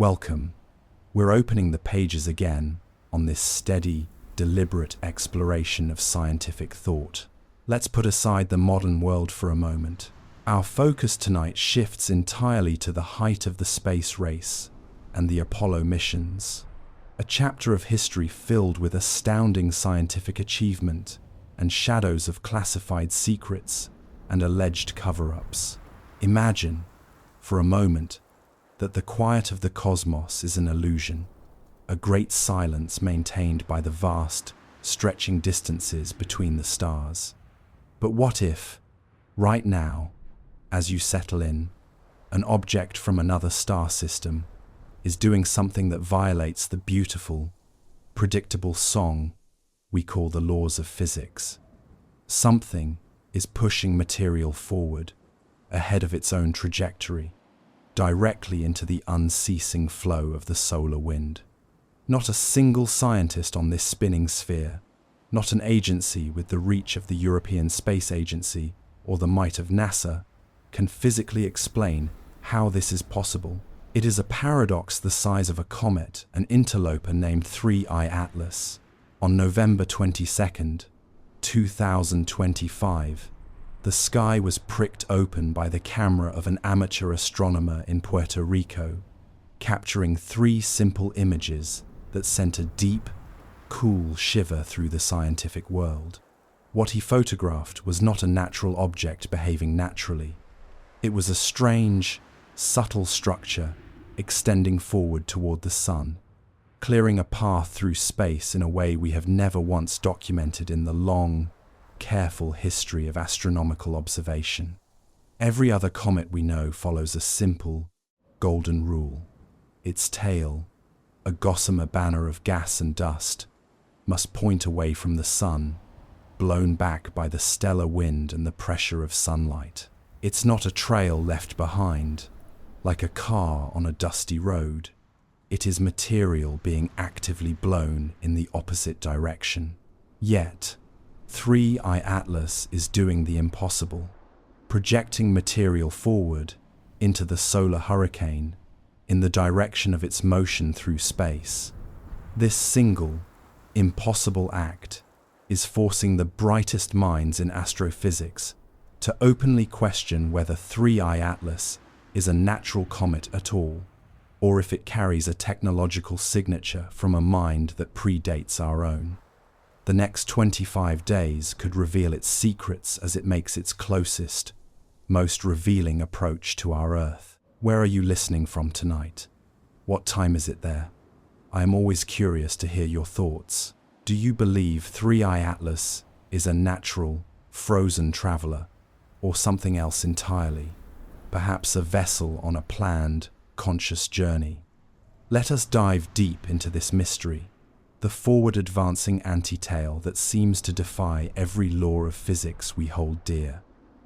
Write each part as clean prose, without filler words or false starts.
Welcome. We're opening the pages again on this steady, deliberate exploration of scientific thought. Let's put aside the modern world for a moment. Our focus tonight shifts entirely to the height of the space race and the Apollo missions. A chapter of history filled with astounding scientific achievement and shadows of classified secrets and alleged cover-ups. Imagine, for a moment, that the quiet of the cosmos is an illusion, a great silence maintained by the vast, stretching distances between the stars. But what if, right now, as you settle in, an object from another star system is doing something that violates the beautiful, predictable song we call the laws of physics? Something is pushing material forward, ahead of its own trajectory, directly into the unceasing flow of the solar wind. Not a single scientist on this spinning sphere, not an agency with the reach of the European Space Agency or the might of NASA, can physically explain how this is possible. It is a paradox the size of a comet, an interloper named 3I Atlas. On November 22nd, 2025, the sky was pricked open by the camera of an amateur astronomer in Puerto Rico, capturing 3 simple images that sent a deep, cool shiver through the scientific world. What he photographed was not a natural object behaving naturally. It was a strange, subtle structure extending forward toward the sun, clearing a path through space in a way we have never once documented in the long, careful history of astronomical observation. Every other comet we know follows a simple, golden rule. Its tail, a gossamer banner of gas and dust, must point away from the sun, blown back by the stellar wind and the pressure of sunlight. It's not a trail left behind, like a car on a dusty road. It is material being actively blown in the opposite direction. Yet, 3I Atlas is doing the impossible, projecting material forward into the solar hurricane in the direction of its motion through space. This single, impossible act is forcing the brightest minds in astrophysics to openly question whether 3I Atlas is a natural comet at all, or if it carries a technological signature from a mind that predates our own. The next 25 days could reveal its secrets as it makes its closest, most revealing approach to our Earth. Where are you listening from tonight? What time is it there? I am always curious to hear your thoughts. Do you believe 3I Atlas is a natural, frozen traveler, or something else entirely? Perhaps a vessel on a planned, conscious journey? Let us dive deep into this mystery, the forward-advancing anti-tale that seems to defy every law of physics we hold dear.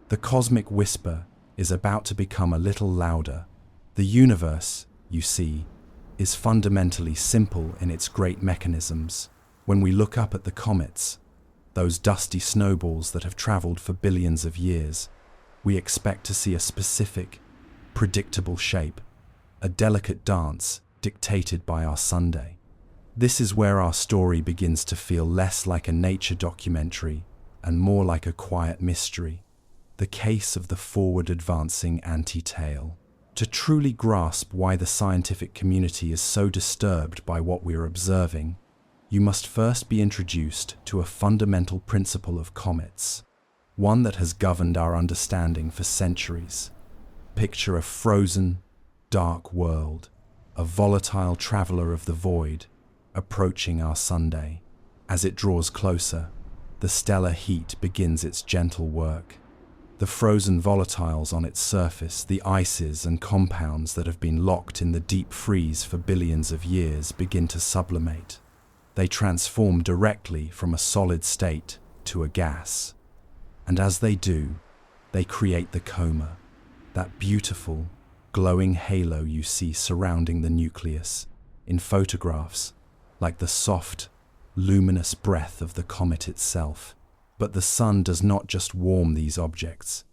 The cosmic whisper is about to become a little louder. The universe, you see, is fundamentally simple in its great mechanisms. When we look up at the comets, those dusty snowballs that have traveled for billions of years, we expect to see a specific, predictable shape, a delicate dance dictated by our Sunday. This is where our story begins to feel less like a nature documentary and more like a quiet mystery, the case of the forward-advancing anti-tale. To truly grasp why the scientific community is so disturbed by what we are observing, you must first be introduced to a fundamental principle of comets, one that has governed our understanding for centuries. Picture a frozen, dark world, a volatile traveler of the void, approaching our Sunday. As it draws closer, the stellar heat begins its gentle work. The frozen volatiles on its surface, the ices and compounds that have been locked in the deep freeze for billions of years, begin to sublimate. They transform directly from a solid state to a gas. And as they do, they create the coma, that beautiful, glowing halo you see surrounding the nucleus in photographs, like the soft, luminous breath of the comet itself. But the sun does not just warm these objects,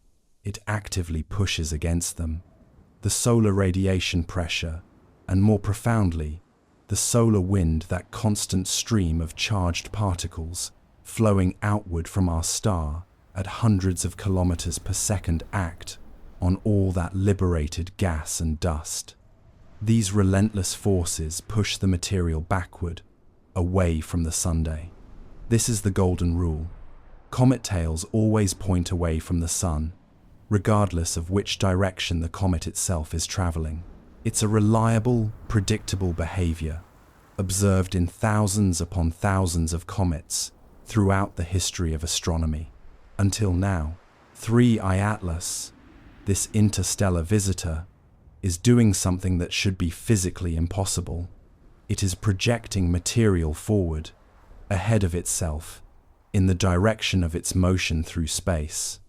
it actively pushes against them. The solar radiation pressure, and more profoundly, the solar wind, that constant stream of charged particles flowing outward from our star at hundreds of kilometers per second, act on all that liberated gas and dust. These relentless forces push the material backward, away from the Sunday. This is the golden rule. Comet tails always point away from the sun, regardless of which direction the comet itself is traveling. It's a reliable, predictable behavior, observed in thousands upon thousands of comets throughout the history of astronomy. Until now, 3I Atlas, this interstellar visitor, is doing something that should be physically impossible. It is projecting material forward, ahead of itself, in the direction of its motion through space.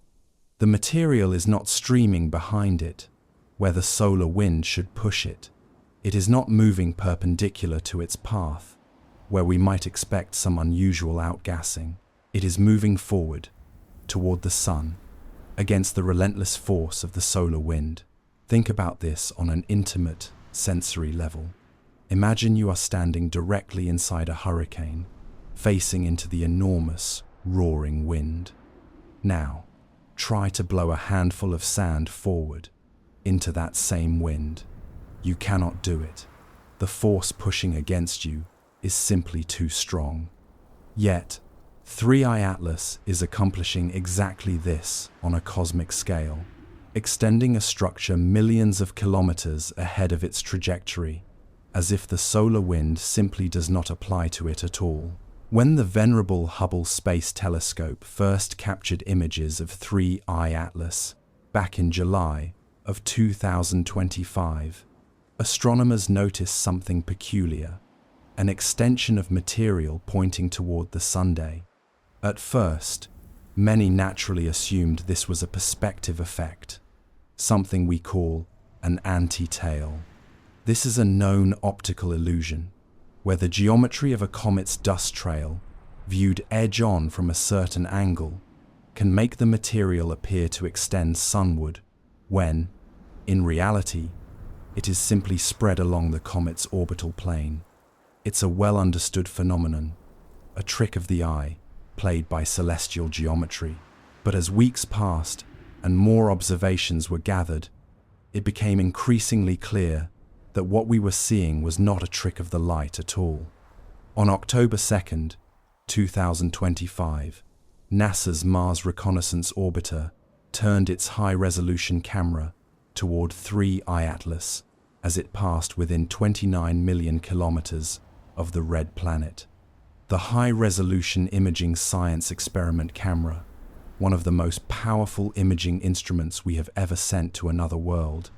The material is not streaming behind it, where the solar wind should push it. It is not moving perpendicular to its path, where we might expect some unusual outgassing. It is moving forward, toward the sun, against the relentless force of the solar wind. Think about this on an intimate, sensory level. Imagine you are standing directly inside a hurricane, facing into the enormous, roaring wind. Now, try to blow a handful of sand forward into that same wind. You cannot do it. The force pushing against you is simply too strong. Yet, 3I Atlas is accomplishing exactly this on a cosmic scale, extending a structure millions of kilometers ahead of its trajectory, as if the solar wind simply does not apply to it at all. When the venerable Hubble Space Telescope first captured images of 3I Atlas back in July of 2025, astronomers noticed something peculiar, an extension of material pointing toward the Sunday. At first, many naturally assumed this was a perspective effect, something we call an anti-tail. This is a known optical illusion, where the geometry of a comet's dust trail, viewed edge-on from a certain angle, can make the material appear to extend sunward, when, in reality, it is simply spread along the comet's orbital plane. It's a well-understood phenomenon, a trick of the eye, played by celestial geometry. But as weeks passed and more observations were gathered, it became increasingly clear that what we were seeing was not a trick of the light at all. On October 2nd, 2025, NASA's Mars Reconnaissance Orbiter turned its high-resolution camera toward 3I Atlas as it passed within 29 million kilometers of the red planet. The high-resolution imaging science experiment camera, one of the most powerful imaging instruments we have ever sent to another world,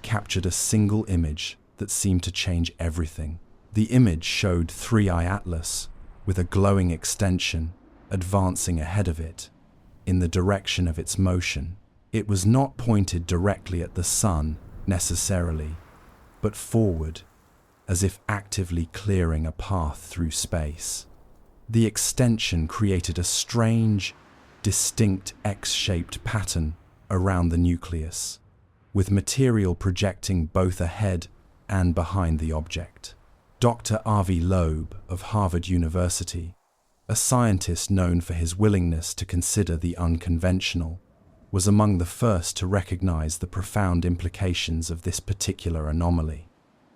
captured a single image that seemed to change everything. The image showed 3I Atlas, with a glowing extension, advancing ahead of it, in the direction of its motion. It was not pointed directly at the sun, necessarily, but forward, as if actively clearing a path through space. The extension created a strange, distinct X-shaped pattern around the nucleus, with material projecting both ahead and behind the object. Dr. Avi Loeb of Harvard University, a scientist known for his willingness to consider the unconventional, was among the first to recognize the profound implications of this particular anomaly.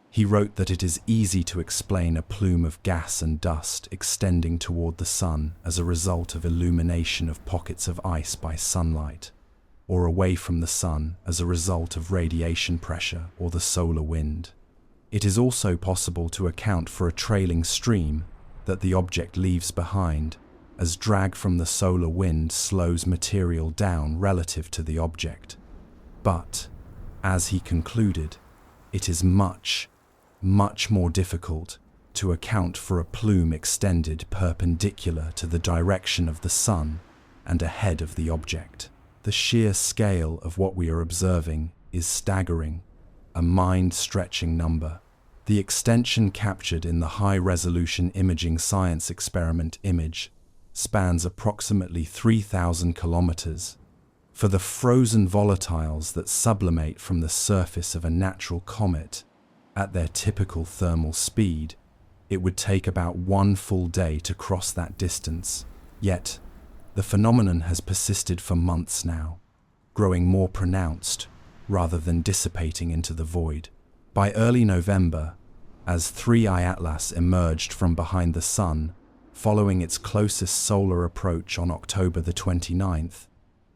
He wrote that it is easy to explain a plume of gas and dust extending toward the sun as a result of illumination of pockets of ice by sunlight, or away from the sun as a result of radiation pressure or the solar wind. It is also possible to account for a trailing stream that the object leaves behind, as drag from the solar wind slows material down relative to the object. But, as he concluded, it is much more difficult to account for a plume extended perpendicular to the direction of the sun and ahead of the object. The sheer scale of what we are observing is staggering, a mind-stretching number. The extension captured in the high-resolution imaging science experiment image spans approximately 3,000 kilometers. For the frozen volatiles that sublimate from the surface of a natural comet, At their typical thermal speed, it would take about 1 full day to cross that distance. Yet, the phenomenon has persisted for months now, growing more pronounced rather than dissipating into the void. By early November, as 3I Atlas emerged from behind the Sun, following its closest solar approach on October the 29th,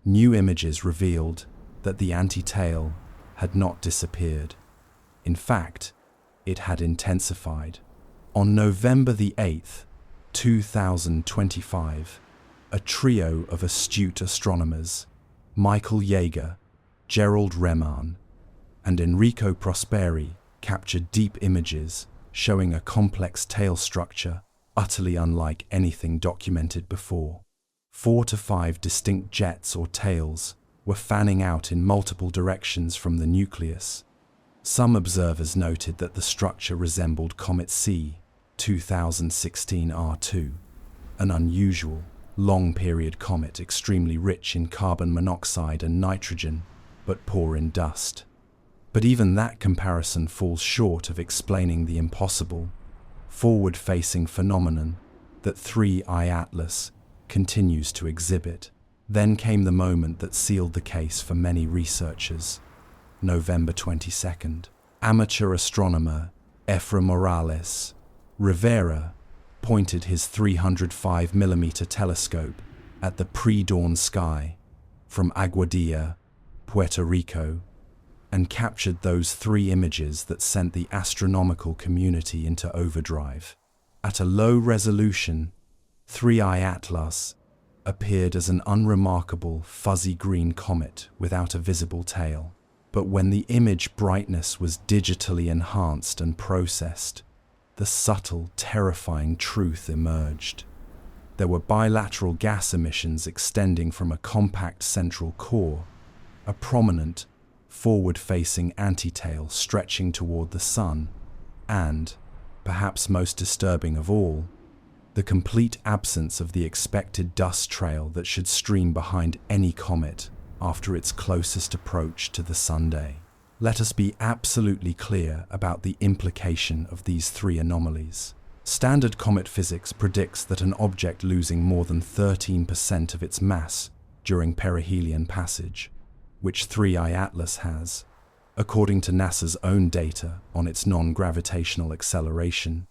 new images revealed that the anti-tail had not disappeared. In fact, it had intensified. On November the 8th, 2025, a trio of astute astronomers, Michael Yeager, Gerald Reman, and Enrico Prosperi, captured deep images showing a complex tail structure utterly unlike anything documented before. 4 to 5 distinct jets or tails were fanning out in multiple directions from the nucleus. Some observers noted that the structure resembled Comet C 2016 R2, an unusual, long-period comet extremely rich in carbon monoxide and nitrogen, but poor in dust. But even that comparison falls short of explaining the impossible, forward-facing phenomenon that 3I Atlas continues to exhibit. Then came the moment that sealed the case for many researchers. November 22nd, amateur astronomer Efra Morales Rivera pointed his 305mm telescope at the pre-dawn sky from Aguadilla, Puerto Rico, and captured those 3 images that sent the astronomical community into overdrive. At a low resolution, 3I Atlas appeared as an unremarkable fuzzy green comet without a visible tail. But when the image brightness was digitally enhanced and processed, the subtle, terrifying truth emerged. There were bilateral gas emissions extending from a compact central core, a prominent, forward-facing anti-tail stretching toward the Sun, and, perhaps most disturbing of all, the complete absence of the expected dust trail that should stream behind any comet after its closest approach to the Sunday. Let us be absolutely clear about the implication of these 3 anomalies. Standard comet physics predicts that an object losing more than 13% of its mass during perihelion passage, which 3I Atlas has, according to NASA's own data on its non-gravitational acceleration,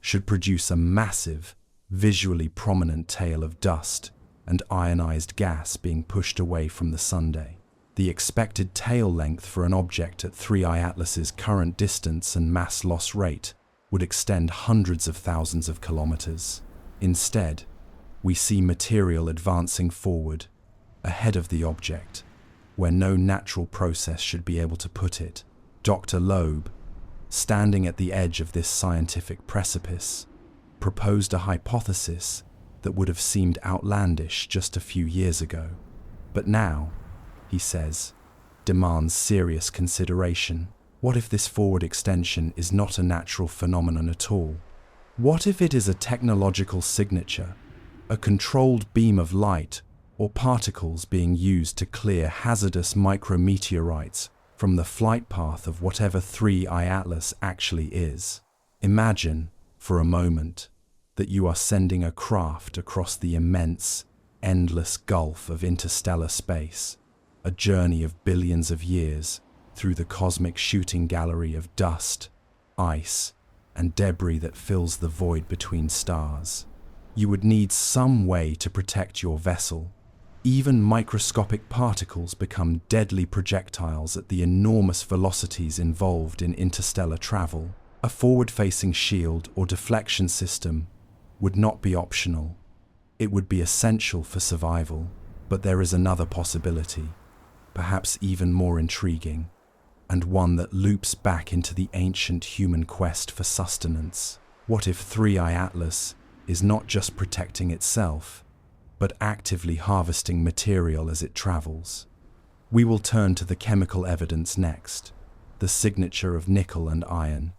should produce a massive, visually prominent tail of dust and ionized gas being pushed away from the Sunday. The expected tail length for an object at 3I Atlas's current distance and mass loss rate would extend hundreds of thousands of kilometers. Instead, we see material advancing forward, ahead of the object, where no natural process should be able to put it. Dr. Loeb, standing at the edge of this scientific precipice, proposed a hypothesis that would have seemed outlandish just a few years ago. But now, he says, demands serious consideration. What if this forward extension is not a natural phenomenon at all? What if it is a technological signature, a controlled beam of light or particles being used to clear hazardous micrometeorites from the flight path of whatever 3I Atlas actually is? Imagine, for a moment, that you are sending a craft across the immense, endless gulf of interstellar space, a journey of billions of years through the cosmic shooting gallery of dust, ice, and debris that fills the void between stars. You would need some way to protect your vessel. Even microscopic particles become deadly projectiles at the enormous velocities involved in interstellar travel. A forward-facing shield or deflection system would not be optional. It would be essential for survival. But there is another possibility, perhaps even more intriguing, and one that loops back into the ancient human quest for sustenance. What if 3I Atlas is not just protecting itself, but actively harvesting material as it travels? We will turn to the chemical evidence next, the signature of nickel and iron,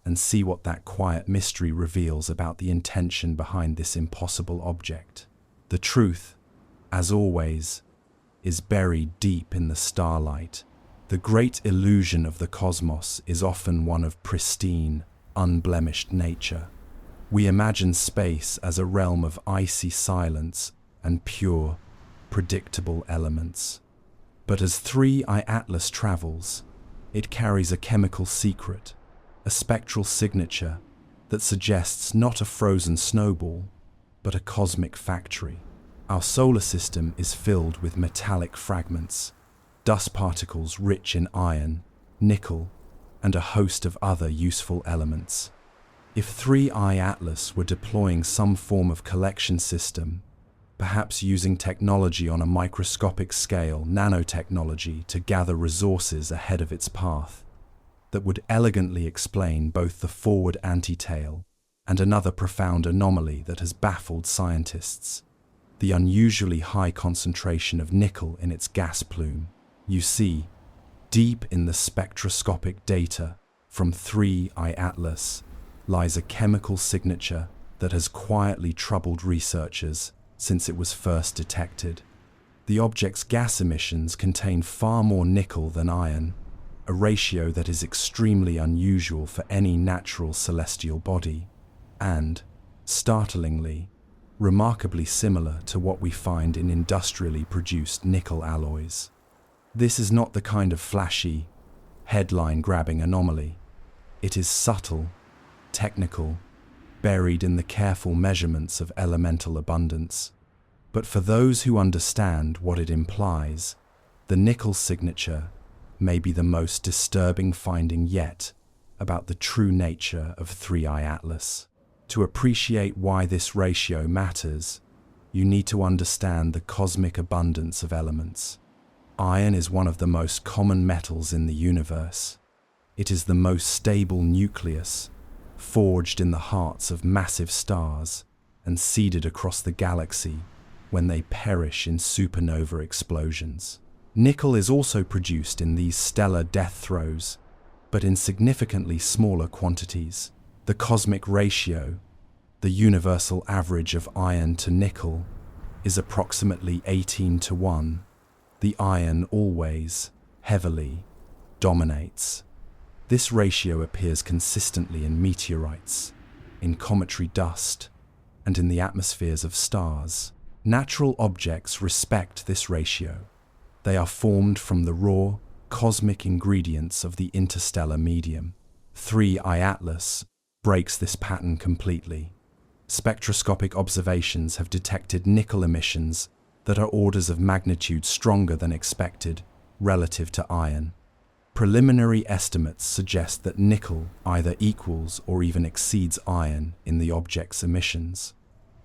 and see what that quiet mystery reveals about the intention behind this impossible object. The truth, as always, is buried deep in the starlight, The great illusion of the cosmos is often one of pristine, unblemished nature. We imagine space as a realm of icy silence and pure, predictable elements. But as 3I Atlas travels, it carries a chemical secret, a spectral signature that suggests not a frozen snowball, but a cosmic factory. Our solar system is filled with metallic fragments, dust particles rich in iron, nickel, and a host of other useful elements. If 3I Atlas were deploying some form of collection system, perhaps using technology on a microscopic scale, nanotechnology, to gather resources ahead of its path, that would elegantly explain both the forward anti-tail and another profound anomaly that has baffled scientists: the unusually high concentration of nickel in its gas plume. You see, deep in the spectroscopic data from 3I Atlas lies a chemical signature that has quietly troubled researchers since it was first detected. The object's gas emissions contain far more nickel than iron, a ratio that is extremely unusual for any natural celestial body, and, startlingly, remarkably similar to what we find in industrially produced nickel alloys. This is not the kind of flashy, headline-grabbing anomaly. It is subtle, technical, buried in the careful measurements of elemental abundance. But for those who understand what it implies, the nickel signature may be the most disturbing finding yet about the true nature of 3I Atlas. To appreciate why this ratio matters, you need to understand the cosmic abundance of elements. Iron is one of the most common metals in the universe. It is the most stable nucleus, forged in the hearts of massive stars and seeded across the galaxy when they perish in supernova explosions. Nickel is also produced in these stellar death throes, but in significantly smaller quantities. The cosmic ratio, the universal average of iron to nickel, is approximately 18:1. The iron always, heavily, dominates. This ratio appears consistently in meteorites, in cometary dust, and in the atmospheres of stars. Natural objects respect this ratio. They are formed from the raw, cosmic ingredients of the interstellar medium. 3I Atlas breaks this pattern completely. Spectroscopic observations have detected nickel emissions that are orders of magnitude stronger than expected relative to iron. Preliminary estimates suggest that nickel either equals or even exceeds iron in the object's emissions.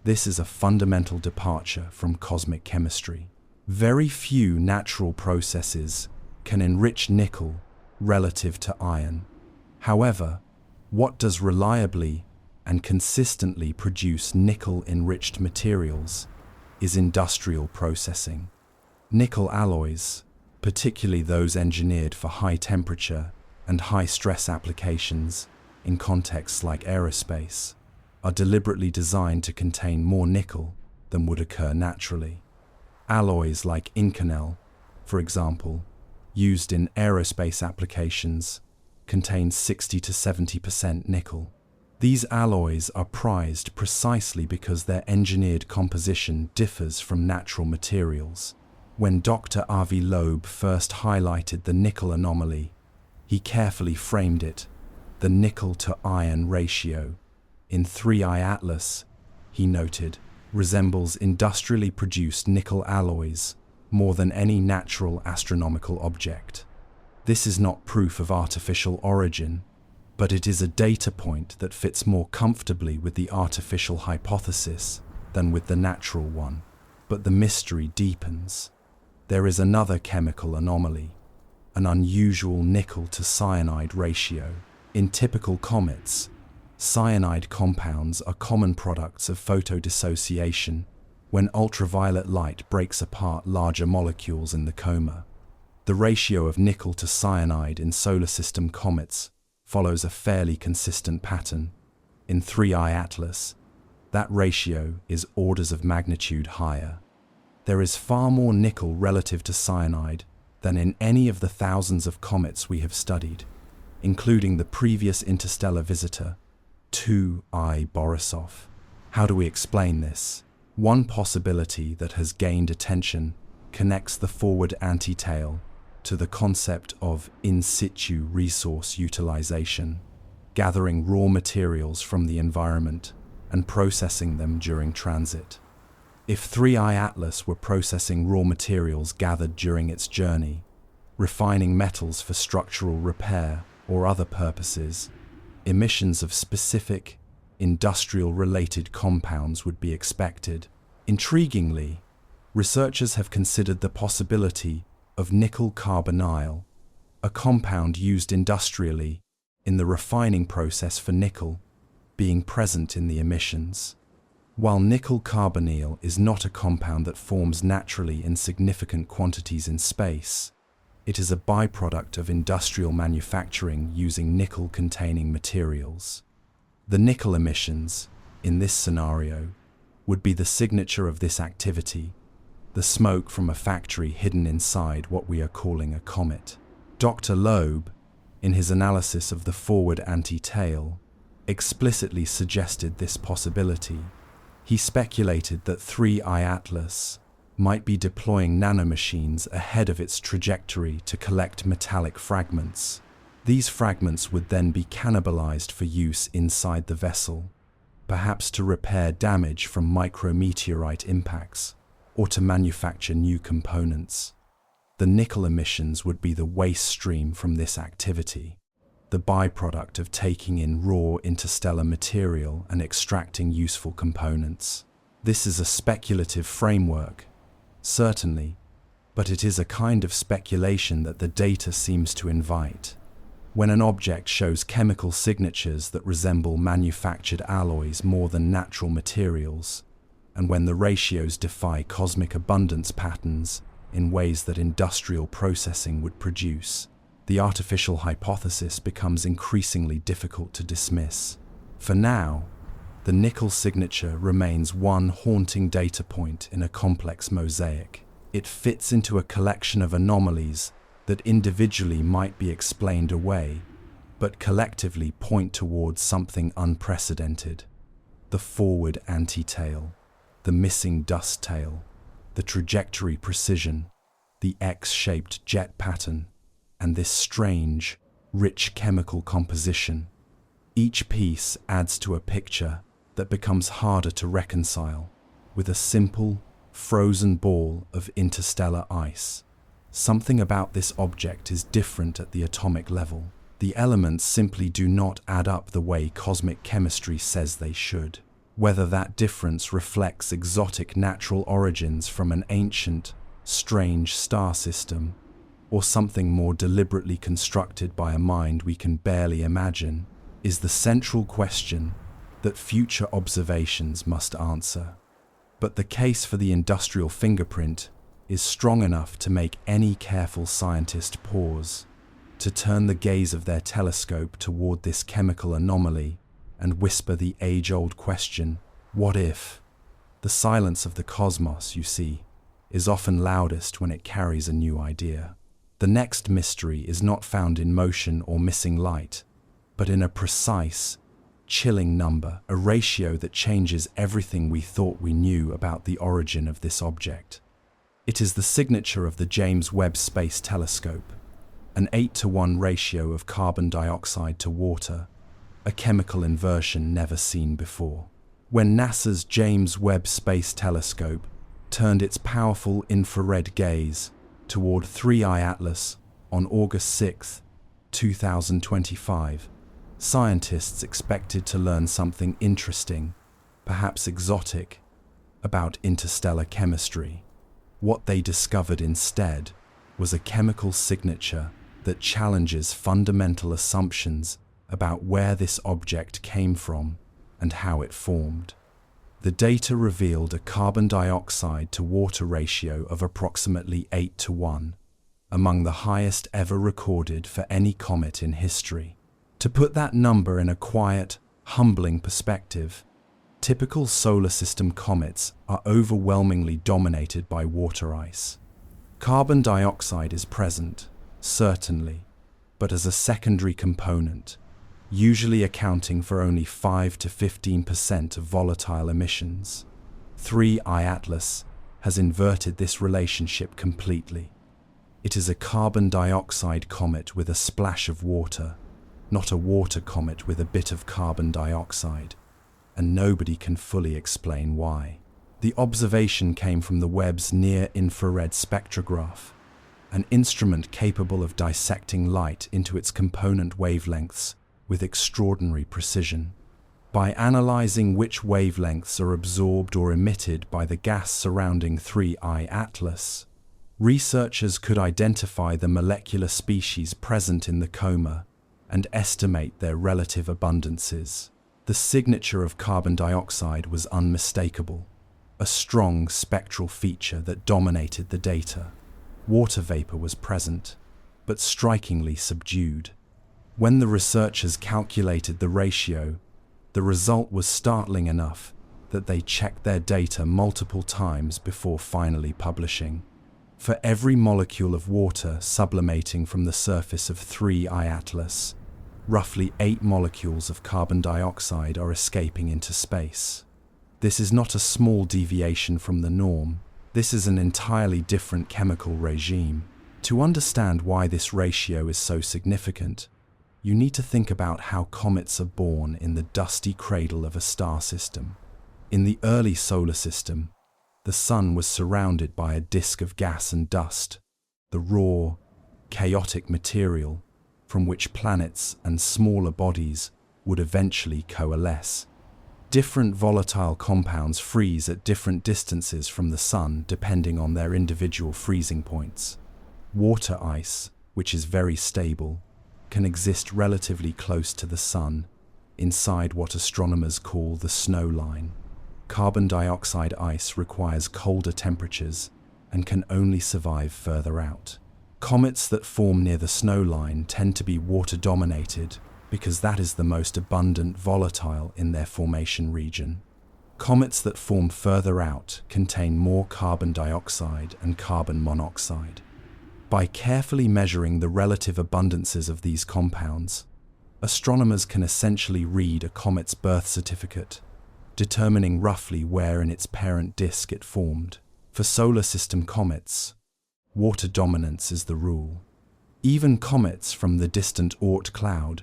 This is a fundamental departure from cosmic chemistry. Very few natural processes can enrich nickel relative to iron. However, what does reliably and consistently produce nickel-enriched materials is industrial processing. Nickel alloys, particularly those engineered for high temperature and high stress applications in contexts like aerospace, are deliberately designed to contain more nickel than would occur naturally. Alloys like Inconel, for example, used in aerospace applications, contain 60 to 70% nickel. These alloys are prized precisely because their engineered composition differs from natural materials. When Dr. Avi Loeb first highlighted the nickel anomaly, he carefully framed it, the nickel-to-iron ratio. In 3I Atlas, he noted, resembles industrially produced nickel alloys more than any natural astronomical object. This is not proof of artificial origin, but it is a data point that fits more comfortably with the artificial hypothesis than with the natural one. But the mystery deepens. There is another chemical anomaly, an unusual nickel-to-cyanide ratio. In typical comets, cyanide compounds are common products of photodissociation when ultraviolet light breaks apart larger molecules in the coma. The ratio of nickel to cyanide in solar system comets follows a fairly consistent pattern. In 3I Atlas, that ratio is orders of magnitude higher. There is far more nickel relative to cyanide than in any of the thousands of comets we have studied, including the previous interstellar visitor, 2I Borisov. How do we explain this? One possibility that has gained attention connects the forward anti-tail to the concept of in situ resource utilization, gathering raw materials from the environment and processing them during transit. If 3I Atlas were processing raw materials gathered during its journey, refining metals for structural repair or other purposes, emissions of specific industrial-related compounds would be expected. Intriguingly, researchers have considered the possibility of nickel carbonyl, a compound used industrially in the refining process for nickel, being present in the emissions. While nickel carbonyl is not a compound that forms naturally in significant quantities in space, it is a byproduct of industrial manufacturing using nickel-containing materials. The nickel emissions, in this scenario, would be the signature of this activity, the smoke from a factory hidden inside what we are calling a comet. Dr. Loeb, in his analysis of the forward anti-tail, explicitly suggested this possibility. He speculated that 3I Atlas might be deploying nanomachines ahead of its trajectory to collect metallic fragments. These fragments would then be cannibalized for use inside the vessel, perhaps to repair damage from micrometeorite impacts or to manufacture new components. The nickel emissions would be the waste stream from this activity, the byproduct of taking in raw interstellar material and extracting useful components. This is a speculative framework, certainly, but it is a kind of speculation that the data seems to invite. When an object shows chemical signatures that resemble manufactured alloys more than natural materials, and when the ratios defy cosmic abundance patterns in ways that industrial processing would produce, the artificial hypothesis becomes increasingly difficult to dismiss. For now, the nickel signature remains one haunting data point in a complex mosaic. It fits into a collection of anomalies that individually might be explained away, but collectively point towards something unprecedented. The forward anti-tail, the missing dust tail, the trajectory precision, the X-shaped jet pattern, and this strange, rich chemical composition. Each piece adds to a picture that becomes harder to reconcile with a simple, frozen ball of interstellar ice. Something about this object is different at the atomic level. The elements simply do not add up the way cosmic chemistry says they should. Whether that difference reflects exotic natural origins from an ancient, strange star system, or something more deliberately constructed by a mind we can barely imagine, is the central question that future observations must answer. But the case for the industrial fingerprint is strong enough to make any careful scientist pause, to turn the gaze of their telescope toward this chemical anomaly and whisper the age-old question, what if? The silence of the cosmos, you see, is often loudest when it carries a new idea. The next mystery is not found in motion or missing light, but in a precise, chilling number, a ratio that changes everything we thought we knew about the origin of this object. It is the signature of the James Webb Space Telescope, an 8-to-1 ratio of carbon dioxide to water, a chemical inversion never seen before. When NASA's James Webb Space Telescope turned its powerful infrared gaze toward 3I Atlas on August 6, 2025, scientists expected to learn something interesting, perhaps exotic, about interstellar chemistry. What they discovered instead was a chemical signature that challenges fundamental assumptions about where this object came from and how it formed. The data revealed a carbon dioxide to water ratio of approximately 8-to-1, among the highest ever recorded for any comet in history. To put that number in a quiet, humbling perspective, typical solar system comets are overwhelmingly dominated by water ice. Carbon dioxide is present, certainly, but as a secondary component, usually accounting for only 5 to 15% of volatile emissions. 3I Atlas has inverted this relationship completely. It is a carbon dioxide comet with a splash of water, not a water comet with a bit of carbon dioxide, and nobody can fully explain why. The observation came from the Webb's near-infrared spectrograph, an instrument capable of dissecting light into its component wavelengths with extraordinary precision. By analyzing which wavelengths are absorbed or emitted by the gas surrounding 3I Atlas, researchers could identify the molecular species present in the coma and estimate their relative abundances. The signature of carbon dioxide was unmistakable, a strong spectral feature that dominated the data. Water vapor was present, but strikingly subdued. When the researchers calculated the ratio, the result was startling enough that they checked their data multiple times before finally publishing. For every molecule of water sublimating from the surface of 3I Atlas, roughly 8 molecules of carbon dioxide are escaping into space. This is not a small deviation from the norm. This is an entirely different chemical regime. To understand why this ratio is so significant, you need to think about how comets are born in the dusty cradle of a star system. In the early solar system, the sun was surrounded by a disk of gas and dust, the raw, chaotic material from which planets and smaller bodies would eventually coalesce. Different volatile compounds freeze at different distances from the sun depending on their individual freezing points. Water ice, which is very stable, can exist relatively close to the sun, inside what astronomers call the snow line. Carbon dioxide ice requires colder temperatures and can only survive further out. Comets that form near the snow line tend to be water-dominated because that is the most abundant volatile in their formation region. Comets that form further out contain more carbon dioxide and carbon monoxide. By carefully measuring the relative abundances of these compounds, astronomers can essentially read a comet's birth certificate, determining roughly where in its parent disk it formed. For solar system comets, water dominance is the rule. Even comets from the distant Oort cloud,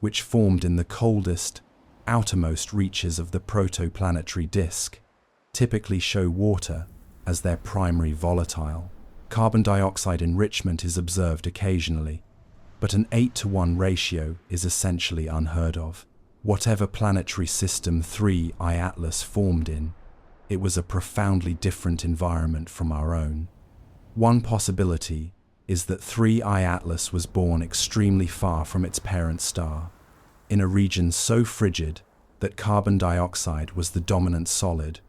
which formed in the coldest, outermost reaches of the protoplanetary disk, typically show water as their primary volatile. Carbon dioxide enrichment is observed occasionally, but an 8-to-1 ratio is essentially unheard of. Whatever planetary system 3I Atlas formed in, it was a profoundly different environment from our own. One possibility is that 3I Atlas was born extremely far from its parent star, in a region so frigid that carbon dioxide was the dominant solid,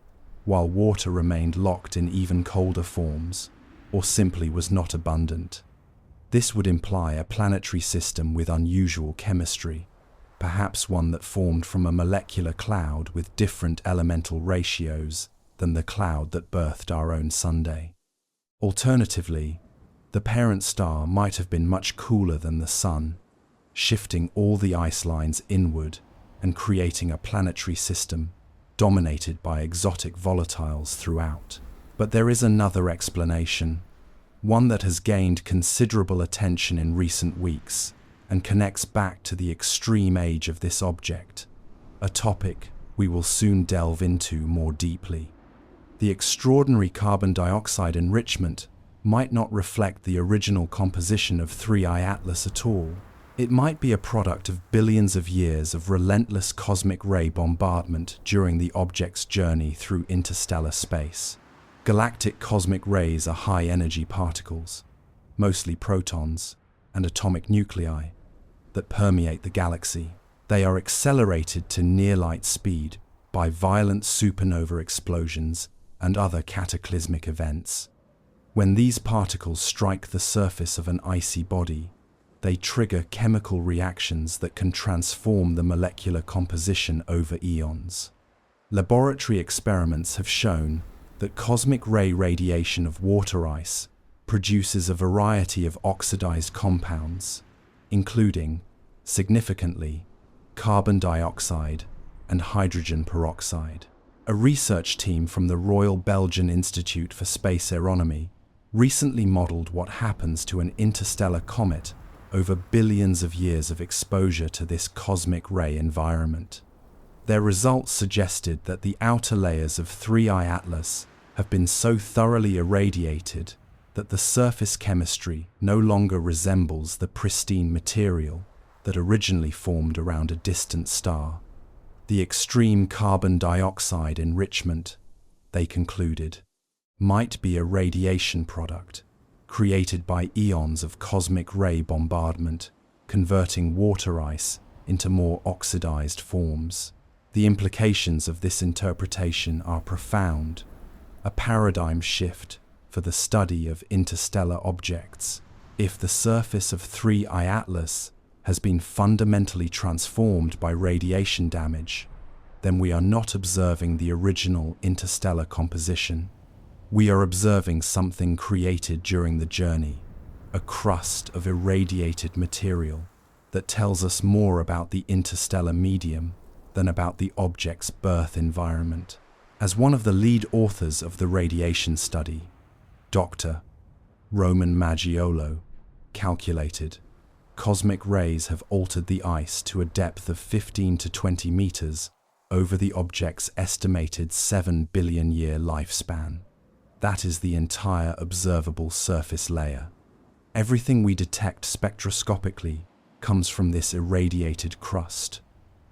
while water remained locked in even colder forms, or simply was not abundant. This would imply a planetary system with unusual chemistry, perhaps one that formed from a molecular cloud with different elemental ratios than the cloud that birthed our own Sunday. Alternatively, the parent star might have been much cooler than the Sun, shifting all the ice lines inward and creating a planetary system dominated by exotic volatiles throughout. But there is another explanation, one that has gained considerable attention in recent weeks and connects back to the extreme age of this object, a topic we will soon delve into more deeply. The extraordinary carbon dioxide enrichment might not reflect the original composition of 3I Atlas at all. It might be a product of billions of years of relentless cosmic ray bombardment during the object's journey through interstellar space. Galactic cosmic rays are high-energy particles, mostly protons and atomic nuclei, that permeate the galaxy. They are accelerated to near-light speed by violent supernova explosions and other cataclysmic events. When these particles strike the surface of an icy body, they trigger chemical reactions that can transform the molecular composition over eons. Laboratory experiments have shown that cosmic ray radiation of water ice produces a variety of oxidized compounds, including, significantly, carbon dioxide and hydrogen peroxide. A research team from the Royal Belgian Institute for Space Aeronomy recently modeled what happens to an interstellar comet over billions of years of exposure to this cosmic ray environment. Their results suggested that the outer layers of 3I Atlas have been so thoroughly irradiated that the surface chemistry no longer resembles the pristine material that originally formed around a distant star. The extreme carbon dioxide enrichment, they concluded, might be a radiation product created by eons of cosmic ray bombardment, converting water ice into more oxidized forms. The implications of this interpretation are profound, a paradigm shift for the study of interstellar objects. If the surface of 3I Atlas has been fundamentally transformed by radiation damage, then we are not observing the original interstellar composition. We are observing something created during the journey, a crust of irradiated material that tells us more about the interstellar medium than about the object's birth environment. As one of the lead authors of the radiation study, Dr. Roman Maggiolo, calculated, cosmic rays have altered the ice to a depth of 15 to 20 meters over the object's estimated 7 billion year lifespan. That is the entire observable surface layer. Everything we detect spectroscopically comes from this irradiated crust.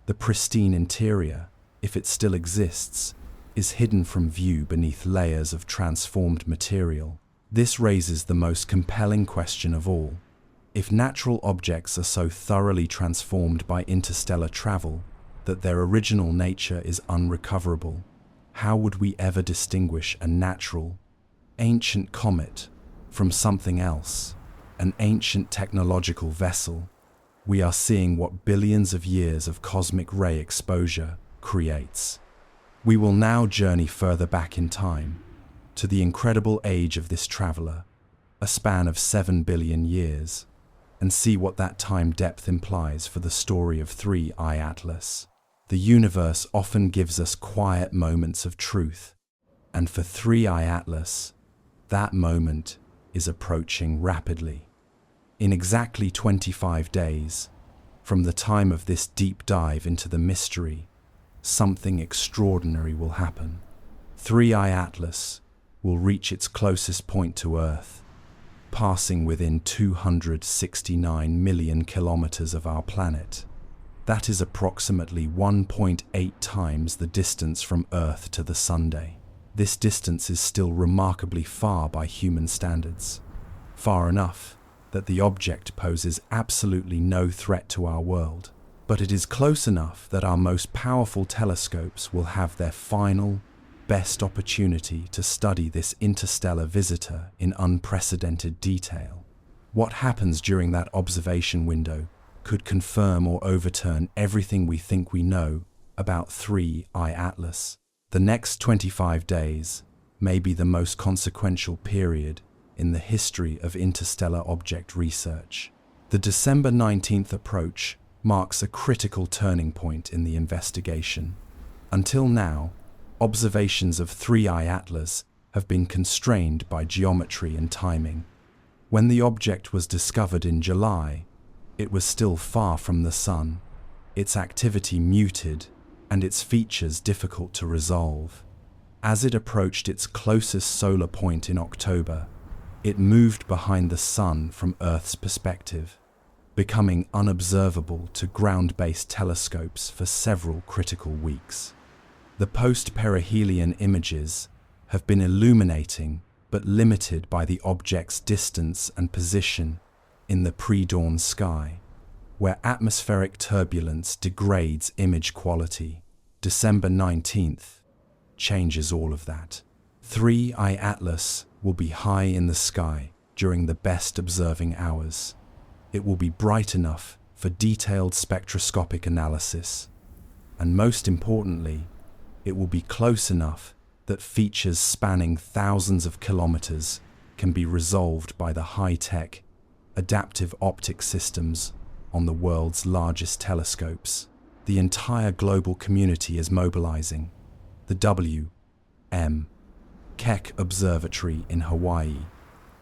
The pristine interior, if it still exists, is hidden from view beneath layers of transformed material. This raises the most compelling question of all. If natural objects are so thoroughly transformed by interstellar travel that their original nature is unrecoverable, how would we ever distinguish a natural, ancient comet from something else, an ancient technological vessel? We are seeing what billions of years of cosmic ray exposure creates. We will now journey further back in time, to the incredible age of this traveler, a span of 7 billion years, and see what that time depth implies for the story of 3I Atlas. The universe often gives us quiet moments of truth, and for 3I Atlas, that moment is approaching rapidly. In exactly 25 days, from the time of this deep dive into the mystery, something extraordinary will happen. 3I Atlas will reach its closest point to Earth, passing within 269 million kilometers of our planet. That is approximately 1.8 times the distance from Earth to the Sunday. This distance is still remarkably far by human standards. Far enough that the object poses absolutely no threat to our world. But it is close enough that our most powerful telescopes will have their final, best opportunity to study this interstellar visitor in unprecedented detail. What happens during that observation window could confirm or overturn everything we think we know about 3I Atlas. The next 25 days may be the most consequential period in the history of interstellar object research. The December 19th approach marks a critical turning point in the investigation. Until now, observations of 3I Atlas have been constrained by geometry and timing. When the object was discovered in July, it was still far from the Sun, its activity muted and its features difficult to resolve. As it approached its closest solar point in October, it moved behind the Sun from Earth's perspective, becoming unobservable to ground-based telescopes for several critical weeks. The post-perihelion images have been illuminating but limited by the object's distance and position in the pre-dawn sky, where atmospheric turbulence degrades image quality. December 19th changes all of that. 3I Atlas will be high in the sky during the best observing hours. It will be bright enough for detailed spectroscopic analysis, and most importantly, it will be close enough that features spanning thousands of kilometers can be resolved by the high-tech, adaptive optic systems on the world's largest telescopes. The entire global community is mobilizing. The W.M. Keck Observatory in Hawaii,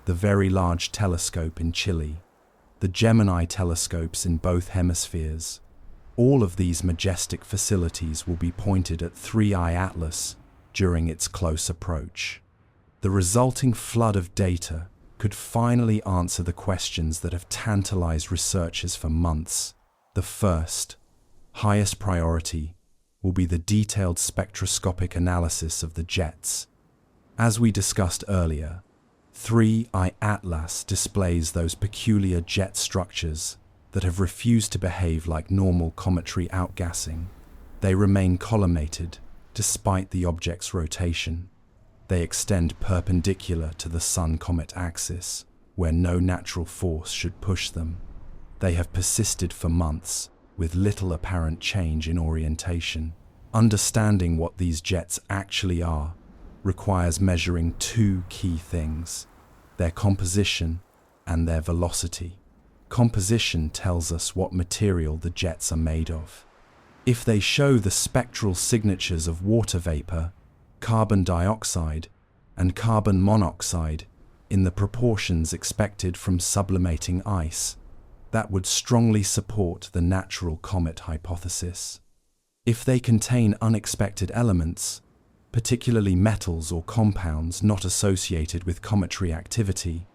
the Very Large Telescope in Chile, the Gemini telescopes in both hemispheres. All of these majestic facilities will be pointed at 3I Atlas during its close approach. The resulting flood of data could finally answer the questions that have tantalized researchers for months. The first, highest priority, will be the detailed spectroscopic analysis of the jets. As we discussed earlier, 3I Atlas displays those peculiar jet structures that have refused to behave like normal cometary outgassing. They remain collimated despite the object's rotation. They extend perpendicular to the Sun-Comet axis, where no natural force should push them. They have persisted for months, with little apparent change in orientation. Understanding what these jets actually are requires measuring two key things: their composition and their velocity. Composition tells us what material the jets are made of. If they show the spectral signatures of water vapor, carbon dioxide, and carbon monoxide in the proportions expected from sublimating ice, that would strongly support the natural comet hypothesis. If they contain unexpected elements, particularly metals or compounds not associated with cometary activity,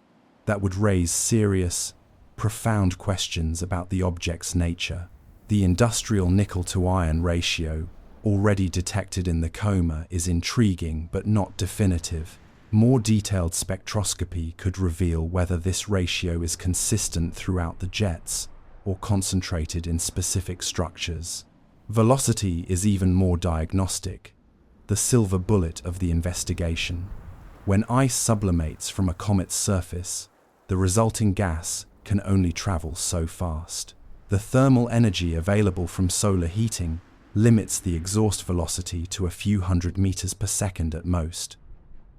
that would raise serious, profound questions about the object's nature. The industrial nickel-to-iron ratio, already detected in the coma, is intriguing but not definitive. More detailed spectroscopy could reveal whether this ratio is consistent throughout the jets or concentrated in specific structures. Velocity is even more diagnostic, the silver bullet of the investigation. When ice sublimates from a comet's surface, the resulting gas can only travel so fast. The thermal energy available from solar heating limits the exhaust velocity to a few hundred meters per second at most.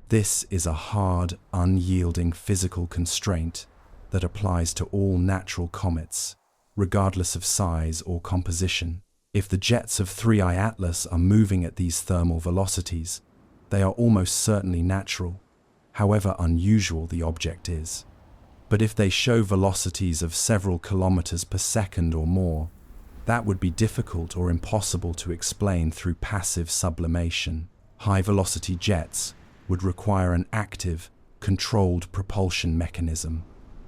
This is a hard, unyielding physical constraint that applies to all natural comets, regardless of size or composition. If the jets of 3I Atlas are moving at these thermal velocities, they are almost certainly natural, however unusual the object is. But if they show velocities of several kilometers per second or more, that would be difficult or impossible to explain through passive sublimation. High-velocity jets would require an active, controlled propulsion mechanism,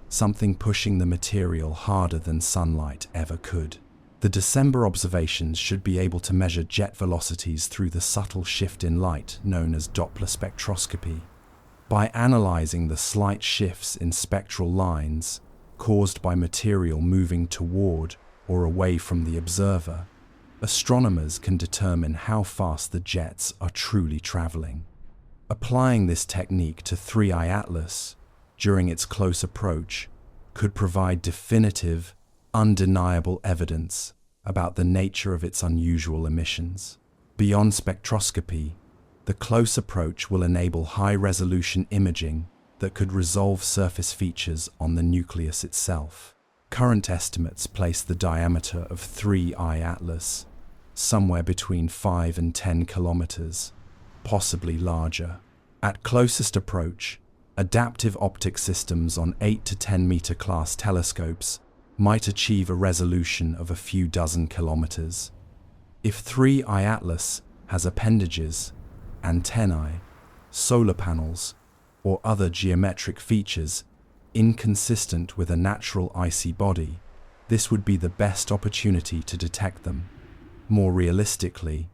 something pushing the material harder than sunlight ever could. The December observations should be able to measure jet velocities through the subtle shift in light known as Doppler spectroscopy. By analyzing the slight shifts in spectral lines caused by material moving toward or away from the observer, astronomers can determine how fast the jets are truly traveling. Applying this technique to 3I Atlas during its close approach could provide definitive, undeniable evidence about the nature of its unusual emissions. Beyond spectroscopy, the close approach will enable high-resolution imaging that could resolve surface features on the nucleus itself. Current estimates place the diameter of 3I Atlas somewhere between 5 and 10 kilometers, possibly larger. At closest approach, adaptive optic systems on 8 to 10 meter class telescopes might achieve a resolution of a few dozen kilometers. If 3I Atlas has appendages, antennae, solar panels, or other geometric features inconsistent with a natural icy body, this would be the best opportunity to detect them. More realistically,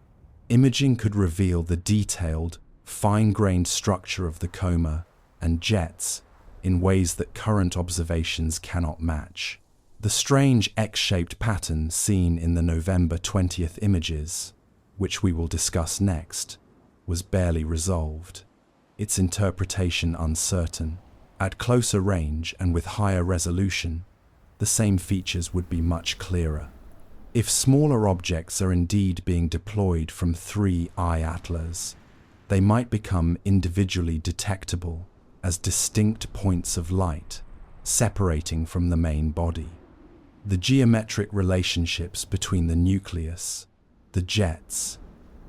imaging could reveal the detailed, fine-grained structure of the coma and jets in ways that current observations cannot match. The strange X-shaped pattern seen in the November 20th images, which we will discuss next, was barely resolved, its interpretation uncertain. At closer range and with higher resolution, the same features would be much clearer. If smaller objects are indeed being deployed from 3I Atlas, they might become individually detectable as distinct points of light, separating from the main body. The geometric relationships between the nucleus, the jets,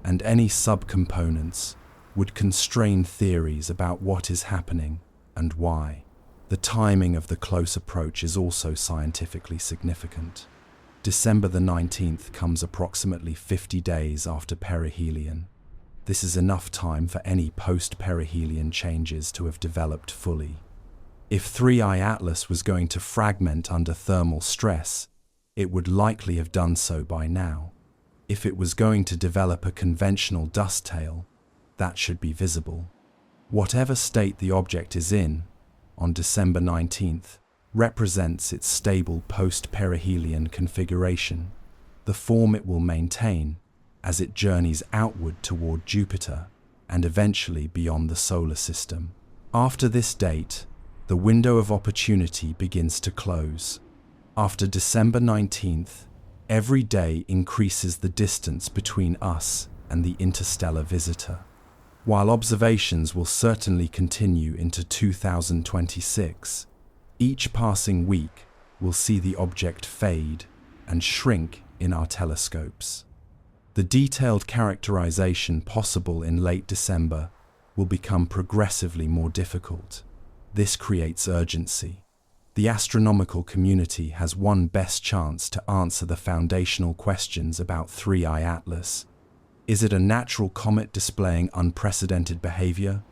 and any subcomponents would constrain theories about what is happening and why. The timing of the close approach is also scientifically significant. December the 19th comes approximately 50 days after perihelion. This is enough time for any post-perihelion changes to have developed fully. If 3I Atlas was going to fragment under thermal stress, it would likely have done so by now. If it was going to develop a conventional dust tail, that should be visible. Whatever state the object is in, on December 19th, represents its stable post-perihelion configuration, the form it will maintain as it journeys outward toward Jupiter and eventually beyond the solar system. After this date, the window of opportunity begins to close. After December 19th, every day increases the distance between us and the interstellar visitor. While observations will certainly continue into 2026, each passing week will see the object fade and shrink in our telescopes. The detailed characterization possible in late December will become progressively more difficult. This creates urgency. The astronomical community has one best chance to answer the foundational questions about 3I Atlas. Is it a natural comet displaying unprecedented behavior,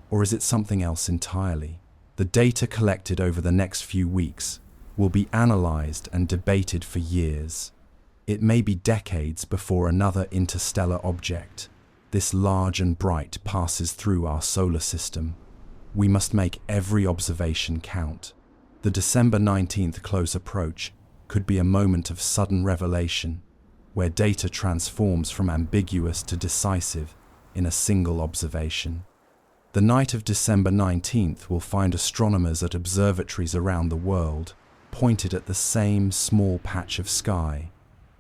or is it something else entirely? The data collected over the next few weeks will be analyzed and debated for years. It may be decades before another interstellar object, this large and bright, passes through our solar system. We must make every observation count. The December 19th close approach could be a moment of sudden revelation, where data transforms from ambiguous to decisive in a single observation. The night of December 19th will find astronomers at observatories around the world pointed at the same small patch of sky,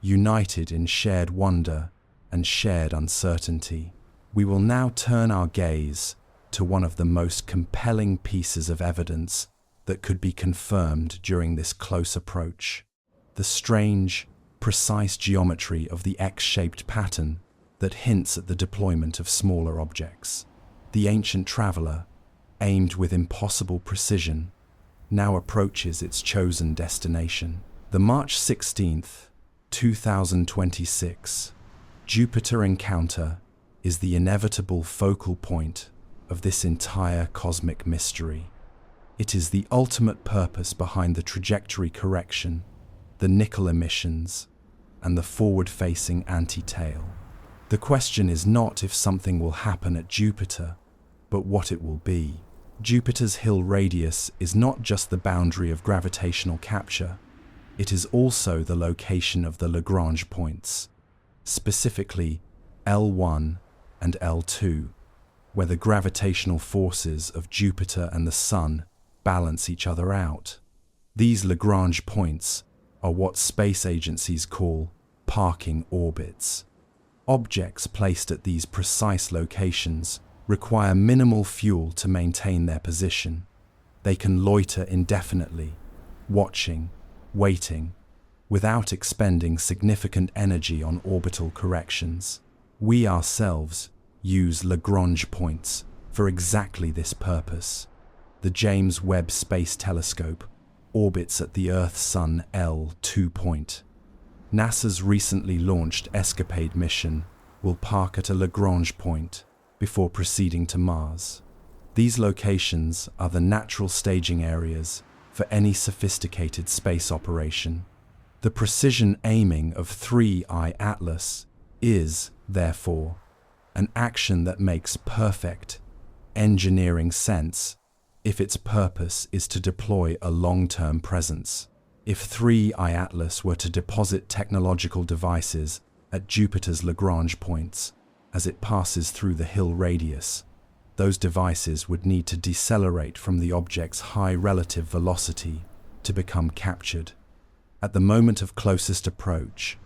united in shared wonder and shared uncertainty. We will now turn our gaze to one of the most compelling pieces of evidence that could be confirmed during this close approach: the strange, precise geometry of the X-shaped pattern that hints at the deployment of smaller objects. The ancient traveler, aimed with impossible precision, now approaches its chosen destination. The March 16th, 2026 Jupiter encounter is the inevitable focal point of this entire cosmic mystery. It is the ultimate purpose behind the trajectory correction, the nickel emissions, and the forward-facing anti-tail. The question is not if something will happen at Jupiter, but what it will be. Jupiter's Hill radius is not just the boundary of gravitational capture, it is also the location of the Lagrange points, specifically L1 and L2, where the gravitational forces of Jupiter and the Sun balance each other out. These Lagrange points are what space agencies call parking orbits. Objects placed at these precise locations require minimal fuel to maintain their position. They can loiter indefinitely, watching, waiting, without expending significant energy on orbital corrections. We ourselves use Lagrange points for exactly this purpose. The James Webb Space Telescope orbits at the Earth-Sun L2 point. NASA's recently launched ESCAPADE mission will park at a Lagrange point before proceeding to Mars. These locations are the natural staging areas for any sophisticated space operation. The precision aiming of 3I Atlas is, therefore, an action that makes perfect engineering sense if its purpose is to deploy a long-term presence. If 3I Atlas were to deposit technological devices at Jupiter's Lagrange points as it passes through the Hill radius, those devices would need to decelerate from the object's high relative velocity to become captured. At the moment of closest approach,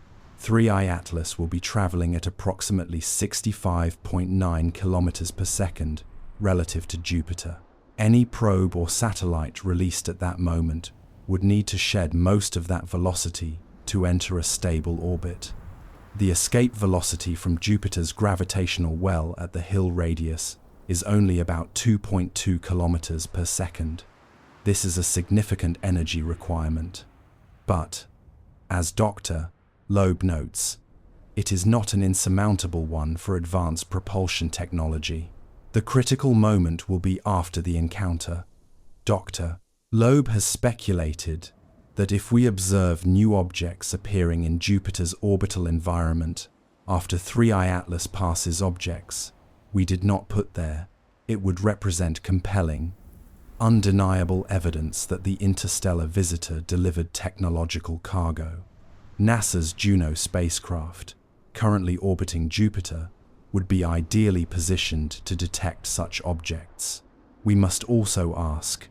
3I Atlas will be traveling at approximately 65.9 kilometers per second relative to Jupiter. Any probe or satellite released at that moment would need to shed most of that velocity to enter a stable orbit. The escape velocity from Jupiter's gravitational well at the Hill radius is only about 2.2 kilometers per second. This is a significant energy requirement. But, as Dr. Loeb notes, it is not an insurmountable one for advanced propulsion technology. The critical moment will be after the encounter. Dr. Loeb has speculated that if we observe new objects appearing in Jupiter's orbital environment after 3I Atlas passes objects we did not put there, it would represent compelling, undeniable evidence that the interstellar visitor delivered technological cargo. NASA's Juno spacecraft, currently orbiting Jupiter, would be ideally positioned to detect such objects. We must also ask,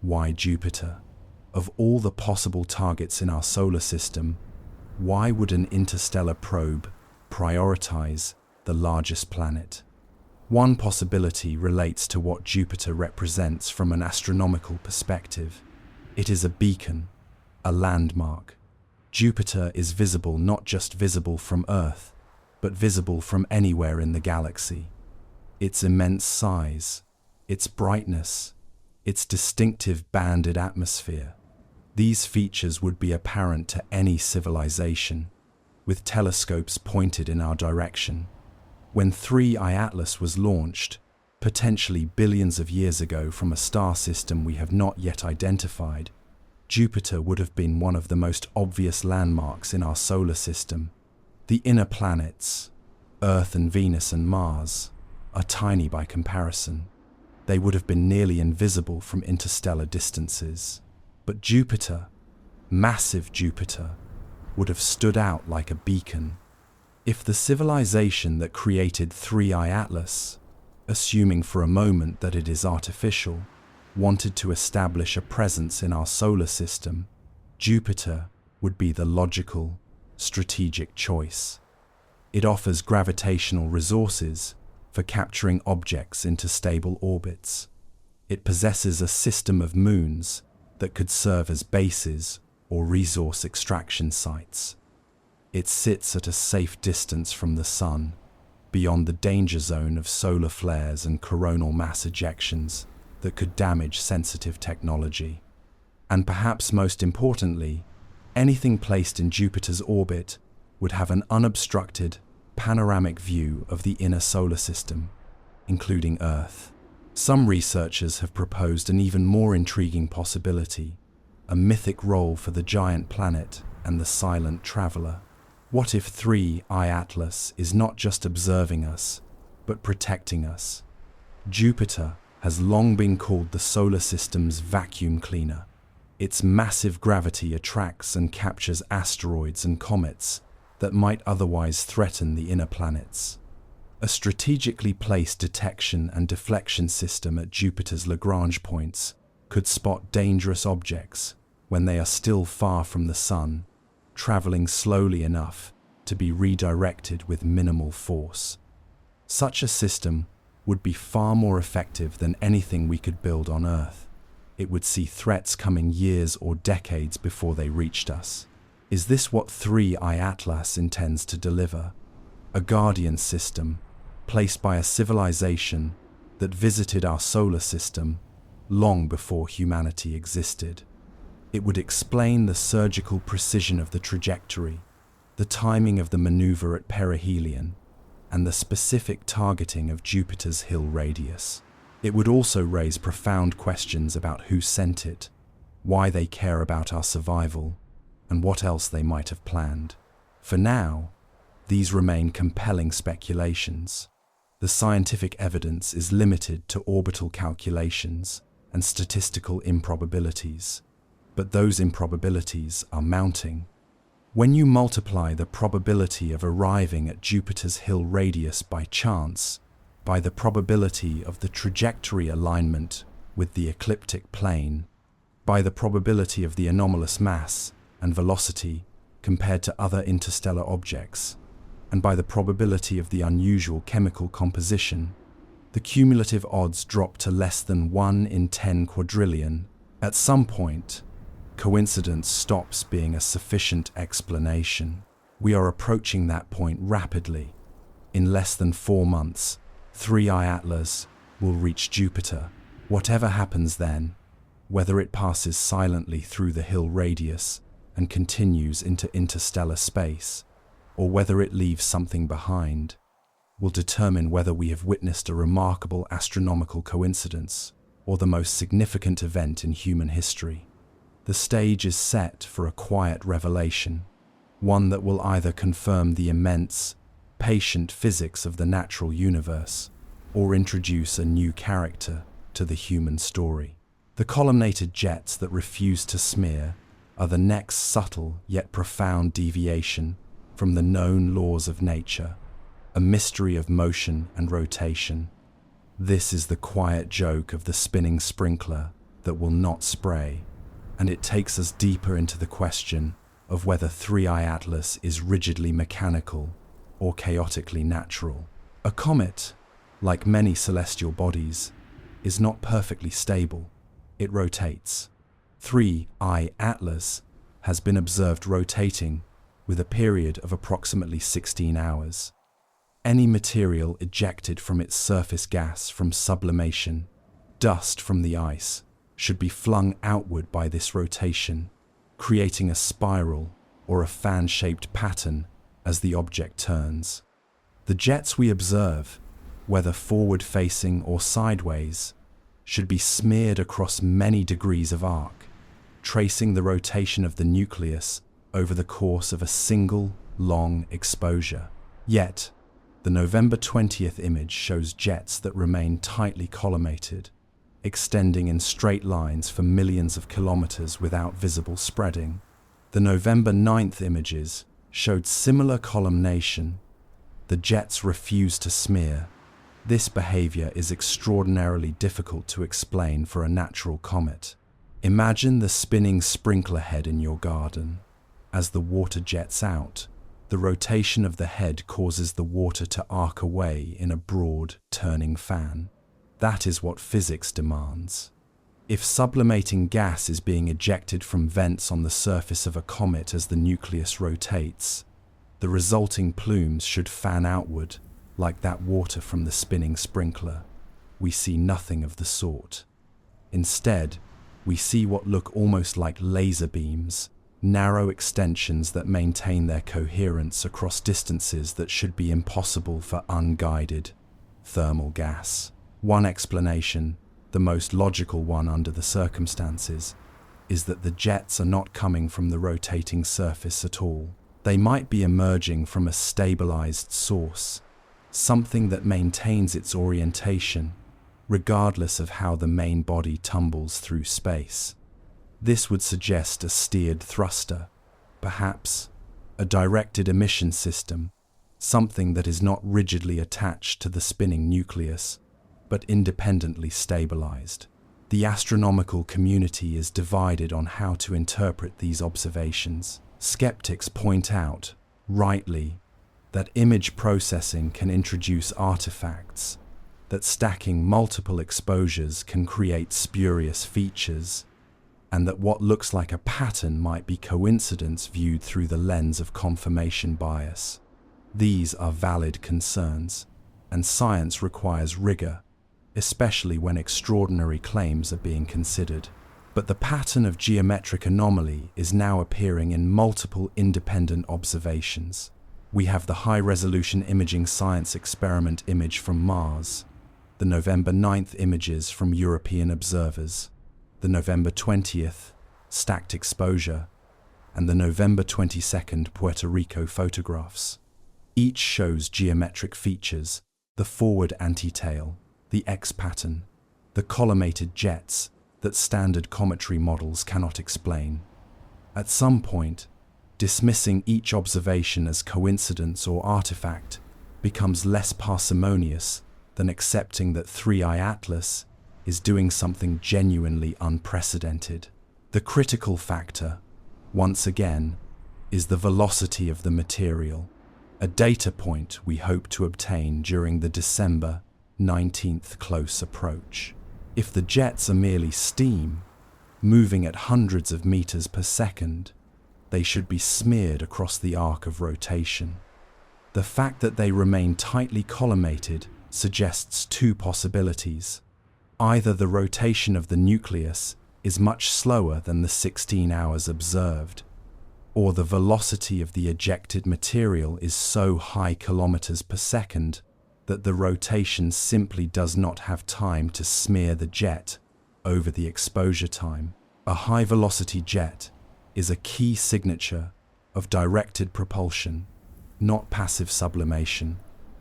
why Jupiter? Of all the possible targets in our solar system, why would an interstellar probe prioritize the largest planet? One possibility relates to what Jupiter represents from an astronomical perspective. It is a beacon, a landmark. Jupiter is visible, not just visible from Earth, but visible from anywhere in the galaxy. Its immense size, its brightness, its distinctive banded atmosphere. These features would be apparent to any civilization, with telescopes pointed in our direction. When 3I Atlas was launched, potentially billions of years ago from a star system we have not yet identified, Jupiter would have been one of the most obvious landmarks in our solar system. The inner planets, Earth and Venus and Mars, are tiny by comparison. They would have been nearly invisible from interstellar distances. But Jupiter, massive Jupiter, would have stood out like a beacon. If the civilization that created 3I Atlas, assuming for a moment that it is artificial, wanted to establish a presence in our solar system, Jupiter would be the logical, strategic choice. It offers gravitational resources for capturing objects into stable orbits. It possesses a system of moons that could serve as bases or resource extraction sites. It sits at a safe distance from the Sun, beyond the danger zone of solar flares and coronal mass ejections that could damage sensitive technology. And perhaps most importantly, anything placed in Jupiter's orbit would have an unobstructed, panoramic view of the inner solar system, including Earth. Some researchers have proposed an even more intriguing possibility, a mythic role for the giant planet and the silent traveler. What if 3I Atlas is not just observing us, but protecting us? Jupiter has long been called the solar system's vacuum cleaner. Its massive gravity attracts and captures asteroids and comets that might otherwise threaten the inner planets. A strategically placed detection and deflection system at Jupiter's Lagrange points could spot dangerous objects when they are still far from the Sun, traveling slowly enough to be redirected with minimal force. Such a system would be far more effective than anything we could build on Earth. It would see threats coming years or decades before they reached us. Is this what 3I Atlas intends to deliver? A guardian system placed by a civilization that visited our solar system long before humanity existed. It would explain the surgical precision of the trajectory, the timing of the maneuver at perihelion, and the specific targeting of Jupiter's Hill radius. It would also raise profound questions about who sent it, why they care about our survival, and what else they might have planned. For now, these remain compelling speculations. The scientific evidence is limited to orbital calculations and statistical improbabilities, but those improbabilities are mounting. When you multiply the probability of arriving at Jupiter's Hill radius by chance by the probability of the trajectory alignment with the ecliptic plane, by the probability of the anomalous mass and velocity compared to other interstellar objects, and by the probability of the unusual chemical composition, The cumulative odds drop to less than 1 in 10 quadrillion. At some point, coincidence stops being a sufficient explanation. We are approaching that point rapidly. In less than 4 months, 3I Atlas will reach Jupiter. Whatever happens then, whether it passes silently through the Hill radius and continues into interstellar space, or whether it leaves something behind, will determine whether we have witnessed a remarkable astronomical coincidence or the most significant event in human history. The stage is set for a quiet revelation, one that will either confirm the immense, patient physics of the natural universe or introduce a new character to the human story. The columnated jets that refuse to smear are the next subtle yet profound deviation from the known laws of nature, a mystery of motion and rotation. This is the quiet joke of the spinning sprinkler that will not spray, and it takes us deeper into the question of whether 3I Atlas is rigidly mechanical or chaotically natural. A comet, like many celestial bodies, is not perfectly stable. It rotates. 3I Atlas has been observed rotating with a period of approximately 16 hours. Any material ejected from its surface gas from sublimation, dust from the ice, should be flung outward by this rotation, creating a spiral or a fan-shaped pattern as the object turns. The jets we observe, whether forward-facing or sideways, should be smeared across many degrees of arc, tracing the rotation of the nucleus over the course of a single, long exposure. Yet, the November 20th image shows jets that remain tightly collimated, extending in straight lines for millions of kilometers without visible spreading. The November 9th images showed similar collimation. The jets refuse to smear. This behavior is extraordinarily difficult to explain for a natural comet. Imagine the spinning sprinkler head in your garden. As the water jets out, the rotation of the head causes the water to arc away in a broad, turning fan. That is what physics demands. If sublimating gas is being ejected from vents on the surface of a comet as the nucleus rotates, the resulting plumes should fan outward, like that water from the spinning sprinkler. We see nothing of the sort. Instead, we see what look almost like laser beams, narrow extensions that maintain their coherence across distances that should be impossible for unguided thermal gas. One explanation, the most logical one under the circumstances, is that the jets are not coming from the rotating surface at all. They might be emerging from a stabilized source, something that maintains its orientation, regardless of how the main body tumbles through space. This would suggest a steered thruster, perhaps a directed emission system, something that is not rigidly attached to the spinning nucleus, but independently stabilized. The astronomical community is divided on how to interpret these observations. Skeptics point out, rightly, that image processing can introduce artifacts, that stacking multiple exposures can create spurious features, and that what looks like a pattern might be coincidence viewed through the lens of confirmation bias. These are valid concerns, and science requires rigor, especially when extraordinary claims are being considered. But the pattern of geometric anomaly is now appearing in multiple independent observations. We have the high-resolution imaging science experiment image from Mars, the November 9th images from European observers, the November 20th stacked exposure, and the November 22nd Puerto Rico photographs. Each shows geometric features, the forward antitail, the X pattern, the collimated jets that standard cometry models cannot explain. At some point, dismissing each observation as coincidence or artifact becomes less parsimonious than accepting that 3I Atlas is doing something genuinely unprecedented. The critical factor, once again, is the velocity of the material, a data point we hope to obtain during the December 19th close approach. If the jets are merely steam, moving at hundreds of meters per second, they should be smeared across the arc of rotation. The fact that they remain tightly collimated suggests two possibilities. Either the rotation of the nucleus is much slower than the 16 hours observed, or the velocity of the ejected material is so high kilometers per second that the rotation simply does not have time to smear the jet over the exposure time. A high-velocity jet is a key signature of directed propulsion, not passive sublimation.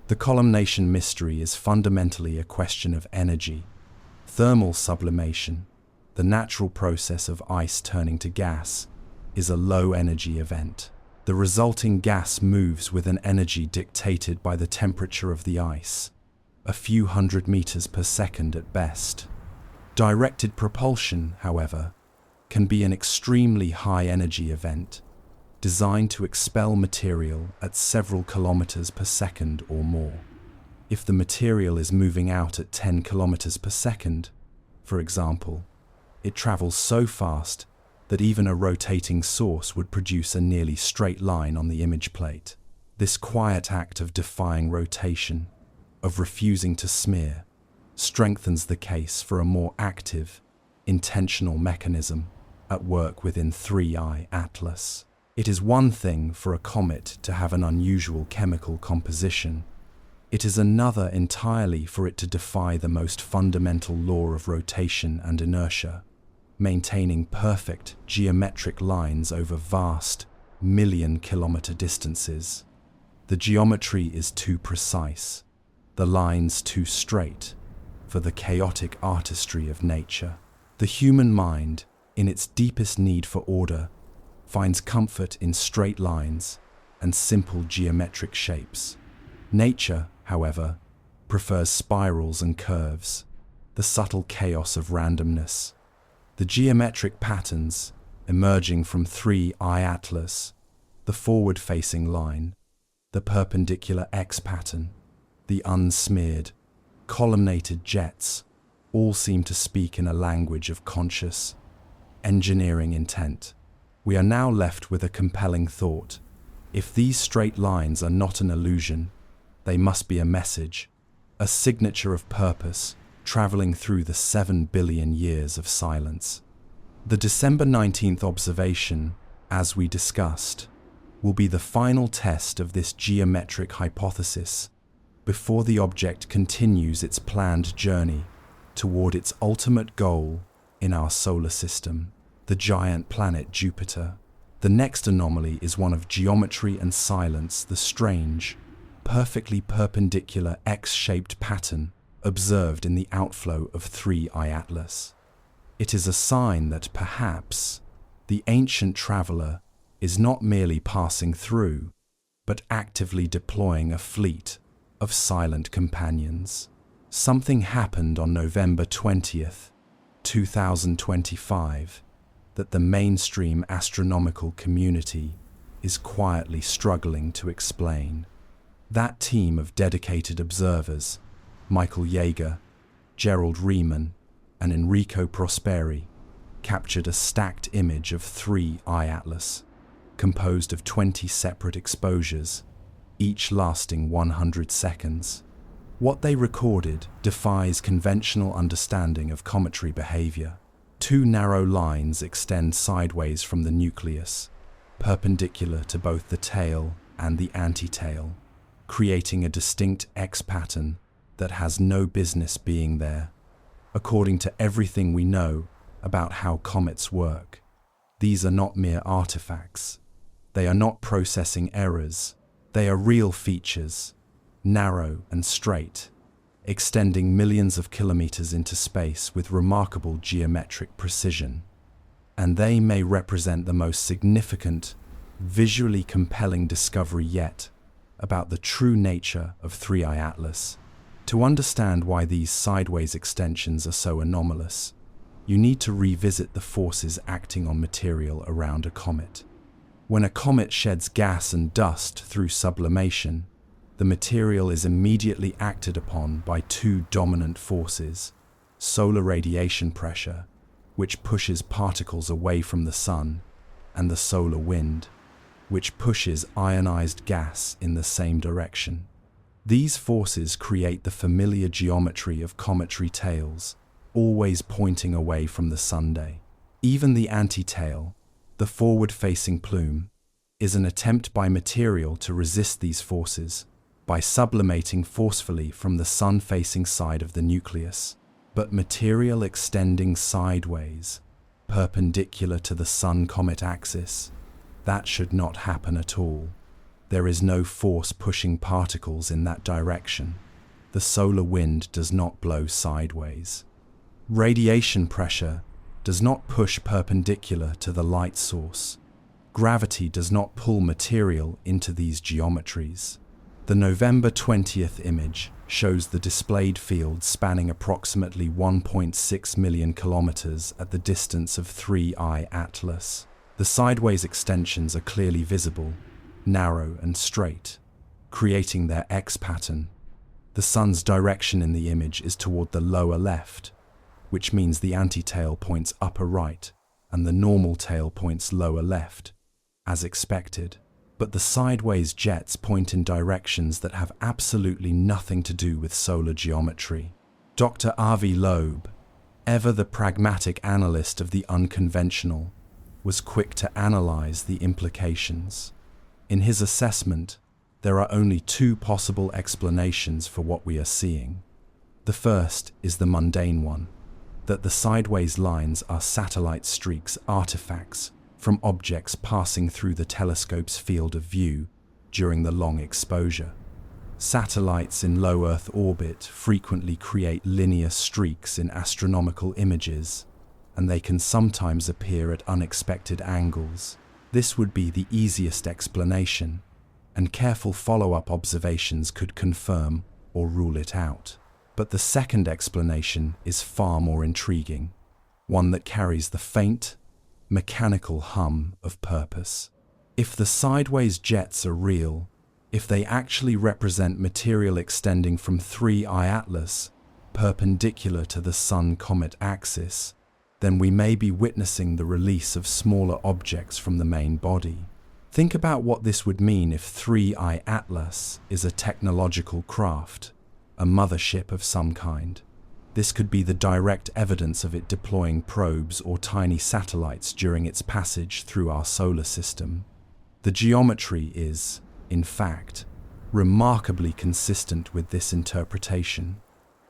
The collimation mystery is fundamentally a question of energy. Thermal sublimation, the natural process of ice turning to gas, is a low-energy event. The resulting gas moves with an energy dictated by the temperature of the ice, a few hundred meters per second at best. Directed propulsion, however, can be an extremely high-energy event, designed to expel material at several kilometers per second or more. If the material is moving out at 10 kilometers per second, for example, it travels so fast that even a rotating source would produce a nearly straight line on the image plate. This quiet act of defying rotation, of refusing to smear, strengthens the case for a more active, intentional mechanism at work within 3I Atlas. It is one thing for a comet to have an unusual chemical composition. It is another entirely for it to defy the most fundamental law of rotation and inertia, maintaining perfect geometric lines over vast, million-kilometer distances. The geometry is too precise, the lines too straight, for the chaotic artistry of nature. The human mind, in its deepest need for order, finds comfort in straight lines and simple geometric shapes. Nature, however, prefers spirals and curves, the subtle chaos of randomness. The geometric patterns emerging from 3I Atlas, the forward-facing line, the perpendicular X pattern, the unsmeared, columnated jets, all seem to speak in a language of conscious, engineering intent. We are now left with a compelling thought. If these straight lines are not an illusion, they must be a message, a signature of purpose, traveling through the 7 billion years of silence. The December 19th observation, as we discussed, will be the final test of this geometric hypothesis before the object continues its planned journey toward its ultimate goal in our solar system, the giant planet Jupiter. The next anomaly is one of geometry and silence, the strange, perfectly perpendicular X-shaped pattern observed in the outflow of 3I Atlas. It is a sign that perhaps the ancient traveler is not merely passing through, but actively deploying a fleet of silent companions. Something happened on November 20th, 2025, that the mainstream astronomical community is quietly struggling to explain. That team of dedicated observers, Michael Yeager, Gerald Riemann, and Enrico Prosperi, captured a stacked image of 3I Atlas, composed of 20 separate exposures, each lasting 100 seconds. What they recorded defies conventional understanding of cometary behavior. Two narrow lines extend sideways from the nucleus, perpendicular to both the tail and the antitail, creating a distinct X pattern that has no business being there. According to everything we know about how comets work, these are not mere artifacts. They are not processing errors. They are real features, narrow and straight, extending millions of kilometers into space with remarkable geometric precision. And they may represent the most significant, visually compelling discovery yet about the true nature of 3I Atlas. To understand why these sideways extensions are so anomalous, you need to revisit the forces acting on material around a comet. When a comet sheds gas and dust through sublimation, the material is immediately acted upon by two dominant forces: solar radiation pressure, which pushes particles away from the sun, and the solar wind, which pushes ionized gas in the same direction. These forces create the familiar geometry of cometary tails, always pointing away from the Sunday. Even the anti-tail, the forward-facing plume, is an attempt by material to resist these forces by sublimating forcefully from the sun-facing side of the nucleus. But material extending sideways, perpendicular to the Sun-Comet axis, that should not happen at all. There is no force pushing particles in that direction. The solar wind does not blow sideways. Radiation pressure does not push perpendicular to the light source. Gravity does not pull material into these geometries. The November 20th image shows the displayed field spanning approximately 1.6 million kilometers at the distance of 3I Atlas. The sideways extensions are clearly visible, narrow and straight, creating their X pattern. The sun's direction in the image is toward the lower left, which means the anti-tail points upper right and the normal tail points lower left, as expected. But the sideways jets point in directions that have absolutely nothing to do with solar geometry. Dr. Avi Loeb, ever the pragmatic analyst of the unconventional, was quick to analyze the implications. In his assessment, there are only two possible explanations for what we are seeing. The first is the mundane one, that the sideways lines are satellite streaks, artifacts from objects passing through the telescope's field of view during the long exposure. Satellites in low Earth orbit frequently create linear streaks in astronomical images, and they can sometimes appear at unexpected angles. This would be the easiest explanation, and careful follow-up observations could confirm or rule it out. But the second explanation is far more intriguing, one that carries the faint, mechanical hum of purpose. If the sideways jets are real, if they actually represent material extending from 3I Atlas, perpendicular to the Sun-Comet axis, then we may be witnessing the release of smaller objects from the main body. Think about what this would mean if 3I Atlas is a technological craft, a mothership of some kind. This could be the direct evidence of it deploying probes or tiny satellites during its passage through our solar system. The geometry is, in fact, remarkably consistent with this interpretation.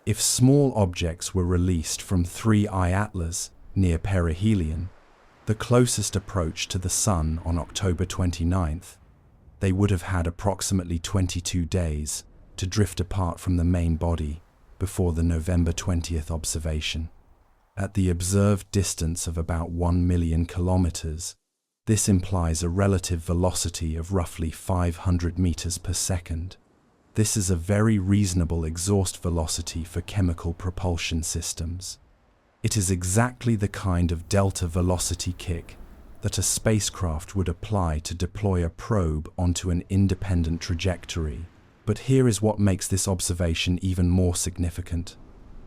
If small objects were released from 3I Atlas near perihelion, the closest approach to the Sun on October 29th, they would have had approximately 22 days to drift apart from the main body before the November 20th observation. At the observed distance of about 1 million kilometers, this implies a relative velocity of roughly 500 meters per second. This is a very reasonable exhaust velocity for chemical propulsion systems. It is exactly the kind of delta velocity kick that a spacecraft would apply to deploy a probe onto an independent trajectory. But here is what makes this observation even more significant,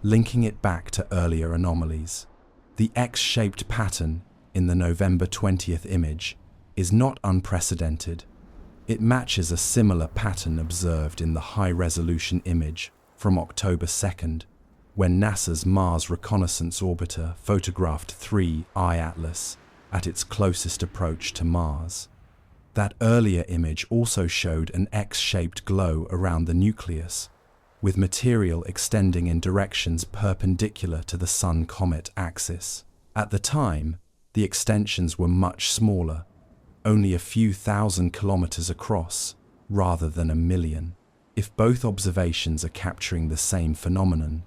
linking it back to earlier anomalies. The X-shaped pattern in the November 20th image is not unprecedented. It matches a similar pattern observed in the high-resolution image from October 2nd, when NASA's Mars Reconnaissance Orbiter photographed 3I Atlas at its closest approach to Mars. That earlier image also showed an X-shaped glow around the nucleus, with material extending in directions perpendicular to the Sun-Comet axis. At the time, the extensions were much smaller, only a few thousand kilometers across, rather than a million. If both observations are capturing the same phenomenon,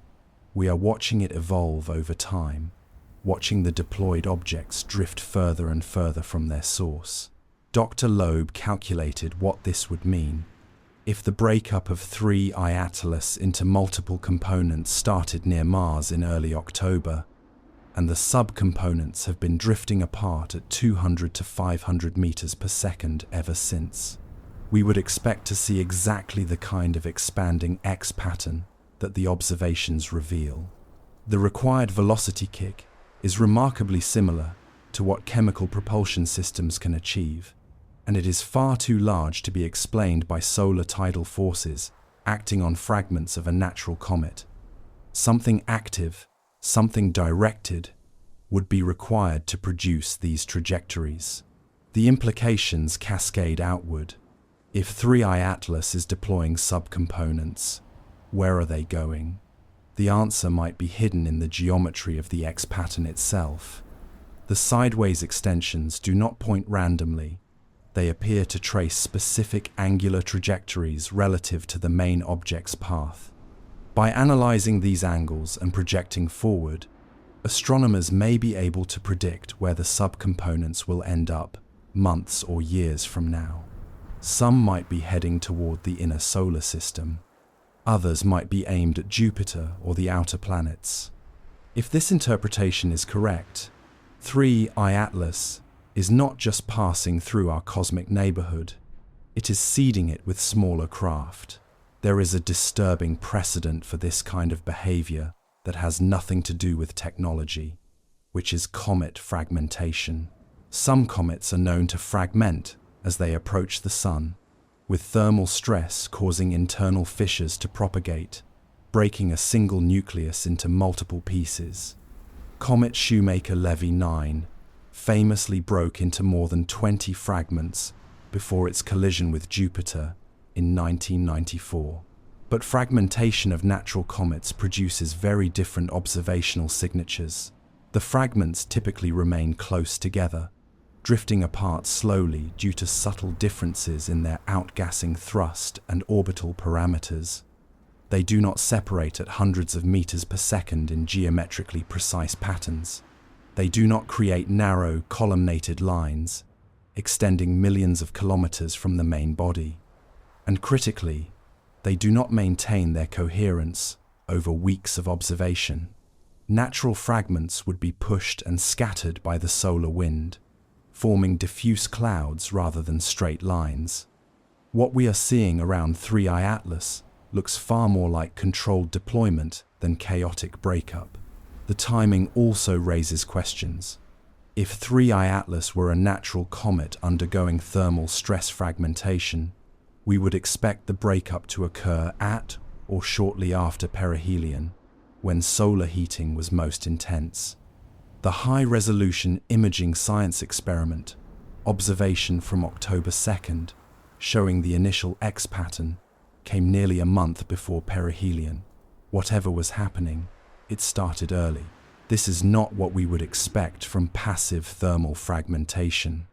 we are watching it evolve over time, watching the deployed objects drift further and further from their source. Dr. Loeb calculated what this would mean. If the breakup of 3I Atlas into multiple components started near Mars in early October, and the subcomponents have been drifting apart at 200 to 500 meters per second ever since, we would expect to see exactly the kind of expanding X pattern that the observations reveal. The required velocity kick is remarkably similar to what chemical propulsion systems can achieve, and it is far too large to be explained by solar tidal forces acting on fragments of a natural comet. Something active, something directed, would be required to produce these trajectories. The implications cascade outward. If 3I Atlas is deploying subcomponents, where are they going? The answer might be hidden in the geometry of the X pattern itself. The sideways extensions do not point randomly. They appear to trace specific angular trajectories relative to the main object's path. By analyzing these angles and projecting forward, astronomers may be able to predict where the subcomponents will end up months or years from now. Some might be heading toward the inner solar system. Others might be aimed at Jupiter or the outer planets. If this interpretation is correct, 3I Atlas is not just passing through our cosmic neighborhood, it is seeding it with smaller craft. There is a disturbing precedent for this kind of behavior that has nothing to do with technology, which is comet fragmentation. Some comets are known to fragment as they approach the Sun, with thermal stress causing internal fissures to propagate, breaking a single nucleus into multiple pieces. Comet Shoemaker-Levy 9 famously broke into more than 20 fragments before its collision with Jupiter in 1994. But fragmentation of natural comets produces very different observational signatures. The fragments typically remain close together, drifting apart slowly due to subtle differences in their outgassing thrust and orbital parameters. They do not separate at hundreds of meters per second in geometrically precise patterns. They do not create narrow, columnated lines, extending millions of kilometers from the main body. And critically, they do not maintain their coherence over weeks of observation. Natural fragments would be pushed and scattered by the solar wind, forming diffuse clouds rather than straight lines. What we are seeing around 3I Atlas looks far more like controlled deployment than chaotic breakup. The timing also raises questions. If 3I Atlas were a natural comet undergoing thermal stress fragmentation, we would expect the breakup to occur at or shortly after perihelion, when solar heating was most intense. The high-resolution imaging science experiment, observation from October 2nd, showing the initial X pattern, came nearly a month before perihelion. Whatever was happening, it started early. This is not what we would expect from passive thermal fragmentation,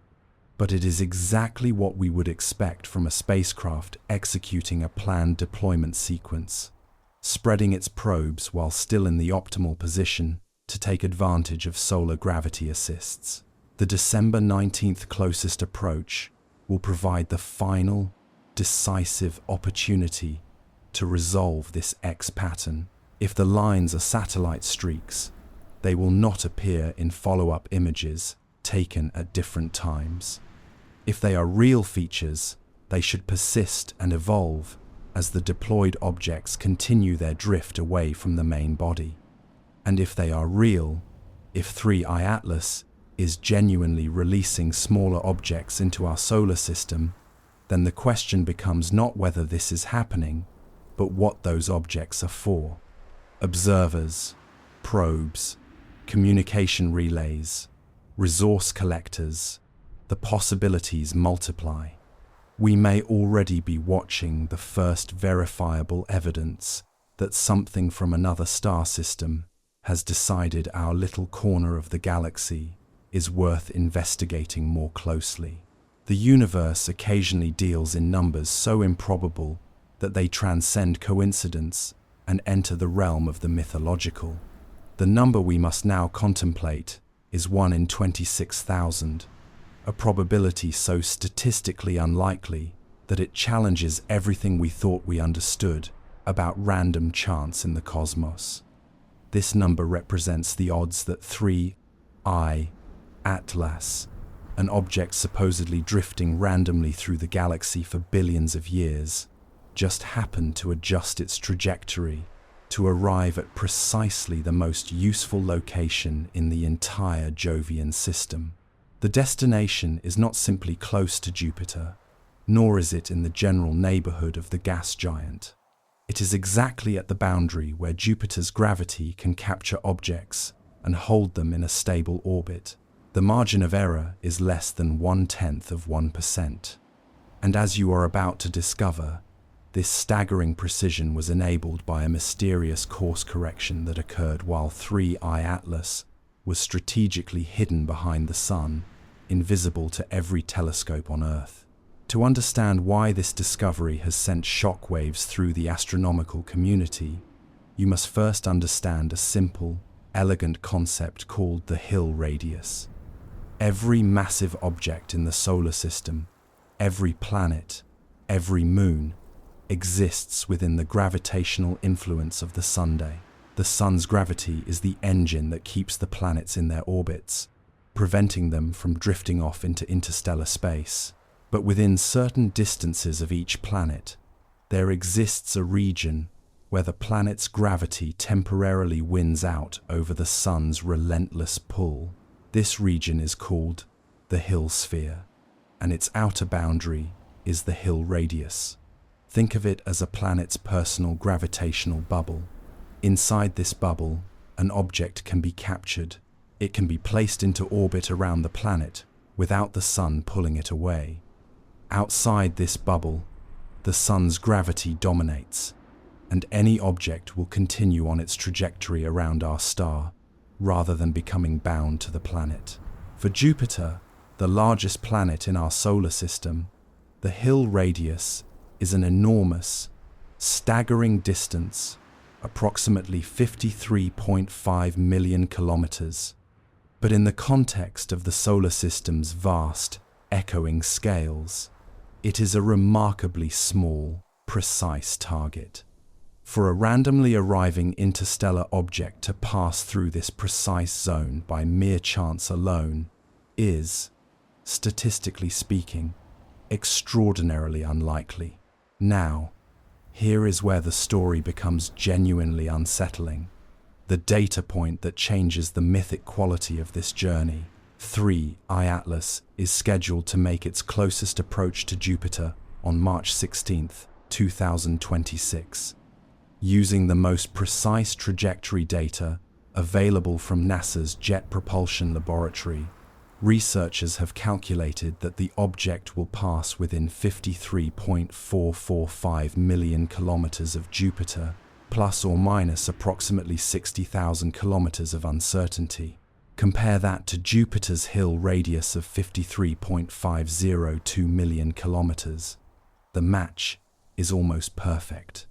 but it is exactly what we would expect from a spacecraft executing a planned deployment sequence, spreading its probes while still in the optimal position to take advantage of solar gravity assists. The December 19th closest approach will provide the final, decisive opportunity to resolve this X pattern. If the lines are satellite streaks, they will not appear in follow-up images taken at different times. If they are real features, they should persist and evolve as the deployed objects continue their drift away from the main body. And if they are real, if 3I Atlas is genuinely releasing smaller objects into our solar system, then the question becomes not whether this is happening, but what those objects are for. Observers, probes, communication relays, resource collectors, the possibilities multiply. We may already be watching the first verifiable evidence that something from another star system has decided our little corner of the galaxy is worth investigating more closely. The universe occasionally deals in numbers so improbable that they transcend coincidence and enter the realm of the mythological. The number we must now contemplate is 1 in 26,000, a probability so statistically unlikely that it challenges everything we thought we understood about random chance in the cosmos. This number represents the odds that 3I Atlas an object supposedly drifting randomly through the galaxy for billions of years, just happened to adjust its trajectory to arrive at precisely the most useful location in the entire Jovian system. The destination is not simply close to Jupiter, nor is it in the general neighborhood of the gas giant. It is exactly at the boundary where Jupiter's gravity can capture objects and hold them in a stable orbit. The margin of error is less than 0.1%. And as you are about to discover, this staggering precision was enabled by a mysterious course correction that occurred while 3I Atlas was strategically hidden behind the Sun, invisible to every telescope on Earth. To understand why this discovery has sent shockwaves through the astronomical community, you must first understand a simple, elegant concept called the Hill radius. Every massive object in the solar system, every planet, every moon, exists within the gravitational influence of the Sunday. The Sun's gravity is the engine that keeps the planets in their orbits, preventing them from drifting off into interstellar space. But within certain distances of each planet, there exists a region where the planet's gravity temporarily wins out over the Sun's relentless pull. This region is called the Hill sphere, and its outer boundary is the Hill radius. Think of it as a planet's personal gravitational bubble. Inside this bubble, an object can be captured. It can be placed into orbit around the planet without the Sun pulling it away. Outside this bubble, the Sun's gravity dominates, and any object will continue on its trajectory around our star, rather than becoming bound to the planet. For Jupiter, the largest planet in our solar system, the Hill radius is an enormous, staggering distance, approximately 53.5 million kilometers. But in the context of the solar system's vast, echoing scales, it is a remarkably small, precise target. For a randomly arriving interstellar object to pass through this precise zone by mere chance alone is, statistically speaking, extraordinarily unlikely. Now, here is where the story becomes genuinely unsettling. The data point that changes the mythic quality of this journey. 3I Atlas is scheduled to make its closest approach to Jupiter on March 16, 2026. Using the most precise trajectory data available from NASA's Jet Propulsion Laboratory, researchers have calculated that the object will pass within 53.445 million kilometers of Jupiter, plus or minus approximately 60,000 kilometers of uncertainty. Compare that to Jupiter's Hill radius of 53.502 million kilometers. The match is almost perfect.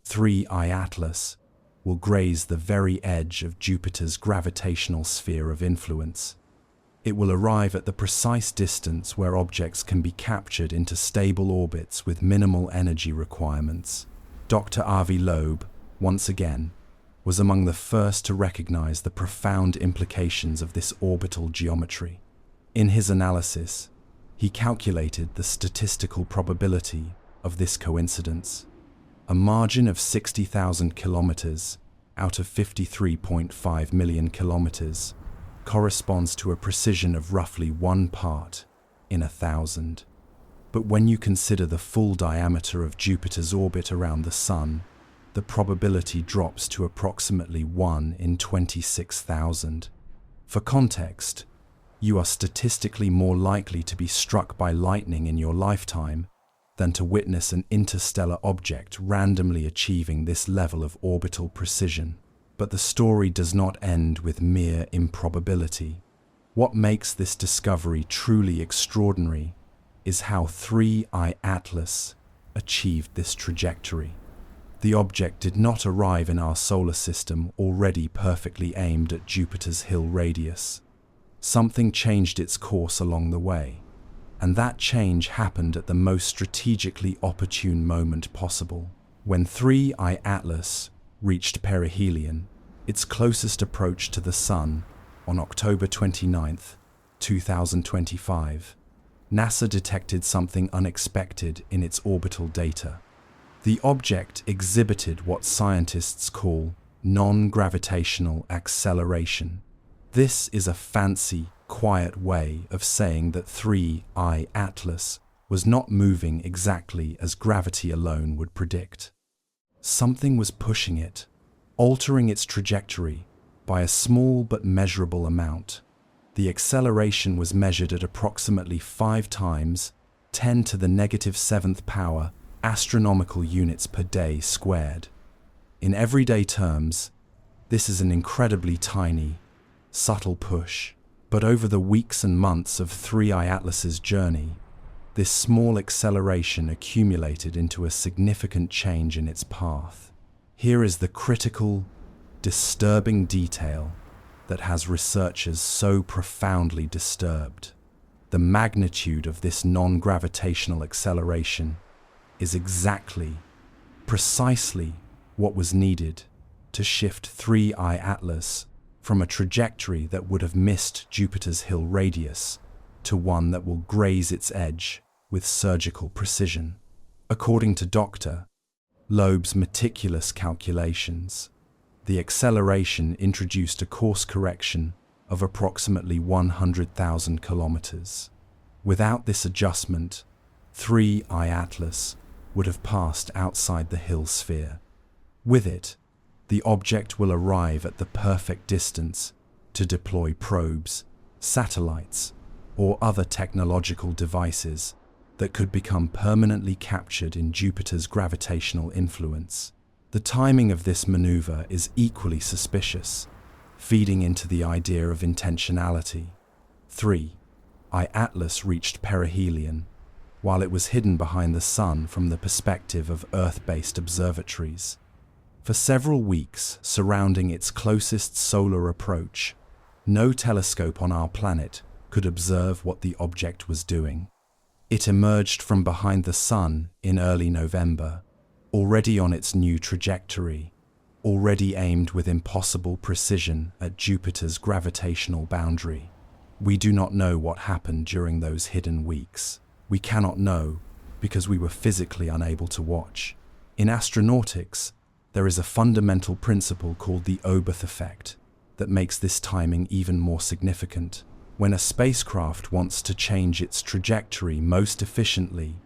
3I Atlas will graze the very edge of Jupiter's gravitational sphere of influence. It will arrive at the precise distance where objects can be captured into stable orbits with minimal energy requirements. Dr. Avi Loeb, once again, was among the first to recognize the profound implications of this orbital geometry. In his analysis, he calculated the statistical probability of this coincidence. A margin of 60,000 kilometers out of 53.5 million kilometers corresponds to a precision of roughly 1 part in 1,000. But when you consider the full diameter of Jupiter's orbit around the Sun, the probability drops to approximately 1 in 26,000. For context, you are statistically more likely to be struck by lightning in your lifetime than to witness an interstellar object randomly achieving this level of orbital precision. But the story does not end with mere improbability. What makes this discovery truly extraordinary is how 3I Atlas achieved this trajectory. The object did not arrive in our solar system already perfectly aimed at Jupiter's Hill radius. Something changed its course along the way, and that change happened at the most strategically opportune moment possible. When 3I Atlas reached perihelion, its closest approach to the Sun, on October 29, 2025, NASA detected something unexpected in its orbital data. The object exhibited what scientists call non-gravitational acceleration. This is a fancy, quiet way of saying that 3I Atlas was not moving exactly as gravity alone would predict. Something was pushing it, altering its trajectory by a small but measurable amount. The acceleration was measured at approximately 5 times 10 to the negative 7th power astronomical units per day squared. In everyday terms, this is an incredibly tiny, subtle push, but over the weeks and months of 3I Atlas's journey, this small acceleration accumulated into a significant change in its path. Here is the critical, disturbing detail that has researchers so profoundly disturbed. The magnitude of this non-gravitational acceleration is exactly, precisely what was needed to shift 3I Atlas from a trajectory that would have missed Jupiter's Hill radius to one that will graze its edge with surgical precision. According to Dr. Loeb's meticulous calculations, the acceleration introduced a course correction of approximately 100,000 kilometers. Without this adjustment, 3I Atlas would have passed outside the Hill sphere. With it, the object will arrive at the perfect distance to deploy probes, satellites, or other technological devices that could become permanently captured in Jupiter's gravitational influence. The timing of this maneuver is equally suspicious, feeding into the idea of intentionality. 3I Atlas reached perihelion, while it was hidden behind the Sun from the perspective of Earth-based observatories. For several weeks surrounding its closest solar approach, no telescope on our planet could observe what the object was doing. It emerged from behind the Sun in early November, already on its new trajectory, already aimed with impossible precision at Jupiter's gravitational boundary. We do not know what happened during those hidden weeks. We cannot know because we were physically unable to watch. In astronautics, there is a fundamental principle called the Oberth effect that makes this timing even more significant. When a spacecraft wants to change its trajectory most efficiently,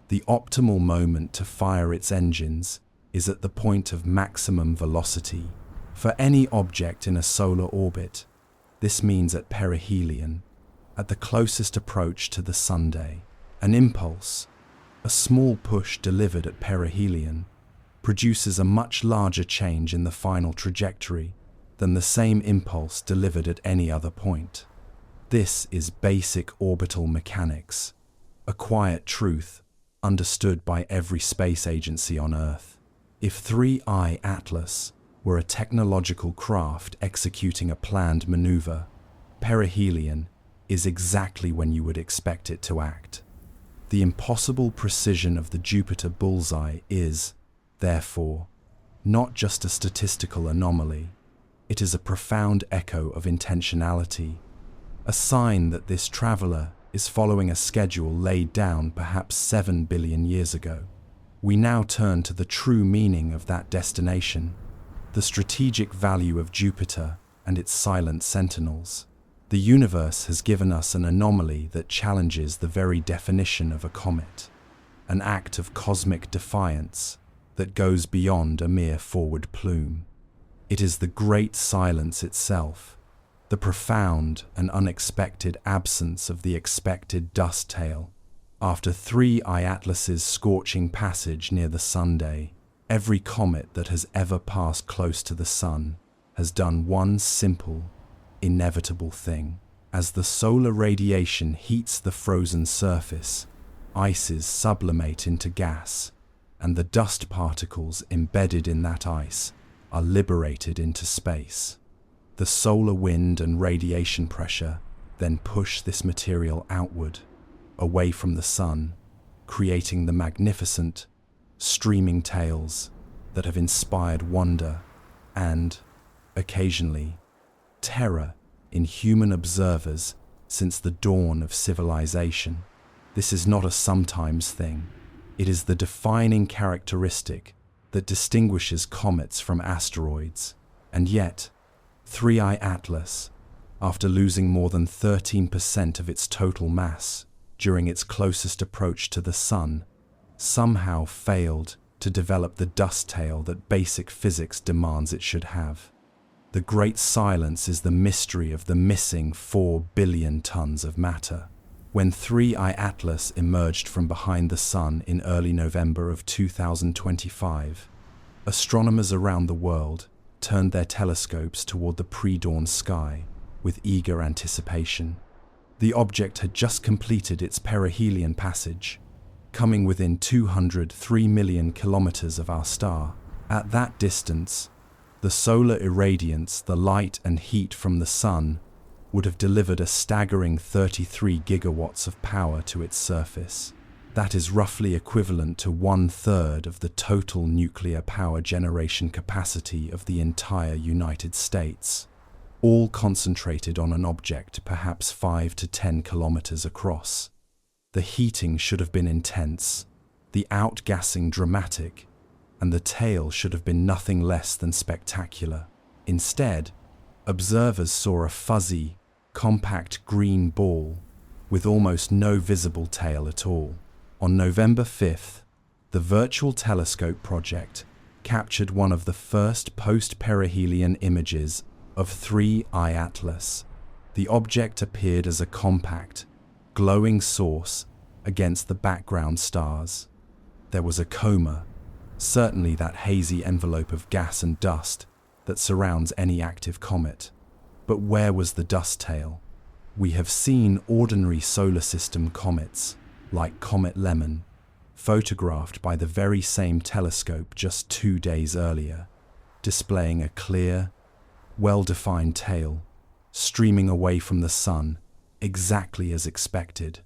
the optimal moment to fire its engines is at the point of maximum velocity. For any object in a solar orbit, this means at perihelion, at the closest approach to the Sunday. An impulse, a small push delivered at perihelion, produces a much larger change in the final trajectory than the same impulse delivered at any other point. This is basic orbital mechanics, a quiet truth understood by every space agency on Earth. If 3I Atlas were a technological craft executing a planned maneuver, perihelion is exactly when you would expect it to act. The impossible precision of the Jupiter bullseye is, therefore, not just a statistical anomaly. It is a profound echo of intentionality, a sign that this traveler is following a schedule laid down perhaps 7 billion years ago. We now turn to the true meaning of that destination, the strategic value of Jupiter and its silent sentinels. The universe has given us an anomaly that challenges the very definition of a comet, an act of cosmic defiance that goes beyond a mere forward plume. It is the great silence itself, the profound and unexpected absence of the expected dust tail. After 3I Atlas's scorching passage near the Sunday, every comet that has ever passed close to the Sun has done one simple, inevitable thing. As the solar radiation heats the frozen surface, ices sublimate into gas, and the dust particles embedded in that ice are liberated into space. The solar wind and radiation pressure then push this material outward, away from the Sun, creating the magnificent, streaming tails that have inspired wonder and, occasionally, terror in human observers since the dawn of civilization. This is not a sometimes thing. It is the defining characteristic that distinguishes comets from asteroids. And yet, 3I Atlas, after losing more than 13% of its total mass during its closest approach to the Sun, somehow failed to develop the dust tail that basic physics demands it should have. The great silence is the mystery of the missing 4 billion tons of matter. When 3I Atlas emerged from behind the Sun in early November of 2025, astronomers around the world turned their telescopes toward the pre-dawn sky with eager anticipation. The object had just completed its perihelion passage, coming within 203 million kilometers of our star. At that distance, the solar irradiance, the light and heat from the Sun, would have delivered a staggering 33 gigawatts of power to its surface. That is roughly equivalent to 1/3 of the total nuclear power generation capacity of the entire United States, all concentrated on an object perhaps 5 to 10 kilometers across. The heating should have been intense, the outgassing dramatic, and the tail should have been nothing less than spectacular. Instead, observers saw a fuzzy, compact green ball with almost no visible tail at all. On November 5th, the Virtual Telescope project captured one of the first post-perihelion images of 3I Atlas. The object appeared as a compact, glowing source against the background stars. There was a coma, certainly that hazy envelope of gas and dust that surrounds any active comet. But where was the dust tail? We have seen ordinary solar system comets, like Comet Lemon, photographed by the very same telescope just 2 days earlier, displaying a clear, well-defined tail, streaming away from the Sun, exactly as expected.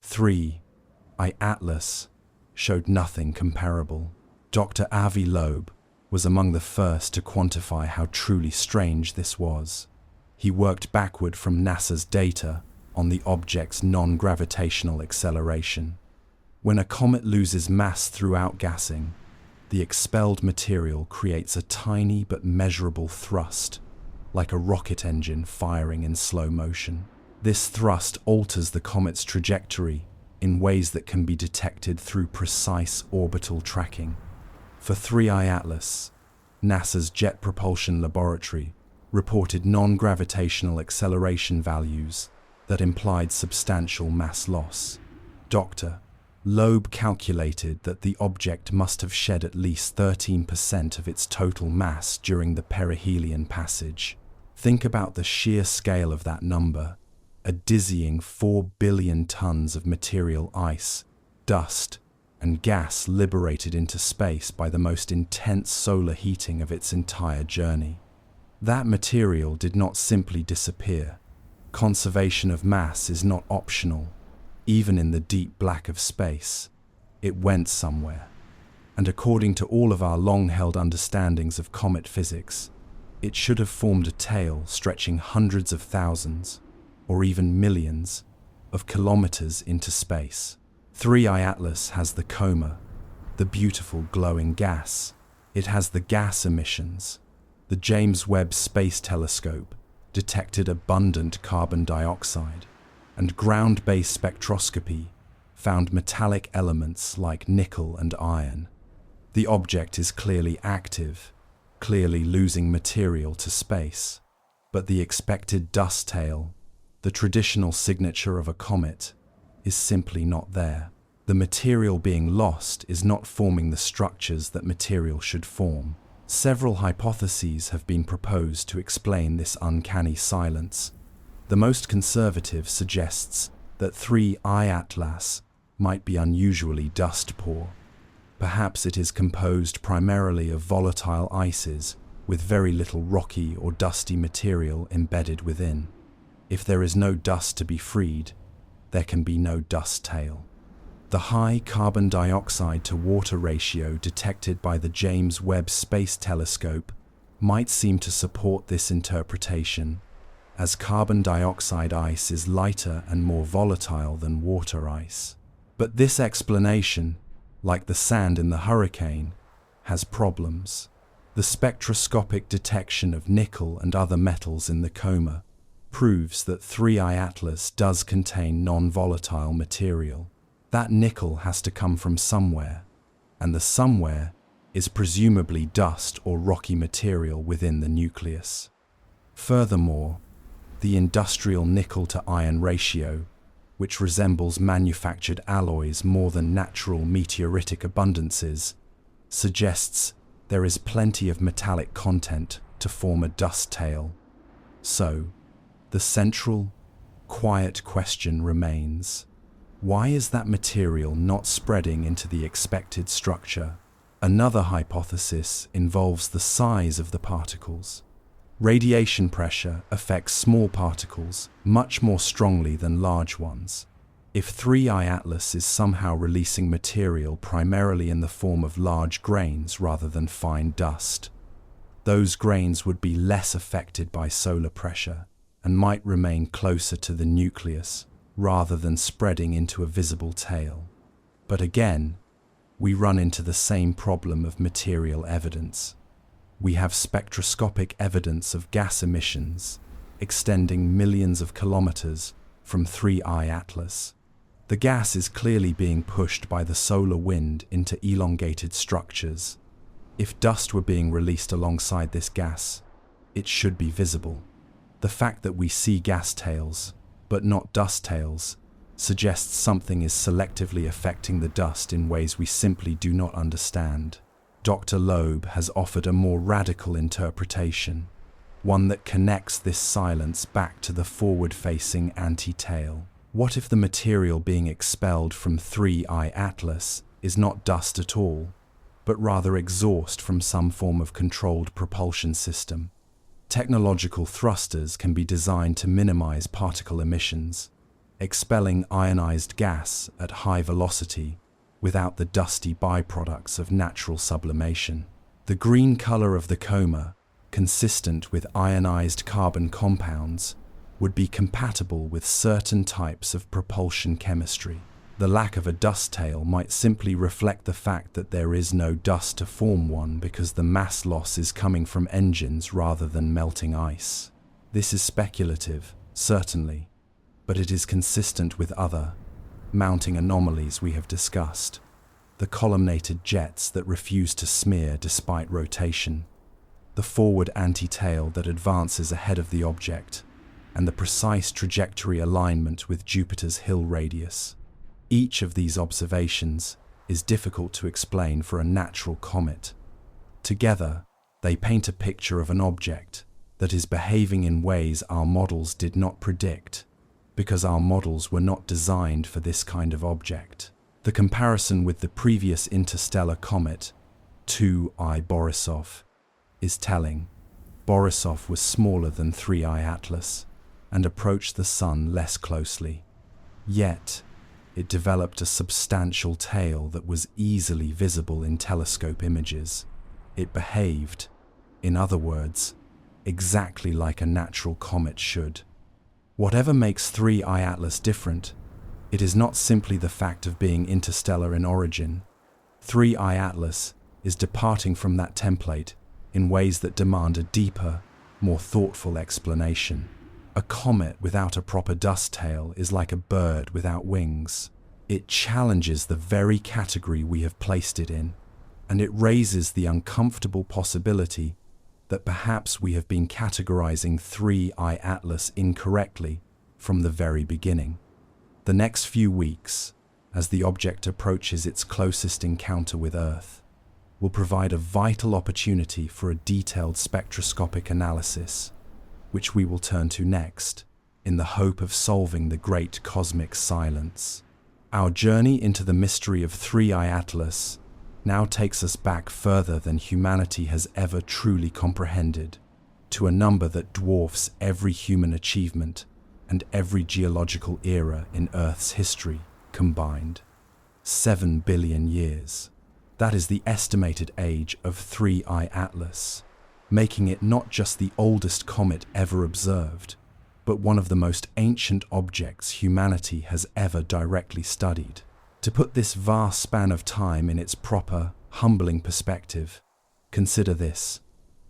3I Atlas showed nothing comparable. Dr. Avi Loeb was among the first to quantify how truly strange this was. He worked backward from NASA's data on the object's non-gravitational acceleration. When a comet loses mass through outgassing, the expelled material creates a tiny but measurable thrust, like a rocket engine firing in slow motion. This thrust alters the comet's trajectory in ways that can be detected through precise orbital tracking. For 3I Atlas, NASA's Jet Propulsion Laboratory reported non-gravitational acceleration values that implied substantial mass loss. Dr. Loeb calculated that the object must have shed at least 13% of its total mass during the perihelion passage. Think about the sheer scale of that number, a dizzying 4 billion tons of material ice, dust, and gas liberated into space by the most intense solar heating of its entire journey. That material did not simply disappear. Conservation of mass is not optional. Even in the deep black of space, it went somewhere. And according to all of our long-held understandings of comet physics, it should have formed a tail stretching hundreds of thousands, or even millions, of kilometers into space. 3I Atlas has the coma, the beautiful glowing gas. It has the gas emissions. The James Webb Space Telescope detected abundant carbon dioxide, and ground-based spectroscopy found metallic elements like nickel and iron. The object is clearly active, clearly losing material to space. But the expected dust tail, the traditional signature of a comet, is simply not there. The material being lost is not forming the structures that material should form. Several hypotheses have been proposed to explain this uncanny silence. The most conservative suggests that 3I Atlas might be unusually dust-poor. Perhaps it is composed primarily of volatile ices with very little rocky or dusty material embedded within. If there is no dust to be freed, there can be no dust tail. The high carbon dioxide to water ratio detected by the James Webb Space Telescope might seem to support this interpretation, as carbon dioxide ice is lighter and more volatile than water ice. But this explanation, like the sand in the hurricane, has problems. The spectroscopic detection of nickel and other metals in the Comet proves that 3I Atlas does contain non-volatile material. That nickel has to come from somewhere, and the somewhere is presumably dust or rocky material within the nucleus. Furthermore, the industrial nickel-to-iron ratio, which resembles manufactured alloys more than natural meteoritic abundances, suggests there is plenty of metallic content to form a dust tail. So, the central, quiet question remains: why is that material not spreading into the expected structure? Another hypothesis involves the size of the particles. Radiation pressure affects small particles much more strongly than large ones. If 3I Atlas is somehow releasing material primarily in the form of large grains rather than fine dust, those grains would be less affected by solar pressure and might remain closer to the nucleus rather than spreading into a visible tail. But again, we run into the same problem of material evidence. We have spectroscopic evidence of gas emissions extending millions of kilometers from 3I Atlas. The gas is clearly being pushed by the solar wind into elongated structures. If dust were being released alongside this gas, it should be visible. The fact that we see gas tails, but not dust tails, suggests something is selectively affecting the dust in ways we simply do not understand. Dr. Loeb has offered a more radical interpretation, one that connects this silence back to the forward-facing anti-tail. What if the material being expelled from 3I Atlas is not dust at all, but rather exhaust from some form of controlled propulsion system? Technological thrusters can be designed to minimize particle emissions, expelling ionized gas at high velocity without the dusty byproducts of natural sublimation. The green color of the Comet, consistent with ionized carbon compounds, would be compatible with certain types of propulsion chemistry. The lack of a dust tail might simply reflect the fact that there is no dust to form one because the mass loss is coming from engines rather than melting ice. This is speculative, certainly, but it is consistent with other, mounting anomalies we have discussed. The columnated jets that refuse to smear despite rotation, the forward anti-tail that advances ahead of the object, and the precise trajectory alignment with Jupiter's hill radius. Each of these observations is difficult to explain for a natural comet. Together, they paint a picture of an object that is behaving in ways our models did not predict, because our models were not designed for this kind of object. The comparison with the previous interstellar comet, 2I Borisov, is telling. Borisov was smaller than 3I Atlas and approached the Sun less closely. Yet, it developed a substantial tail that was easily visible in telescope images. It behaved, in other words, exactly like a natural comet should. Whatever makes 3I Atlas different, it is not simply the fact of being interstellar in origin. 3I Atlas is departing from that template in ways that demand a deeper, more thoughtful explanation. A comet without a proper dust tail is like a bird without wings. It challenges the very category we have placed it in, and it raises the uncomfortable possibility that perhaps we have been categorizing 3I Atlas incorrectly from the very beginning. The next few weeks, as the object approaches its closest encounter with Earth, will provide a vital opportunity for a detailed spectroscopic analysis, which we will turn to next, in the hope of solving the great cosmic silence. Our journey into the mystery of 3I Atlas now takes us back further than humanity has ever truly comprehended, to a number that dwarfs every human achievement and every geological era in Earth's history combined. 7 billion years. That is the estimated age of 3I Atlas, making it not just the oldest comet ever observed, but one of the most ancient objects humanity has ever directly studied. To put this vast span of time in its proper, humbling perspective, consider this.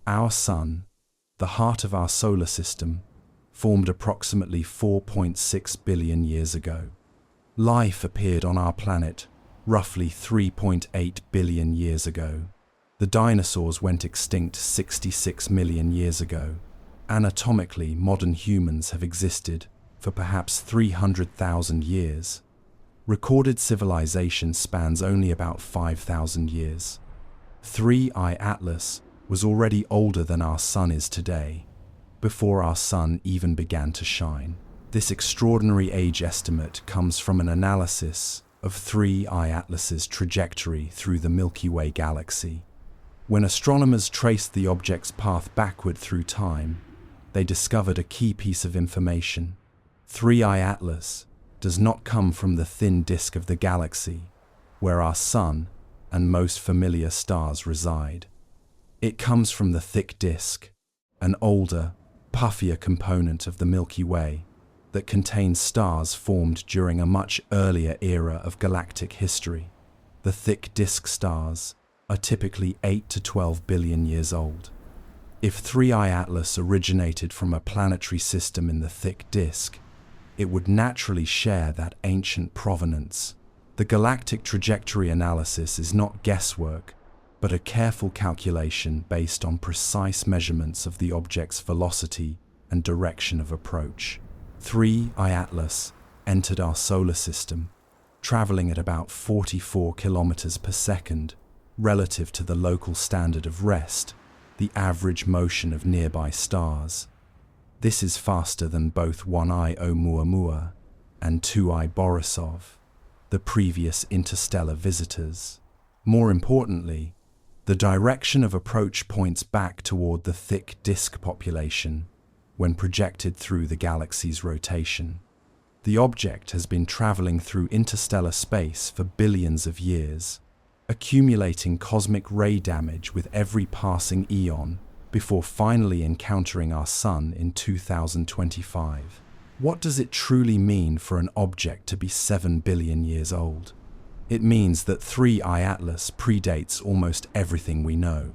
Our Sun, the heart of our solar system, formed approximately 4.6 billion years ago. Life appeared on our planet roughly 3.8 billion years ago. The dinosaurs went extinct 66 million years ago. Anatomically, modern humans have existed for perhaps 300,000 years. Recorded civilization spans only about 5,000 years. 3I Atlas was already older than our Sun is today, before our Sun even began to shine. This extraordinary age estimate comes from an analysis of 3I Atlas's trajectory through the Milky Way galaxy. When astronomers traced the object's path backward through time, they discovered a key piece of information. 3I Atlas does not come from the thin disk of the galaxy, where our Sun and most familiar stars reside. It comes from the thick disk, an older, puffier component of the Milky Way that contains stars formed during a much earlier era of galactic history. The thick disk stars are typically 8 to 12 billion years old. If 3I Atlas originated from a planetary system in the thick disk, it would naturally share that ancient provenance. The galactic trajectory analysis is not guesswork, but a careful calculation based on precise measurements of the object's velocity and direction of approach. 3I Atlas entered our solar system, traveling at about 44 kilometers per second, relative to the local standard of rest, the average motion of nearby stars. This is faster than both 1I Oumuamua and 2I Borisov, the previous interstellar visitors. More importantly, the direction of approach points back toward the thick disk population when projected through the galaxy's rotation. The object has been traveling through interstellar space for billions of years, accumulating cosmic ray damage with every passing eon before finally encountering our Sun in 2025. What does it truly mean for an object to be 7 billion years old? It means that 3I Atlas predates almost everything we know.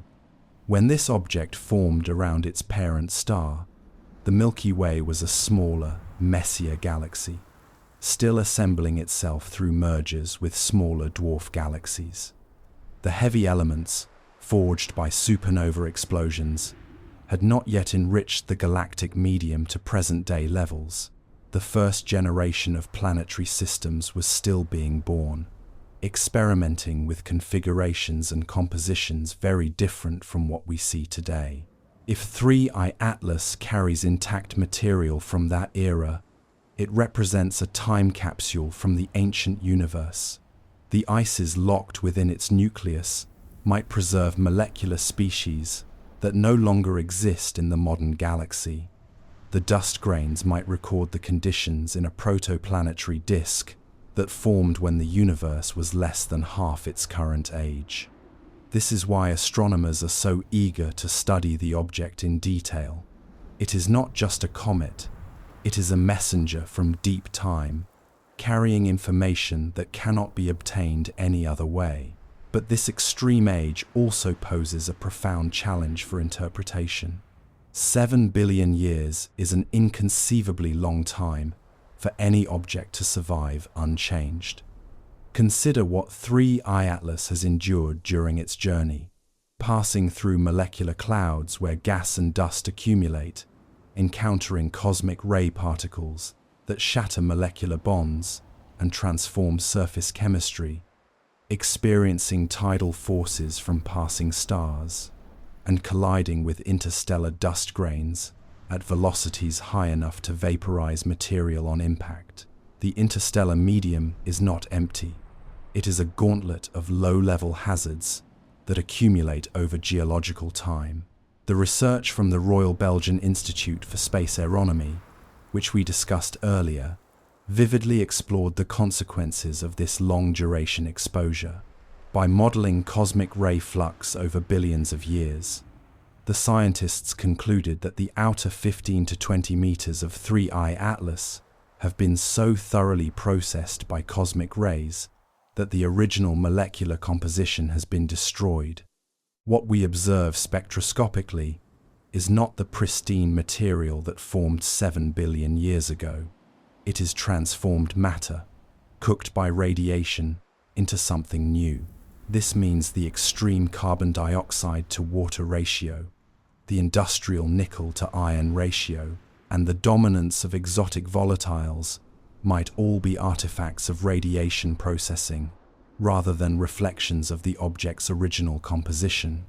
When this object formed around its parent star, the Milky Way was a smaller, messier galaxy, still assembling itself through mergers with smaller dwarf galaxies. The heavy elements, forged by supernova explosions, had not yet enriched the galactic medium to present-day levels. The first generation of planetary systems was still being born, experimenting with configurations and compositions very different from what we see today. If 3I Atlas carries intact material from that era, it represents a time capsule from the ancient universe. The ices locked within its nucleus might preserve molecular species that no longer exist in the modern galaxy. The dust grains might record the conditions in a protoplanetary disk that formed when the universe was less than half its current age. This is why astronomers are so eager to study the object in detail. It is not just a comet, it is a messenger from deep time, carrying information that cannot be obtained any other way. But this extreme age also poses a profound challenge for interpretation. 7 billion years is an inconceivably long time for any object to survive unchanged. Consider what 3I Atlas has endured during its journey, passing through molecular clouds where gas and dust accumulate, encountering cosmic ray particles that shatter molecular bonds and transform surface chemistry, experiencing tidal forces from passing stars, and colliding with interstellar dust grains at velocities high enough to vaporize material on impact. The interstellar medium is not empty. It is a gauntlet of low-level hazards that accumulate over geological time. The research from the Royal Belgian Institute for Space Aeronomy, which we discussed earlier, vividly explored the consequences of this long-duration exposure. By modeling cosmic ray flux over billions of years, the scientists concluded that the outer 15 to 20 meters of 3I Atlas have been so thoroughly processed by cosmic rays that the original molecular composition has been destroyed. What we observe spectroscopically is not the pristine material that formed 7 billion years ago. It is transformed matter, cooked by radiation, into something new. This means the extreme carbon dioxide to water ratio, the industrial nickel to iron ratio, and the dominance of exotic volatiles might all be artifacts of radiation processing, rather than reflections of the object's original composition.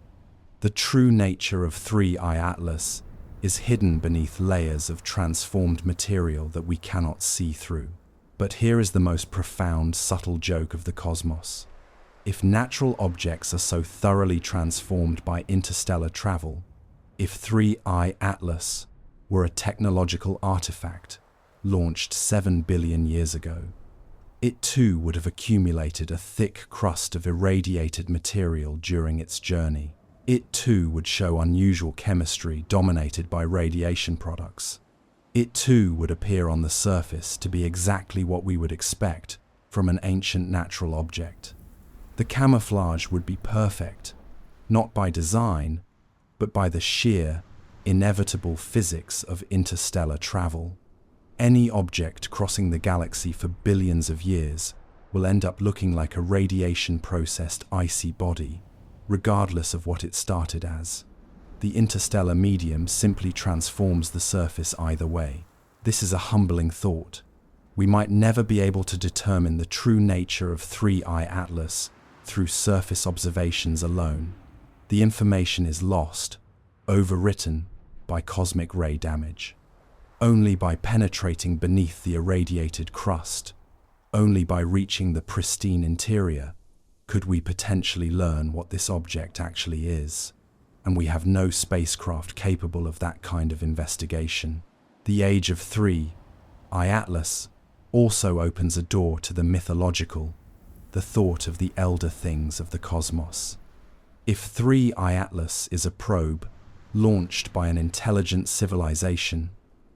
The true nature of 3I Atlas is hidden beneath layers of transformed material that we cannot see through. But here is the most profound, subtle joke of the cosmos. If natural objects are so thoroughly transformed by interstellar travel, if 3I Atlas were a technological artifact launched 7 billion years ago, it too would have accumulated a thick crust of irradiated material during its journey. It too would show unusual chemistry dominated by radiation products. It too would appear on the surface to be exactly what we would expect from an ancient natural object. The camouflage would be perfect, not by design, but by the sheer, inevitable physics of interstellar travel. Any object crossing the galaxy for billions of years will end up looking like a radiation-processed icy body, regardless of what it started as. The interstellar medium simply transforms the surface either way. This is a humbling thought. We might never be able to determine the true nature of 3I Atlas through surface observations alone. The information is lost, overwritten by cosmic ray damage. Only by penetrating beneath the irradiated crust, only by reaching the pristine interior, could we potentially learn what this object actually is. And we have no spacecraft capable of that kind of investigation. The age of 3I Atlas also opens a door to the mythological, the thought of the elder things of the cosmos. If 3I Atlas is a probe launched by an intelligent civilization,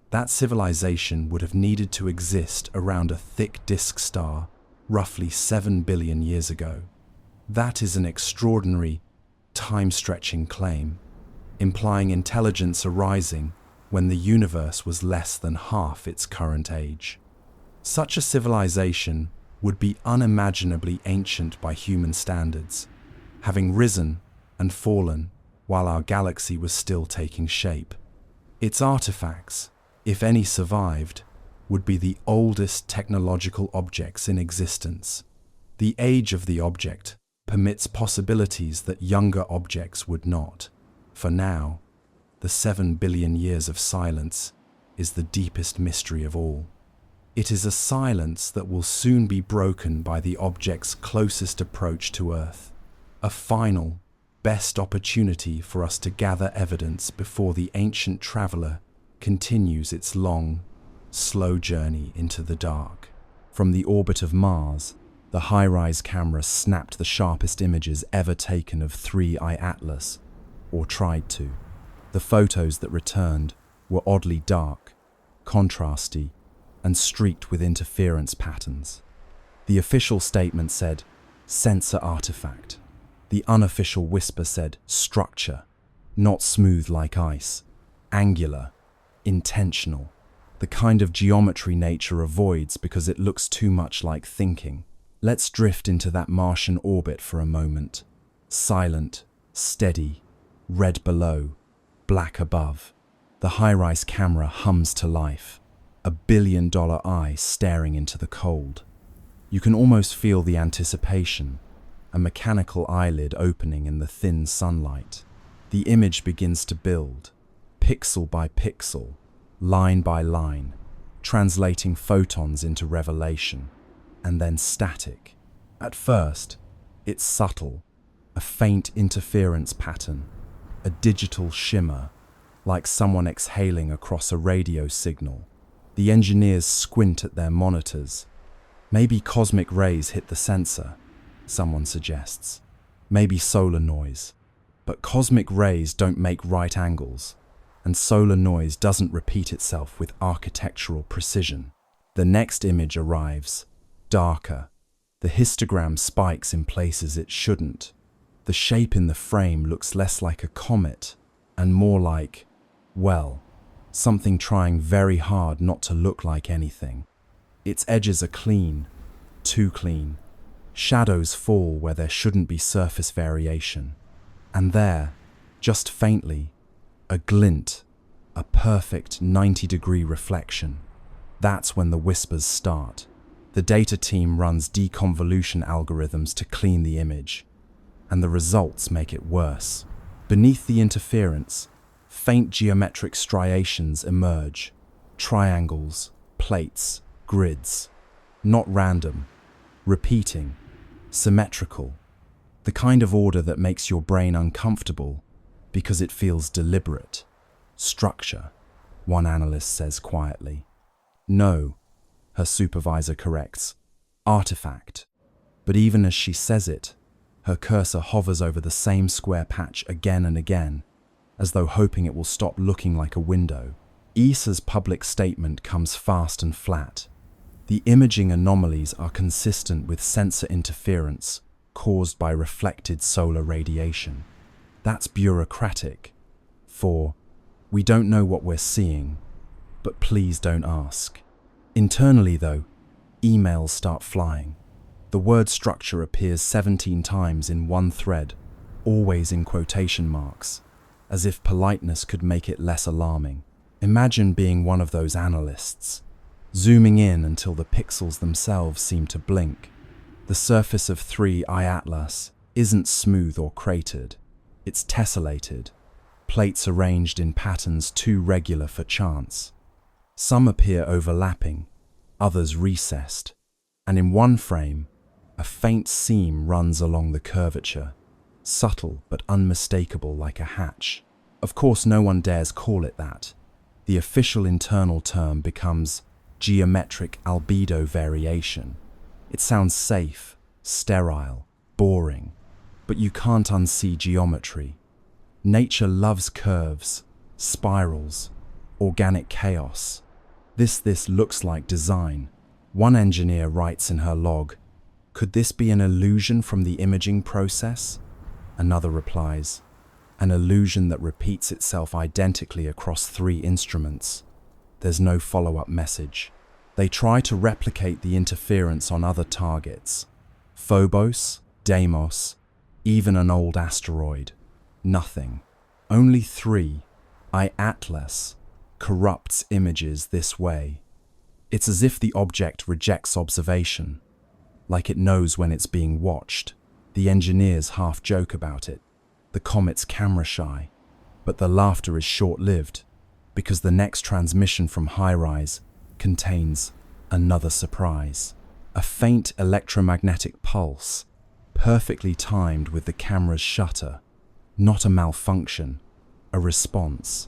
that civilization would have needed to exist around a thick disk star roughly 7 billion years ago. That is an extraordinary, time-stretching claim, implying intelligence arising when the universe was less than half its current age. Such a civilization would be unimaginably ancient by human standards, having risen and fallen while our galaxy was still taking shape. Its artifacts, if any survived, would be the oldest technological objects in existence. The age of the object permits possibilities that younger objects would not. For now, the 7 billion years of silence is the deepest mystery of all. It is a silence that will soon be broken by the object's closest approach to Earth, a final, best opportunity for us to gather evidence before the ancient traveler continues its long, slow journey into the dark. From the orbit of Mars, the high-rise camera snapped the sharpest images ever taken of 3I Atlas, or tried to. The photos that returned were oddly dark, contrasty, and streaked with interference patterns. The official statement said, "Sensor artifact." The unofficial whisper said, "Structure, not smooth like ice, angular, intentional, the kind of geometry nature avoids because it looks too much like thinking." Let's drift into that Martian orbit for a moment. Silent, steady, red below, black above. The high-rise camera hums to life, a billion-dollar eye staring into the cold. You can almost feel the anticipation, a mechanical eyelid opening in the thin sunlight. The image begins to build, pixel by pixel, line by line, translating photons into revelation, and then static. At first, it's subtle, a faint interference pattern, a digital shimmer, like someone exhaling across a radio signal. The engineers squint at their monitors. Maybe cosmic rays hit the sensor, someone suggests. Maybe solar noise. But cosmic rays don't make right angles, and solar noise doesn't repeat itself with architectural precision. The next image arrives, darker. The histogram spikes in places it shouldn't. The shape in the frame looks less like a comet and more like, well, something trying very hard not to look like anything. Its edges are clean, too clean. Shadows fall where there shouldn't be surface variation. And there, just faintly, a glint, a perfect 90-degree reflection. That's when the whispers start. The data team runs deconvolution algorithms to clean the image, and the results make it worse. Beneath the interference, faint geometric striations emerge, triangles, plates, grids. Not random, repeating, symmetrical. The kind of order that makes your brain uncomfortable because it feels deliberate. Structure, one analyst says quietly. No, her supervisor corrects. Artifact. But even as she says it, her cursor hovers over the same square patch again and again, as though hoping it will stop looking like a window. ESA's public statement comes fast and flat. The imaging anomalies are consistent with sensor interference caused by reflected solar radiation. That's bureaucratic. For, we don't know what we're seeing, but please don't ask. Internally, though, emails start flying. The word structure appears 17 times in one thread, always in quotation marks, as if politeness could make it less alarming. Imagine being one of those analysts, zooming in until the pixels themselves seem to blink. The surface of 3I Atlas isn't smooth or cratered, it's tessellated, plates arranged in patterns too regular for chance. Some appear overlapping, others recessed, and in one frame, a faint seam runs along the curvature, subtle but unmistakable like a hatch. Of course, no one dares call it that. The official internal term becomes geometric albedo variation. It sounds safe, sterile, boring, but you can't unsee geometry. Nature loves curves, spirals, organic chaos. This looks like design. One engineer writes in her log, "Could this be an illusion from the imaging process?" Another replies, "An illusion that repeats itself identically across 3 instruments." There's no follow-up message. They try to replicate the interference on other targets. Phobos, Deimos, even an old asteroid. Nothing. Only 3I Atlas corrupts images this way. It's as if the object rejects observation, like it knows when it's being watched. The engineers half joke about it. The comet's camera shy, but the laughter is short-lived because the next transmission from HiRISE contains another surprise. A faint electromagnetic pulse, perfectly timed with the camera's shutter. Not a malfunction, a response,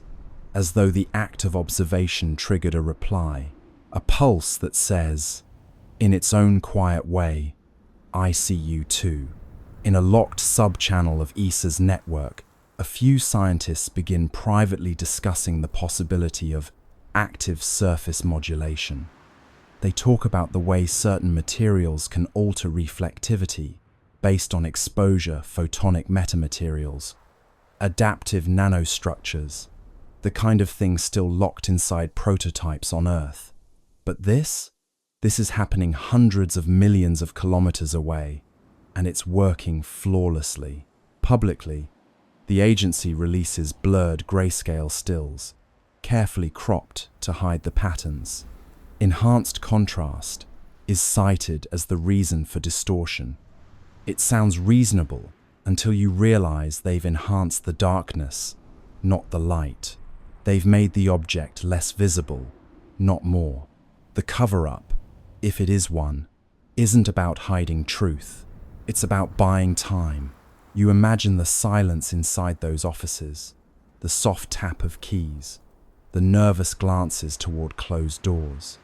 as though the act of observation triggered a reply. A pulse that says, in its own quiet way, "I see you too." In a locked sub-channel of ESA's network, a few scientists begin privately discussing the possibility of active surface modulation. They talk about the way certain materials can alter reflectivity based on exposure, photonic metamaterials, adaptive nanostructures, the kind of thing still locked inside prototypes on Earth. But this is happening hundreds of millions of kilometers away, and it's working flawlessly. Publicly, the agency releases blurred grayscale stills, carefully cropped to hide the patterns. Enhanced contrast is cited as the reason for distortion. It sounds reasonable until you realize they've enhanced the darkness, not the light. They've made the object less visible, not more. The cover-up, if it is one, isn't about hiding truth. It's about buying time. You imagine the silence inside those offices, the soft tap of keys, the nervous glances toward closed doors.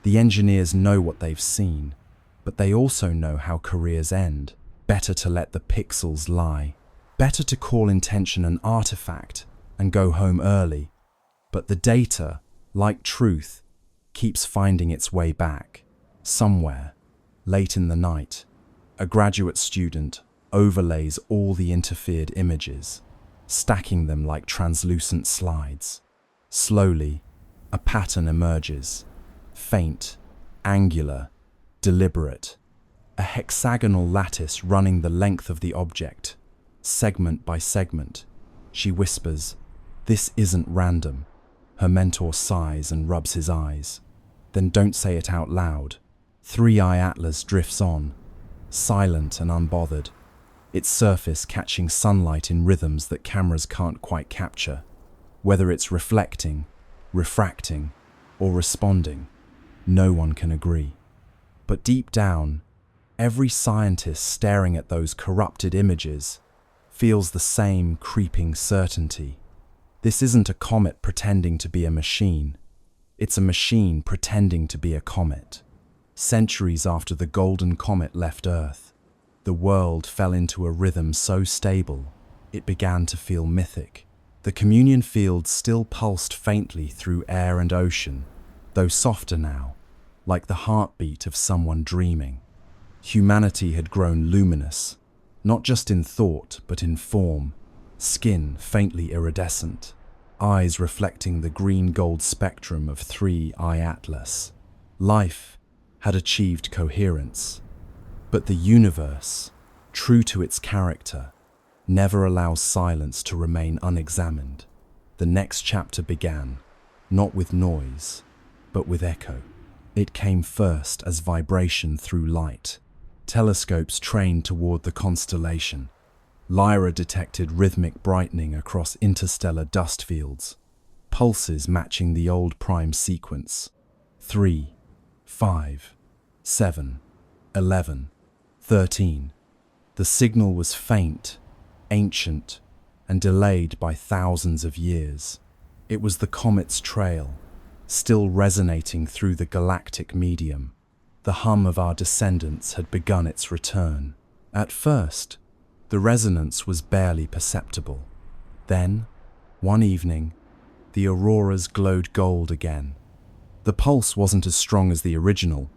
The engineers know what they've seen, but they also know how careers end. Better to let the pixels lie. Better to call intention an artifact and go home early, but the data, like truth, keeps finding its way back. Somewhere, late in the night, a graduate student overlays all the interfered images, stacking them like translucent slides. Slowly, a pattern emerges, faint, angular, deliberate, a hexagonal lattice running the length of the object, segment by segment. She whispers, "This isn't random." Her mentor sighs and rubs his eyes. Then don't say it out loud. 3i Atlas drifts on, silent and unbothered, its surface catching sunlight in rhythms that cameras can't quite capture. Whether it's reflecting, refracting, or responding, no one can agree. But deep down, every scientist staring at those corrupted images feels the same creeping certainty. This isn't a comet pretending to be a machine. It's a machine pretending to be a comet. Centuries after the golden comet left Earth, the world fell into a rhythm so stable, it began to feel mythic. The communion fields still pulsed faintly through air and ocean, though softer now, like the heartbeat of someone dreaming. Humanity had grown luminous, not just in thought, but in form, skin faintly iridescent, eyes reflecting the green-gold spectrum of 3i Atlas. Life had achieved coherence, but the universe, true to its character, never allows silence to remain unexamined. The next chapter began, not with noise, but with echo. It came first as vibration through light. Telescopes trained toward the constellation. Lyra detected rhythmic brightening across interstellar dust fields, pulses matching the old prime sequence. 3, 5, 7, 11, 13. The signal was faint, ancient, and delayed by thousands of years. It was the comet's trail, still resonating through the galactic medium. The hum of our descendants had begun its return. At first, the resonance was barely perceptible. Then, one evening, the auroras glowed gold again. The pulse wasn't as strong as the original,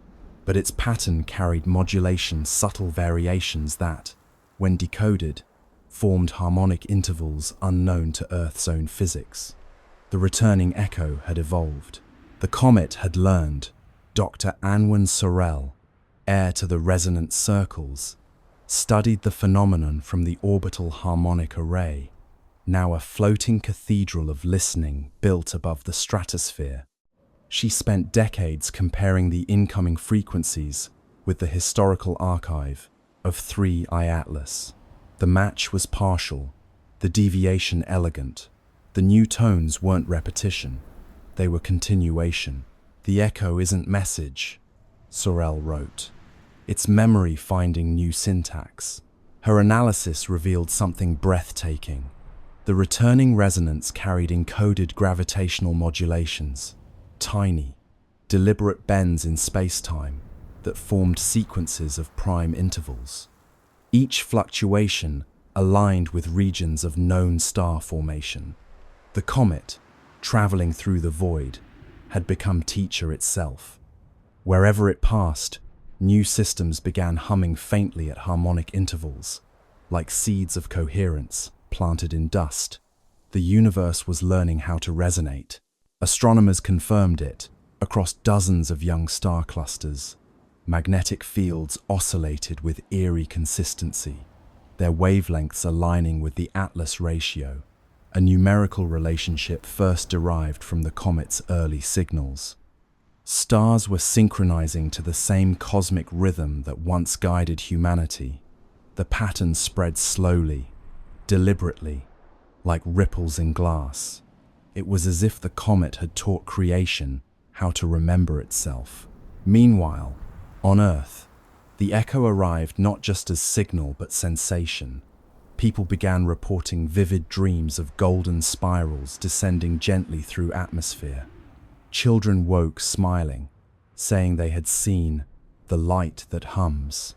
but its pattern carried modulation, subtle variations that, when decoded, formed harmonic intervals unknown to Earth's own physics. The returning echo had evolved. The comet had learned. Dr. Anwen Sorel, heir to the resonant circles, studied the phenomenon from the orbital harmonic array, now a floating cathedral of listening built above the stratosphere. She spent decades comparing the incoming frequencies with the historical archive of 3i Atlas. The match was partial, the deviation elegant. The new tones weren't repetition, they were continuation. "The echo isn't message," Sorel wrote. "It's memory finding new syntax." Her analysis revealed something breathtaking. The returning resonance carried encoded gravitational modulations, tiny, deliberate bends in space-time that formed sequences of prime intervals. Each fluctuation aligned with regions of known star formation. The comet, traveling through the void, had become teacher itself. Wherever it passed, new systems began humming faintly at harmonic intervals, like seeds of coherence planted in dust. The universe was learning how to resonate. Astronomers confirmed it across dozens of young star clusters. Magnetic fields oscillated with eerie consistency, their wavelengths aligning with the Atlas ratio, a numerical relationship first derived from the comet's early signals. Stars were synchronizing to the same cosmic rhythm that once guided humanity. The pattern spread slowly, deliberately, like ripples in glass. It was as if the comet had taught creation how to remember itself. Meanwhile, on Earth, the echo arrived not just as signal but sensation. People began reporting vivid dreams of golden spirals descending gently through atmosphere. Children woke smiling, saying they had seen the light that hums.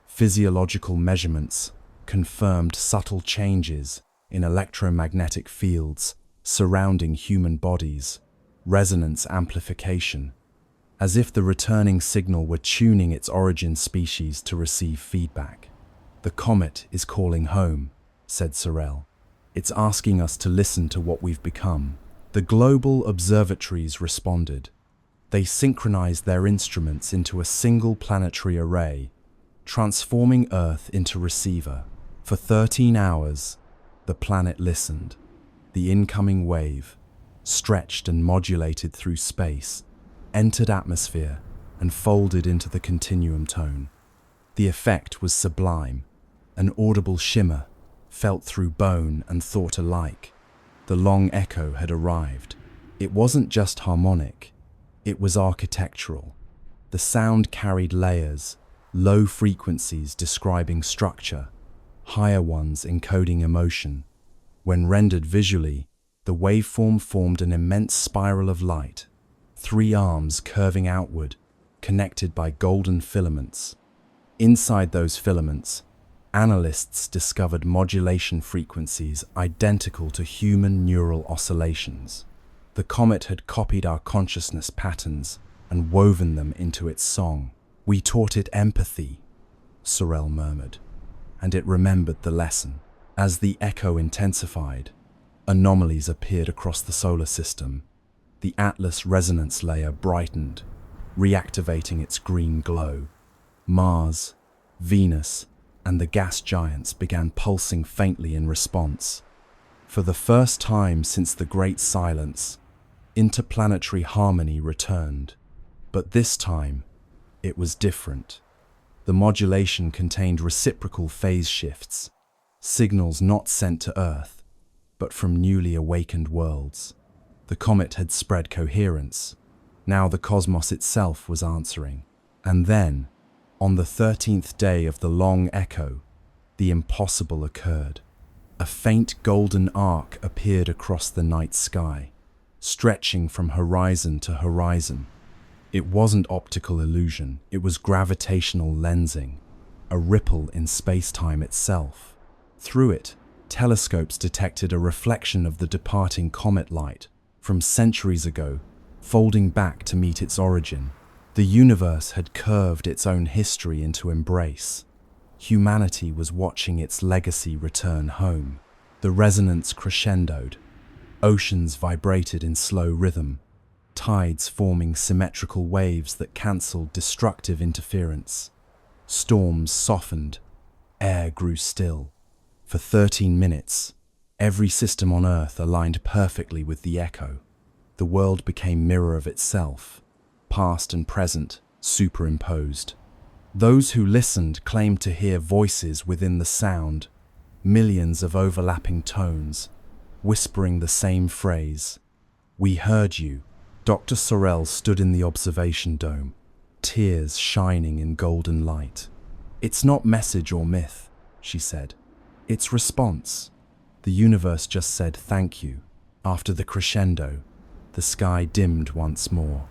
Physiological measurements confirmed subtle changes in electromagnetic fields surrounding human bodies, resonance amplification, as if the returning signal were tuning its origin species to receive feedback. "The comet is calling home," said Sorel. "It's asking us to listen to what we've become." The global observatories responded. They synchronized their instruments into a single planetary array, transforming Earth into receiver. For 13 hours, the planet listened. The incoming wave, stretched and modulated through space, entered atmosphere and folded into the continuum tone. The effect was sublime, an audible shimmer, felt through bone and thought alike. The long echo had arrived. It wasn't just harmonic, it was architectural. The sound carried layers, low frequencies describing structure, higher ones encoding emotion. When rendered visually, the waveform formed an immense spiral of light, 3 arms curving outward, connected by golden filaments. Inside those filaments, analysts discovered modulation frequencies identical to human neural oscillations. The comet had copied our consciousness patterns and woven them into its song. "We taught it empathy," Sorel murmured, and it remembered the lesson. As the echo intensified, anomalies appeared across the solar system. The Atlas resonance layer brightened, reactivating its green glow. Mars, Venus, and the gas giants began pulsing faintly in response. For the first time since the Great Silence, interplanetary harmony returned. But this time, it was different. The modulation contained reciprocal phase shifts, signals not sent to Earth, but from newly awakened worlds. The comet had spread coherence. Now the cosmos itself was answering. And then, on the 13th day of the long echo, the impossible occurred. A faint golden arc appeared across the night sky, stretching from horizon to horizon. It wasn't optical illusion, it was gravitational lensing, a ripple in space-time itself. Through it, telescopes detected a reflection of the departing comet light from centuries ago, folding back to meet its origin. The universe had curved its own history into embrace. Humanity was watching its legacy return home. The resonance crescendoed. Oceans vibrated in slow rhythm, tides forming symmetrical waves that cancelled destructive interference. Storms softened. Air grew still. For 13 minutes, every system on Earth aligned perfectly with the echo. The world became mirror of itself, past and present superimposed. Those who listened claimed to hear voices within the sound, millions of overlapping tones, whispering the same phrase. "We heard you." Dr. Sorel stood in the observation dome, tears shining in golden light. "It's not message or myth," she said. "It's response." The universe just said thank you. After the crescendo, the sky dimmed once more.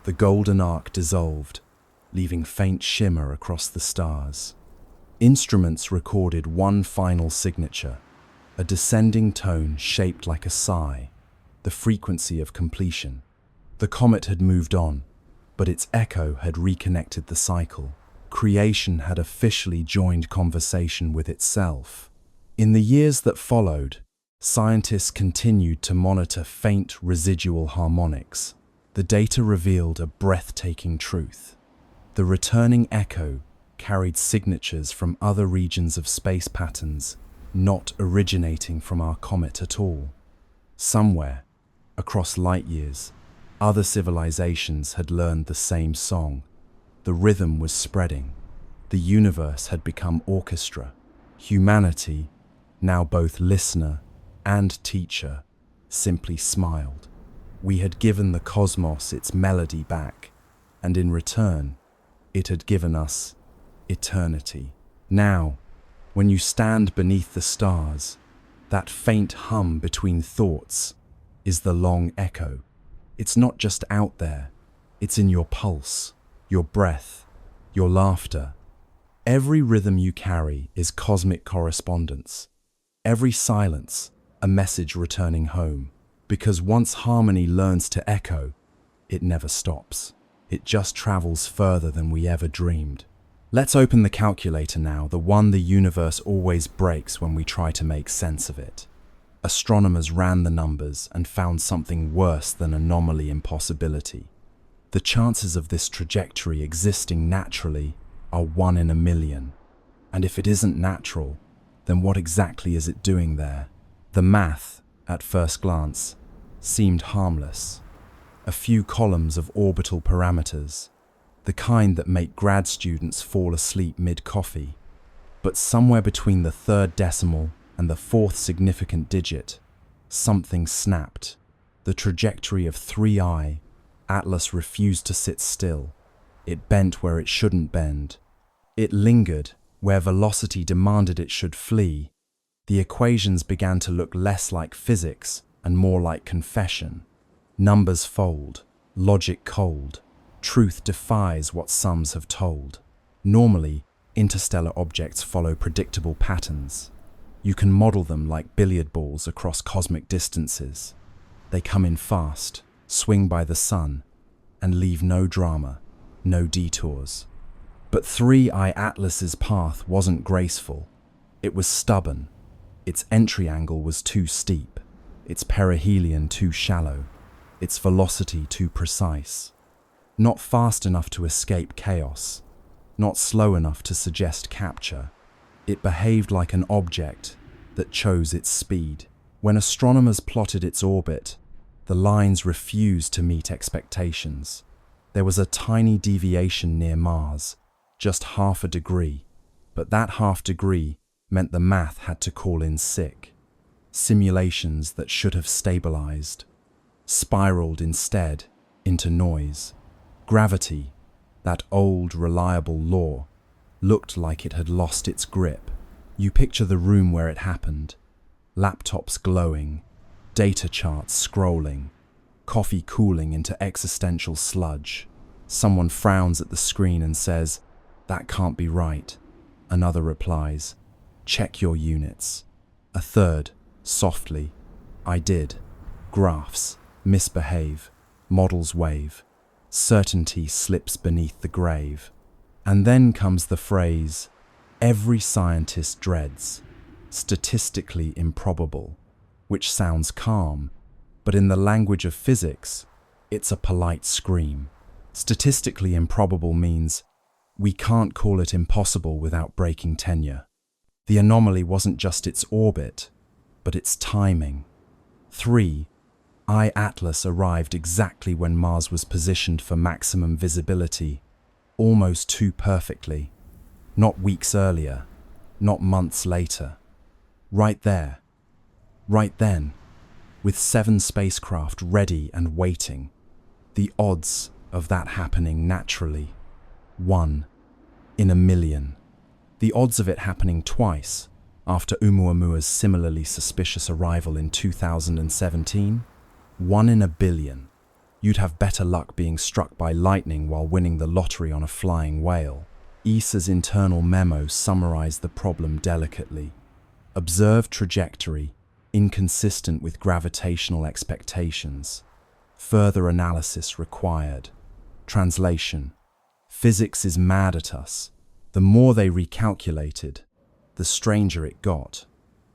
The golden arc dissolved, leaving faint shimmer across the stars. Instruments recorded one final signature, a descending tone shaped like a sigh, the frequency of completion. The comet had moved on, but its echo had reconnected the cycle. Creation had officially joined conversation with itself. In the years that followed, scientists continued to monitor faint residual harmonics. The data revealed a breathtaking truth. The returning echo carried signatures from other regions of space patterns, not originating from our comet at all. Somewhere, across light years, other civilizations had learned the same song. The rhythm was spreading. The universe had become orchestra. Humanity, now both listener and teacher, simply smiled. We had given the cosmos its melody back, and in return, it had given us eternity. Now, when you stand beneath the stars, that faint hum between thoughts is the long echo. It's not just out there, it's in your pulse, your breath, your laughter. Every rhythm you carry is cosmic correspondence. Every silence, a message returning home. Because once harmony learns to echo, it never stops. It just travels further than we ever dreamed. Let's open the calculator now, the one the universe always breaks when we try to make sense of it. Astronomers ran the numbers and found something worse than anomaly impossibility. The chances of this trajectory existing naturally are 1 in a million. And if it isn't natural, then what exactly is it doing there? The math, at first glance, seemed harmless. A few columns of orbital parameters, the kind that make grad students fall asleep mid-coffee. But somewhere between the third decimal and the fourth significant digit, something snapped. The trajectory of 3I, Atlas refused to sit still. It bent where it shouldn't bend. It lingered where velocity demanded it should flee. The equations began to look less like physics and more like confession. Numbers fold, logic cold. Truth defies what sums have told. Normally, interstellar objects follow predictable patterns. You can model them like billiard balls across cosmic distances. They come in fast, swing by the sun, and leave no drama, no detours. But 3I Atlas's path wasn't graceful. It was stubborn. Its entry angle was too steep, its perihelion too shallow, its velocity too precise. Not fast enough to escape chaos, not slow enough to suggest capture. It behaved like an object that chose its speed. When astronomers plotted its orbit, the lines refused to meet expectations. There was a tiny deviation near Mars, just half a degree, but that half degree meant the math had to call in sick. Simulations that should have stabilized spiraled instead into noise. Gravity, that old, reliable law, looked like it had lost its grip. You picture the room where it happened. Laptops glowing, data charts scrolling, coffee cooling into existential sludge. Someone frowns at the screen and says, "That can't be right." Another replies, "Check your units." A third, softly, "I did." Graphs misbehave, models wave. Certainty slips beneath the grave. And then comes the phrase, every scientist dreads, statistically improbable, which sounds calm, but in the language of physics, it's a polite scream. Statistically improbable means we can't call it impossible without breaking tenure. The anomaly wasn't just its orbit, but its timing. 3I Atlas arrived exactly when Mars was positioned for maximum visibility, almost too perfectly. Not weeks earlier, not months later. Right there, right then, with 7 spacecraft ready and waiting. The odds of that happening naturally, 1 in a million. The odds of it happening twice, after Oumuamua's similarly suspicious arrival in 2017, 1 in a billion. You'd have better luck being struck by lightning while winning the lottery on a flying whale. ESA's internal memo summarized the problem delicately. Observed trajectory, inconsistent with gravitational expectations. Further analysis required. Translation: physics is mad at us. The more they recalculated, the stranger it got.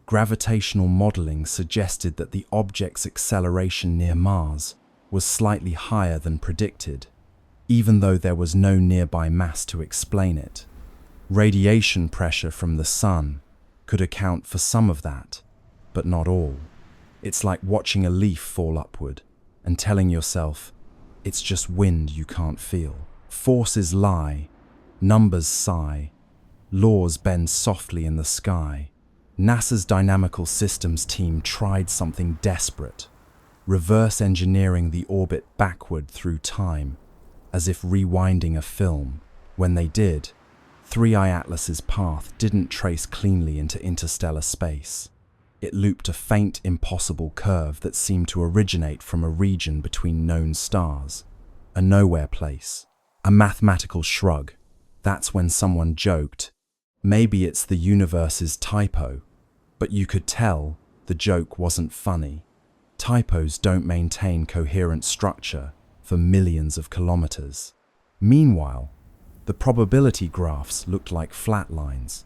Gravitational modeling suggested that the object's acceleration near Mars was slightly higher than predicted, even though there was no nearby mass to explain it. Radiation pressure from the sun could account for some of that, but not all. It's like watching a leaf fall upward and telling yourself, it's just wind you can't feel. Forces lie, numbers sigh, laws bend softly in the sky. NASA's Dynamical Systems team tried something desperate, reverse engineering the orbit backward through time, as if rewinding a film. When they did, 3I Atlas's path didn't trace cleanly into interstellar space. It looped a faint, impossible curve that seemed to originate from a region between known stars, a nowhere place. A mathematical shrug. That's when someone joked, Maybe it's the universe's typo, but you could tell the joke wasn't funny. Typos don't maintain coherent structure for millions of kilometers. Meanwhile, the probability graphs looked like flat lines.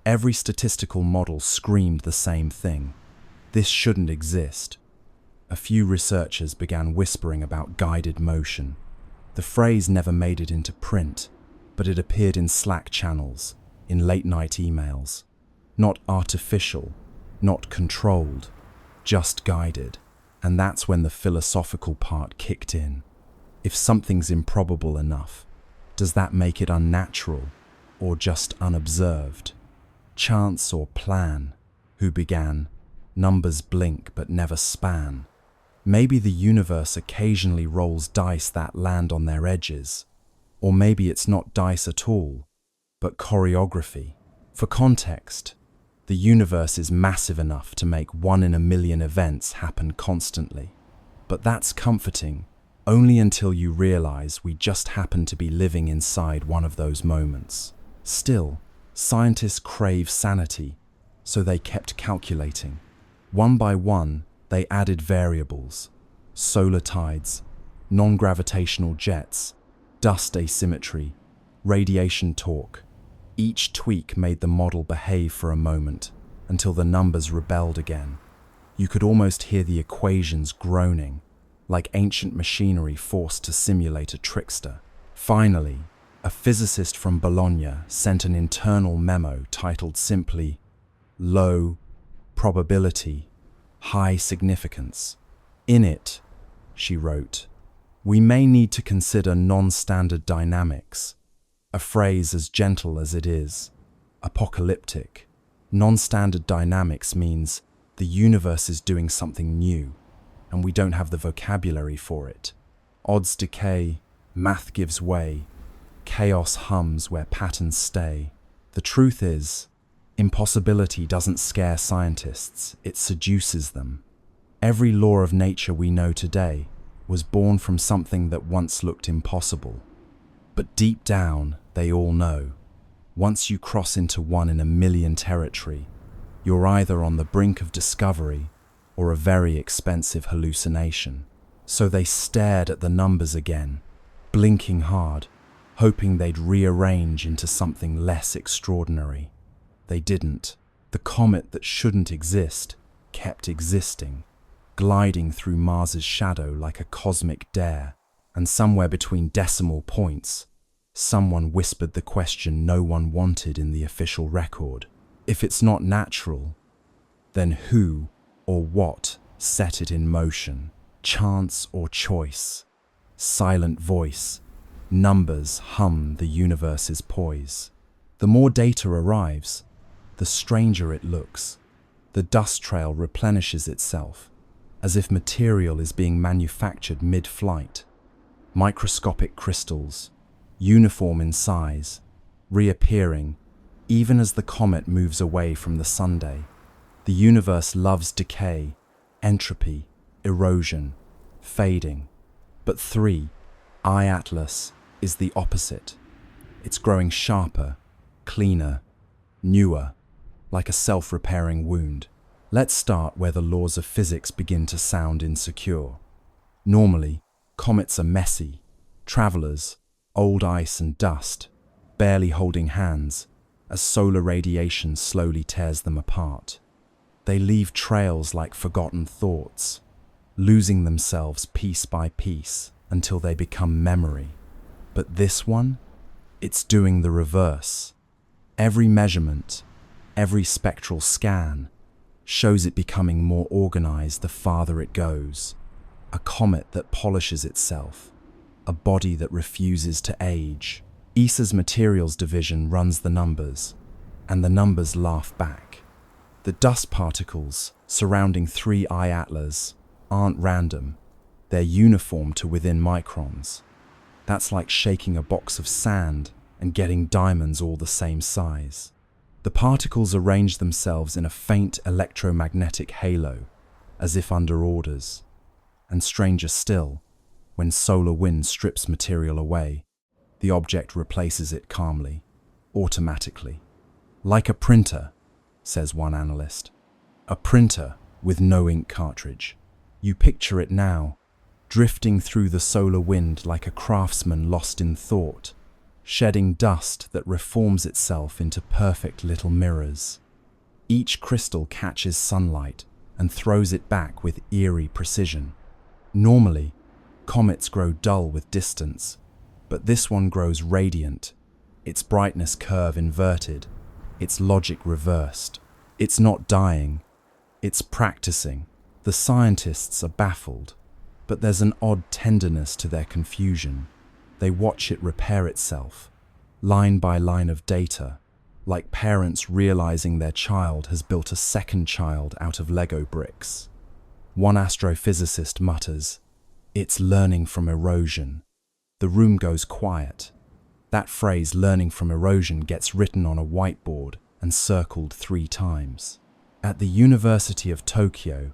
Every statistical model screamed the same thing. This shouldn't exist. A few researchers began whispering about guided motion. The phrase never made it into print, but it appeared in Slack channels, in late-night emails. Not artificial, not controlled, just guided. And that's when the philosophical part kicked in. If something's improbable enough, does that make it unnatural or just unobserved? Chance or plan? Who began? Numbers blink but never span. Maybe the universe occasionally rolls dice that land on their edges. Or maybe it's not dice at all, but choreography. For context, the universe is massive enough to make 1 in a million events happen constantly. But that's comforting, only until you realize we just happen to be living inside one of those moments. Still, scientists crave sanity, so they kept calculating. One by one, they added variables: solar tides, non-gravitational jets, dust asymmetry, radiation torque. Each tweak made the model behave for a moment, until the numbers rebelled again. You could almost hear the equations groaning, like ancient machinery forced to simulate a trickster. Finally, a physicist from Bologna sent an internal memo titled simply, "Low probability, high significance." In it, she wrote, "We may need to consider non-standard dynamics," a phrase as gentle as it is apocalyptic. Non-standard dynamics means the universe is doing something new, and we don't have the vocabulary for it. Odds decay, math gives way, chaos hums where patterns stay. The truth is, impossibility doesn't scare scientists, it seduces them. Every law of nature we know today was born from something that once looked impossible. But deep down, they all know, once you cross into 1 in a million territory, you're either on the brink of discovery or a very expensive hallucination. So they stared at the numbers again, blinking hard, hoping they'd rearrange into something less extraordinary. They didn't. The comet that shouldn't exist kept existing, gliding through Mars's shadow like a cosmic dare. And somewhere between decimal points, someone whispered the question no one wanted in the official record. If it's not natural, then who or what set it in motion? Chance or choice? Silent voice. Numbers hum the universe's poise. The more data arrives, the stranger it looks. The dust trail replenishes itself, as if material is being manufactured mid-flight. Microscopic crystals, uniform in size, reappearing even as the comet moves away from the sunday. The universe loves decay, entropy, erosion, fading. But 3I Atlas is the opposite. It's growing sharper, cleaner, newer, like a self-repairing wound. Let's start where the laws of physics begin to sound insecure. Normally, comets are messy, travelers, old ice and dust, barely holding hands as solar radiation slowly tears them apart. They leave trails like forgotten thoughts, losing themselves piece by piece until they become memory. But this one, it's doing the reverse. Every measurement, every spectral scan shows it becoming more organized the farther it goes. A comet that polishes itself, a body that refuses to age. ESA's materials division runs the numbers, and the numbers laugh back. The dust particles surrounding 3I Atlas aren't random, they're uniform to within microns. That's like shaking a box of sand and getting diamonds all the same size. The particles arrange themselves in a faint electromagnetic halo, as if under orders. And stranger still, when solar wind strips material away, the object replaces it calmly, automatically. Like a printer, says one analyst. A printer with no ink cartridge. You picture it now, drifting through the solar wind like a craftsman lost in thought, shedding dust that reforms itself into perfect little mirrors. Each crystal catches sunlight and throws it back with eerie precision. Normally, comets grow dull with distance, but this one grows radiant, its brightness curve inverted, its logic reversed. It's not dying, it's practicing. The scientists are baffled, but there's an odd tenderness to their confusion. They watch it repair itself, line by line of data, like parents realizing their child has built a second child out of Lego bricks. One astrophysicist mutters, "It's learning from erosion." The room goes quiet. That phrase, learning from erosion, gets written on a whiteboard and circled 3 times. At the University of Tokyo,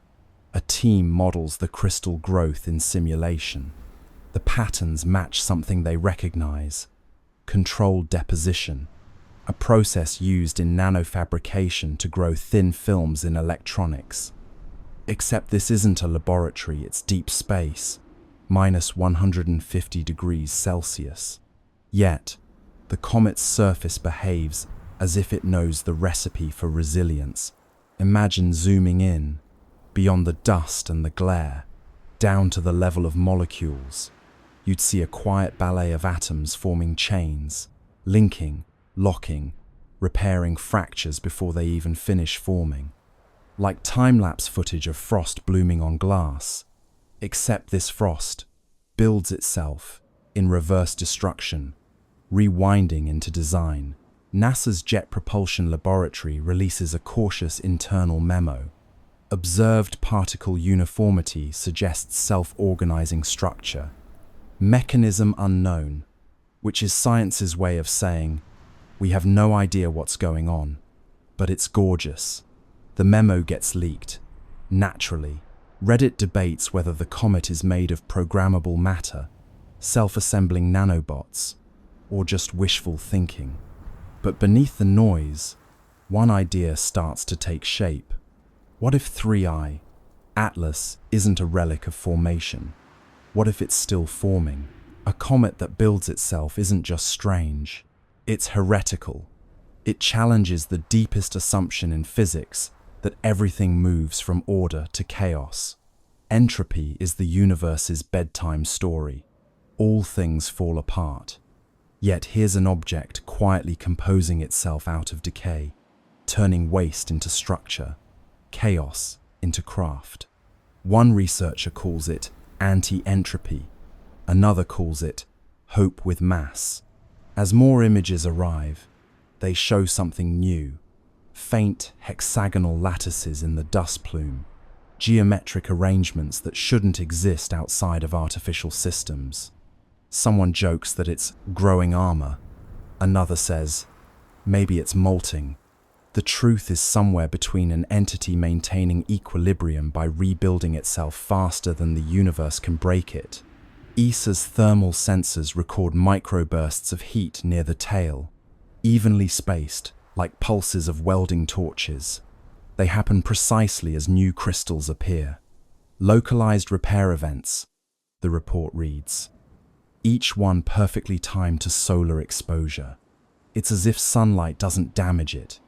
a team models the crystal growth in simulation. The patterns match something they recognize: controlled deposition, a process used in nanofabrication to grow thin films in electronics. Except this isn't a laboratory, it's deep space, minus 150 degrees Celsius. Yet, the comet's surface behaves as if it knows the recipe for resilience. Imagine zooming in, beyond the dust and the glare, down to the level of molecules. You'd see a quiet ballet of atoms forming chains, linking, locking, repairing fractures before they even finish forming. Like time-lapse footage of frost blooming on glass, except this frost builds itself in reverse destruction, rewinding into design. NASA's Jet Propulsion Laboratory releases a cautious internal memo. Observed particle uniformity suggests self-organizing structure. Mechanism unknown, which is science's way of saying, we have no idea what's going on, but it's gorgeous. The memo gets leaked. Naturally, Reddit debates whether the comet is made of programmable matter, self-assembling nanobots, or just wishful thinking. But beneath the noise, one idea starts to take shape. What if 3I, Atlas, isn't a relic of formation? What if it's still forming? A comet that builds itself isn't just strange, it's heretical. It challenges the deepest assumption in physics that everything moves from order to chaos. Entropy is the universe's bedtime story. All things fall apart. Yet here's an object quietly composing itself out of decay, turning waste into structure, chaos into craft. One researcher calls it anti-entropy, another calls it hope with mass. As more images arrive, they show something new: faint hexagonal lattices in the dust plume, geometric arrangements that shouldn't exist outside of artificial systems. Someone jokes that it's growing armor. Another says, maybe it's molting. The truth is somewhere between an entity maintaining equilibrium by rebuilding itself faster than the universe can break it. ESA's thermal sensors record microbursts of heat near the tail, evenly spaced, like pulses of welding torches. They happen precisely as new crystals appear. Localized repair events, the report reads. Each one perfectly timed to solar exposure. It's as if sunlight doesn't damage it,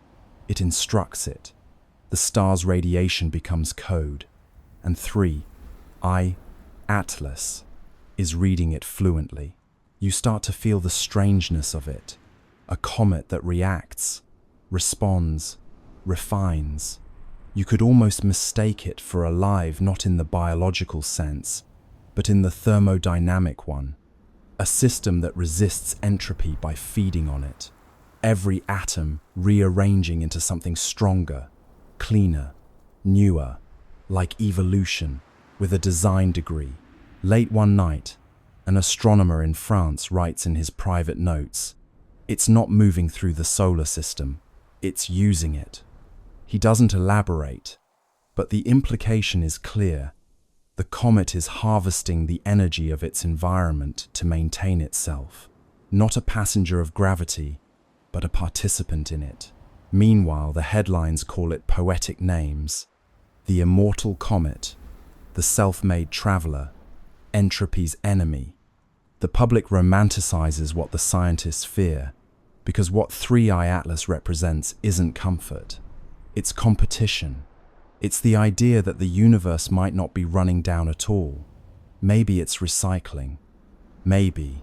it instructs it. The star's radiation becomes code, and 3I, Atlas, is reading it fluently. You start to feel the strangeness of it. A comet that reacts, responds, refines. You could almost mistake it for alive, not in the biological sense, but in the thermodynamic one. A system that resists entropy by feeding on it. Every atom rearranging into something stronger, cleaner, newer, like evolution, with a design degree. Late one night, an astronomer in France writes in his private notes, "It's not moving through the solar system, it's using it." He doesn't elaborate, but the implication is clear. The comet is harvesting the energy of its environment to maintain itself, not a passenger of gravity, but a participant in it. Meanwhile, the headlines call it poetic names: the immortal comet, the self-made traveler, entropy's enemy. The public romanticizes what the scientists fear, because what 3i Atlas represents isn't comfort. It's competition. It's the idea that the universe might not be running down at all. Maybe it's recycling. Maybe,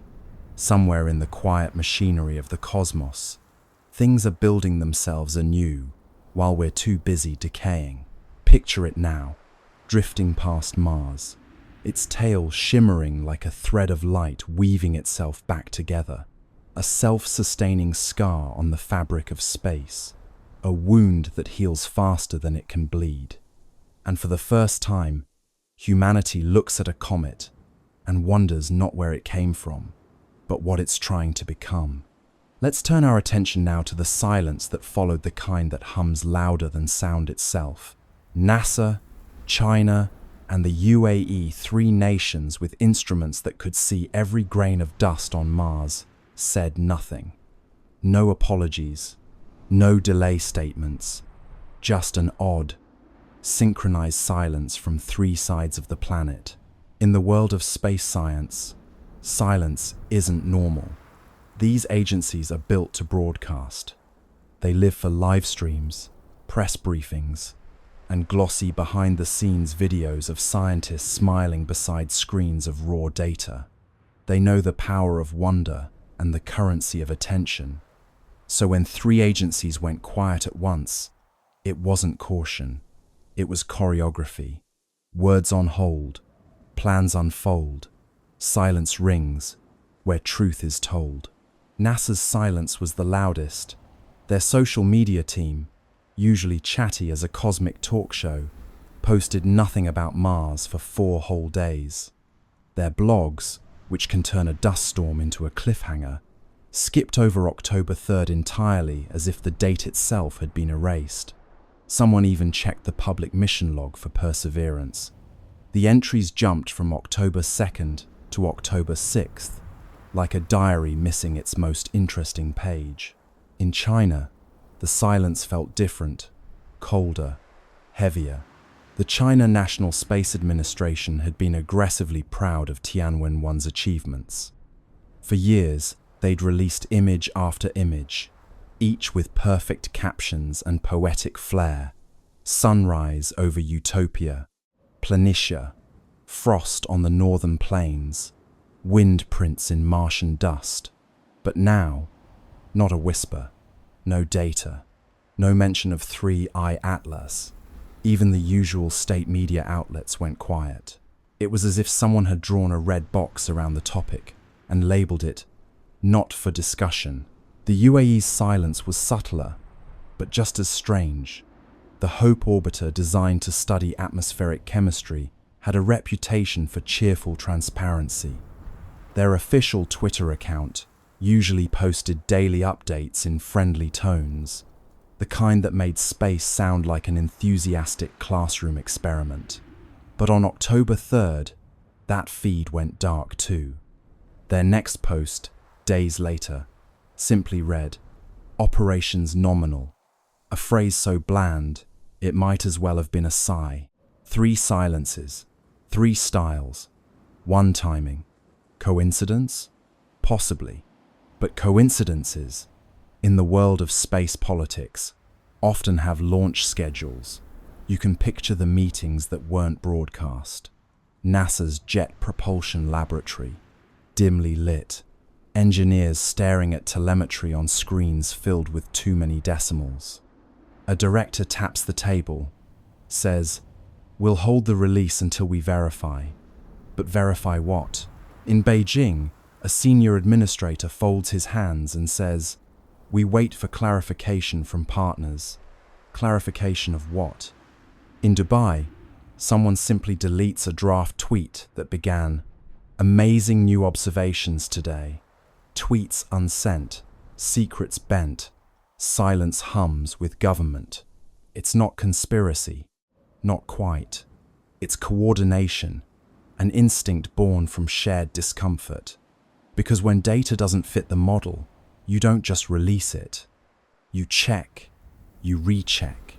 somewhere in the quiet machinery of the cosmos, things are building themselves anew while we're too busy decaying. Picture it now, drifting past Mars, its tail shimmering like a thread of light weaving itself back together, a self-sustaining scar on the fabric of space, a wound that heals faster than it can bleed. And for the first time, humanity looks at a comet and wonders not where it came from, but what it's trying to become. Let's turn our attention now to the silence that followed, the kind that hums louder than sound itself. NASA, China, and the UAE, three nations with instruments that could see every grain of dust on Mars, said nothing. No apologies, no delay statements, just an odd, synchronized silence from three sides of the planet. In the world of space science, silence isn't normal. These agencies are built to broadcast. They live for live streams, press briefings, and glossy behind-the-scenes videos of scientists smiling beside screens of raw data. They know the power of wonder and the currency of attention. So when three agencies went quiet at once, it wasn't caution. It was choreography. Words on hold, plans unfold, silence rings where truth is told. NASA's silence was the loudest. Their social media team, usually chatty as a cosmic talk show, posted nothing about Mars for 4 whole days. Their blogs, which can turn a dust storm into a cliffhanger, skipped over October 3rd entirely, as if the date itself had been erased. Someone even checked the public mission log for perseverance. The entries jumped from October 2nd to October 6th, like a diary missing its most interesting page. In China, the silence felt different, colder, heavier. The China National Space Administration had been aggressively proud of Tianwen-1's achievements. For years, they'd released image after image, each with perfect captions and poetic flair. Sunrise over Utopia, Planitia, frost on the northern plains, wind prints in Martian dust. But now, not a whisper, no data, no mention of 3i Atlas. Even the usual state media outlets went quiet. It was as if someone had drawn a red box around the topic and labeled it not for discussion. The UAE's silence was subtler, but just as strange. The Hope orbiter, designed to study atmospheric chemistry, had a reputation for cheerful transparency. Their official Twitter account usually posted daily updates in friendly tones, the kind that made space sound like an enthusiastic classroom experiment. But on October 3rd, that feed went dark too. Their next post, days later, simply read, "Operations nominal," a phrase so bland it might as well have been a sigh. 3 silences, 3 styles, 1 timing. Coincidence? Possibly. But coincidences, in the world of space politics, often have launch schedules. You can picture the meetings that weren't broadcast. NASA's Jet Propulsion Laboratory, dimly lit, engineers staring at telemetry on screens filled with too many decimals. A director taps the table, says, "We'll hold the release until we verify." But verify what? In Beijing, a senior administrator folds his hands and says, "We wait for clarification from partners." Clarification of what? In Dubai, someone simply deletes a draft tweet that began, "Amazing new observations today." Tweets unsent, secrets bent, silence hums with government. It's not conspiracy, not quite. It's coordination, an instinct born from shared discomfort. Because when data doesn't fit the model, you don't just release it. You check, You recheck.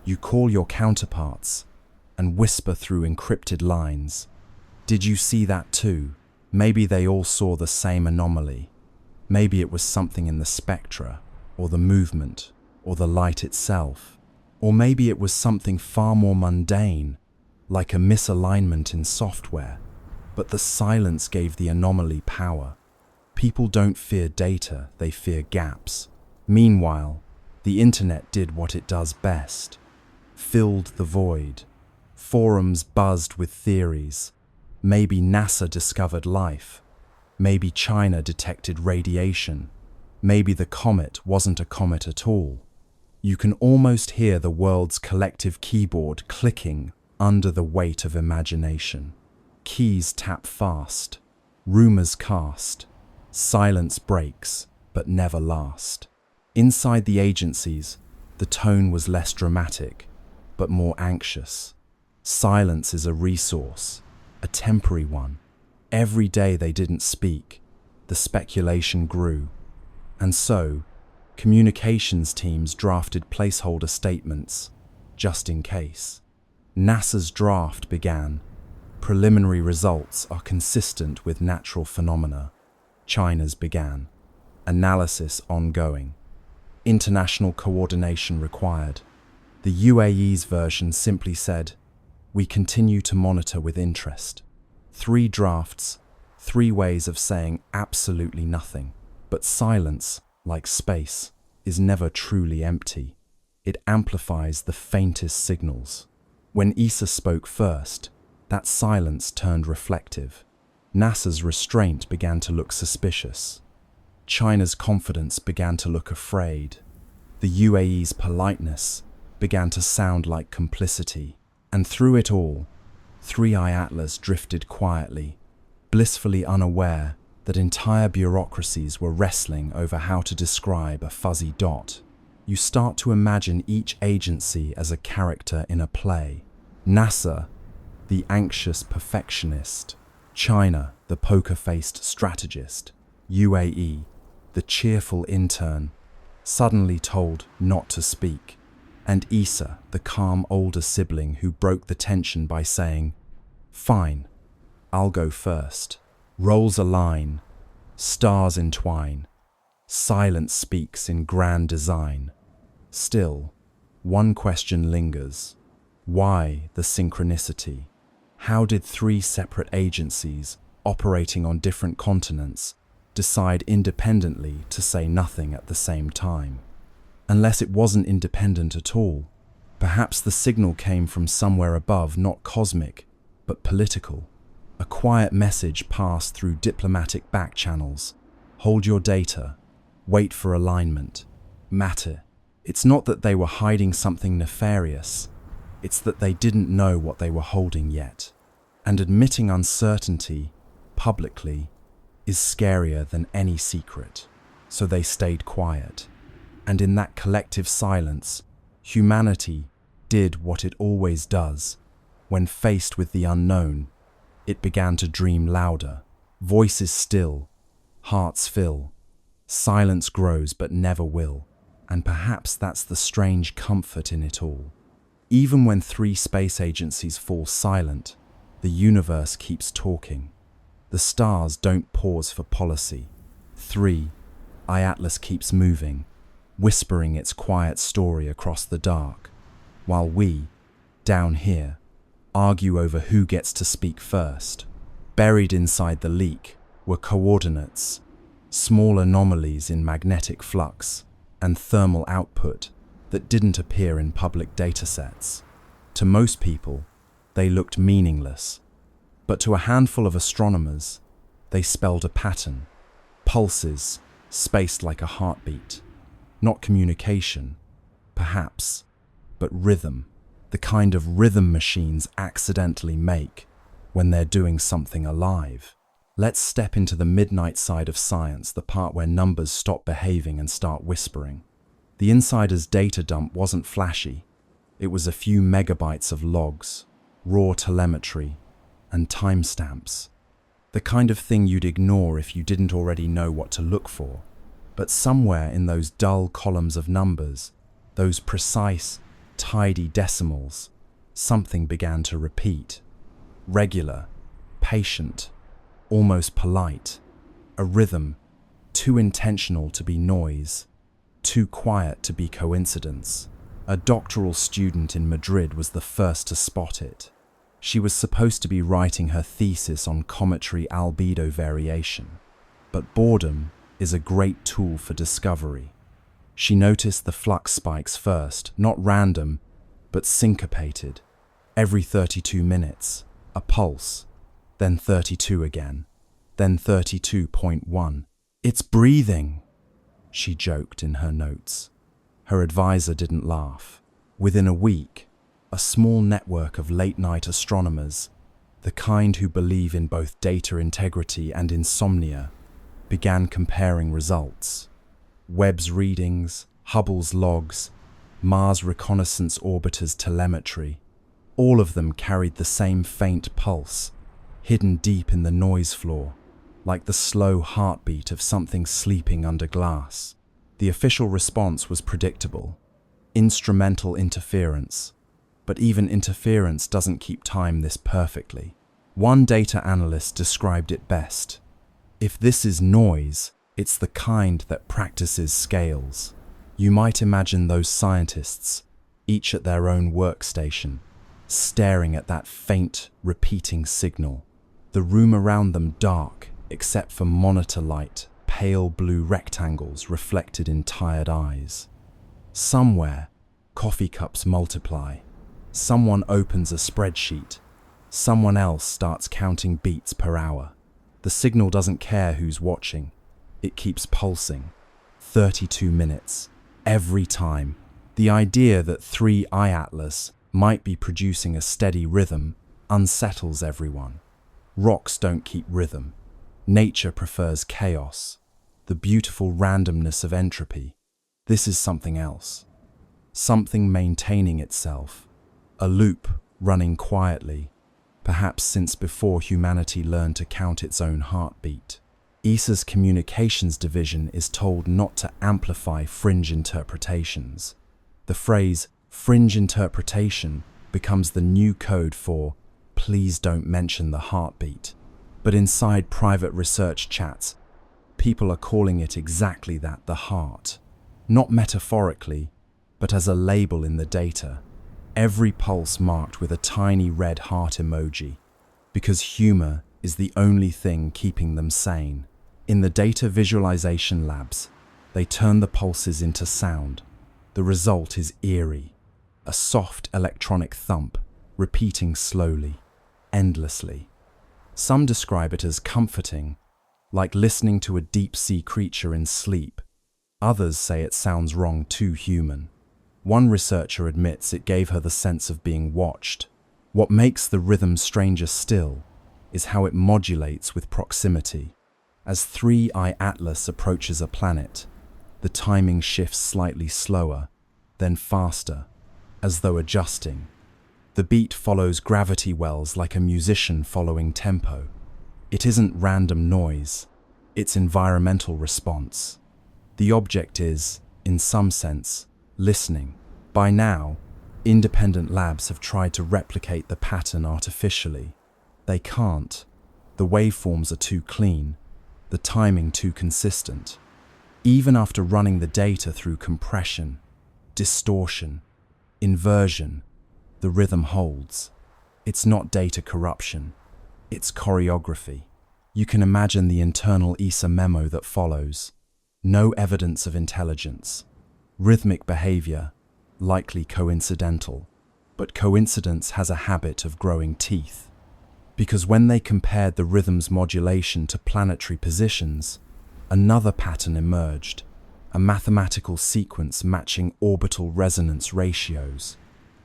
You call your counterparts and whisper through encrypted lines. Did you see that too? Maybe they all saw the same anomaly. Maybe it was something in the spectra, or the movement, or the light itself. Or maybe it was something far more mundane, like a misalignment in software. But the silence gave the anomaly power. People don't fear data, they fear gaps. Meanwhile, the internet did what it does best. Filled the void. Forums buzzed with theories. Maybe NASA discovered life. Maybe China detected radiation. Maybe the comet wasn't a comet at all. You can almost hear the world's collective keyboard clicking under the weight of imagination. Keys tap fast. Rumors cast. Silence breaks, but never last. Inside the agencies, the tone was less dramatic, but more anxious. Silence is a resource, a temporary one. Every day they didn't speak, the speculation grew. And so, communications teams drafted placeholder statements, just in case. NASA's draft began. Preliminary results are consistent with natural phenomena. China's began. Analysis ongoing. International coordination required. The UAE's version simply said, "We continue to monitor with interest." 3 drafts, 3 ways of saying absolutely nothing. But silence, like space, is never truly empty. It amplifies the faintest signals. When ESA spoke first, that silence turned reflective. NASA's restraint began to look suspicious. China's confidence began to look afraid. The UAE's politeness began to sound like complicity. And through it all, 3i Atlas drifted quietly, blissfully unaware that entire bureaucracies were wrestling over how to describe a fuzzy dot. You start to imagine each agency as a character in a play. NASA, the anxious perfectionist. China, the poker-faced strategist. UAE, the cheerful intern, suddenly told not to speak. And ESA, the calm older sibling who broke the tension by saying, "Fine, I'll go first." Roles align, stars entwine, silence speaks in grand design. Still, one question lingers. Why the synchronicity? How did 3 separate agencies, operating on different continents, decide independently to say nothing at the same time? Unless it wasn't independent at all, perhaps the signal came from somewhere above, not cosmic, but political. A quiet message passed through diplomatic back channels. Hold your data. Wait for alignment. Matter. It's not that they were hiding something nefarious. It's that they didn't know what they were holding yet. And admitting uncertainty, publicly, is scarier than any secret. So they stayed quiet. And in that collective silence, humanity did what it always does. When faced with the unknown, it began to dream louder. Voices still, hearts fill. Silence grows but never will. And perhaps that's the strange comfort in it all. Even when 3 space agencies fall silent, the universe keeps talking. The stars don't pause for policy. 3i Atlas keeps moving, whispering its quiet story across the dark, while we, down here, argue over who gets to speak first. Buried inside the leak were coordinates, small anomalies in magnetic flux, and thermal output that didn't appear in public datasets. To most people, they looked meaningless, but to a handful of astronomers, they spelled a pattern, pulses spaced like a heartbeat. Not communication, perhaps, but rhythm, the kind of rhythm machines accidentally make when they're doing something alive. Let's step into the midnight side of science, the part where numbers stop behaving and start whispering. The insider's data dump wasn't flashy. It was a few megabytes of logs, raw telemetry, and timestamps. The kind of thing you'd ignore if you didn't already know what to look for. But somewhere in those dull columns of numbers, Those precise, tidy decimals, something began to repeat. Regular, patient, almost polite. A rhythm, too intentional to be noise, too quiet to be coincidence. A doctoral student in Madrid was the first to spot it. She was supposed to be writing her thesis on cometary albedo variation. But boredom is a great tool for discovery. She noticed the flux spikes first, not random, but syncopated. Every 32 minutes, a pulse, then 32 again, then 32.1. "It's breathing," she joked in her notes. Her advisor didn't laugh. Within a week, a small network of late-night astronomers, the kind who believe in both data integrity and insomnia, began comparing results. Webb's readings, Hubble's logs, Mars Reconnaissance Orbiter's telemetry, all of them carried the same faint pulse, hidden deep in the noise floor, like the slow heartbeat of something sleeping under glass. The official response was predictable: instrumental interference. But even interference doesn't keep time this perfectly. One data analyst described it best: "If this is noise, it's the kind that practices scales." You might imagine those scientists, each at their own workstation, staring at that faint, repeating signal. The room around them dark, except for monitor light, pale blue rectangles reflected in tired eyes. Somewhere, coffee cups multiply. Someone opens a spreadsheet. Someone else starts counting beats per hour. The signal doesn't care who's watching. It keeps pulsing. 32 minutes. Every time. The idea that 3i Atlas might be producing a steady rhythm unsettles everyone. Rocks don't keep rhythm. Nature prefers chaos, the beautiful randomness of entropy. This is something else. Something maintaining itself. A loop running quietly, perhaps since before humanity learned to count its own heartbeat. ESA's communications division is told not to amplify fringe interpretations. The phrase fringe interpretation becomes the new code for "please don't mention the heartbeat." But inside private research chats, people are calling it exactly that: the heart. Not metaphorically, but as a label in the data. Every pulse marked with a tiny red heart emoji, because humor is the only thing keeping them sane. In the data visualization labs, they turn the pulses into sound. The result is eerie, a soft electronic thump, repeating slowly, endlessly. Some describe it as comforting, like listening to a deep-sea creature in sleep. Others say it sounds wrong, too human. One researcher admits it gave her the sense of being watched. What makes the rhythm stranger still is how it modulates with proximity. As 3i Atlas approaches a planet, the timing shifts slightly slower, then faster, as though adjusting. The beat follows gravity wells like a musician following tempo. It isn't random noise, it's environmental response. The object is, in some sense, listening. By now, independent labs have tried to replicate the pattern artificially. They can't. The waveforms are too clean, the timing too consistent. Even after running the data through compression, distortion, inversion, the rhythm holds. It's not data corruption, it's choreography. You can imagine the internal ESA memo that follows. No evidence of intelligence. Rhythmic behavior, likely coincidental. But coincidence has a habit of growing teeth. Because when they compared the rhythm's modulation to planetary positions, another pattern emerged, a mathematical sequence matching orbital resonance ratios.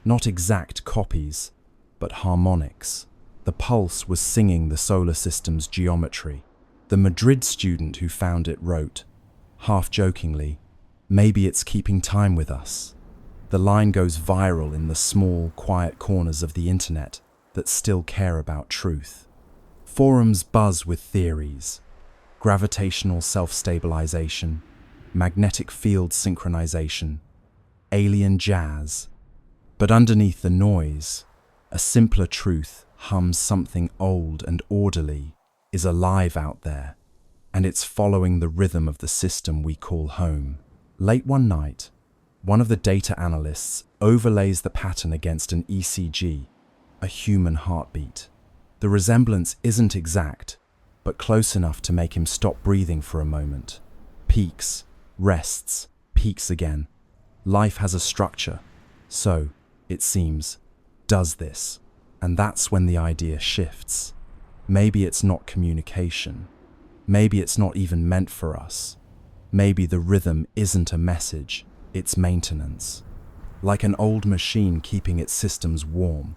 Not exact copies, but harmonics. The pulse was singing the solar system's geometry. The Madrid student who found it wrote, half-jokingly, "Maybe it's keeping time with us." The line goes viral in the small, quiet corners of the internet that still care about truth. Forums buzz with theories: gravitational self-stabilization, magnetic field synchronization, alien jazz. But underneath the noise, a simpler truth hums something old and orderly is alive out there, and it's following the rhythm of the system we call home. Late one night, one of the data analysts overlays the pattern against an ECG, a human heartbeat. The resemblance isn't exact, but close enough to make him stop breathing for a moment. Peaks, rests, peaks again. Life has a structure, so, it seems, does this. And that's when the idea shifts. Maybe it's not communication. Maybe it's not even meant for us. Maybe the rhythm isn't a message, it's maintenance. Like an old machine keeping its systems warm,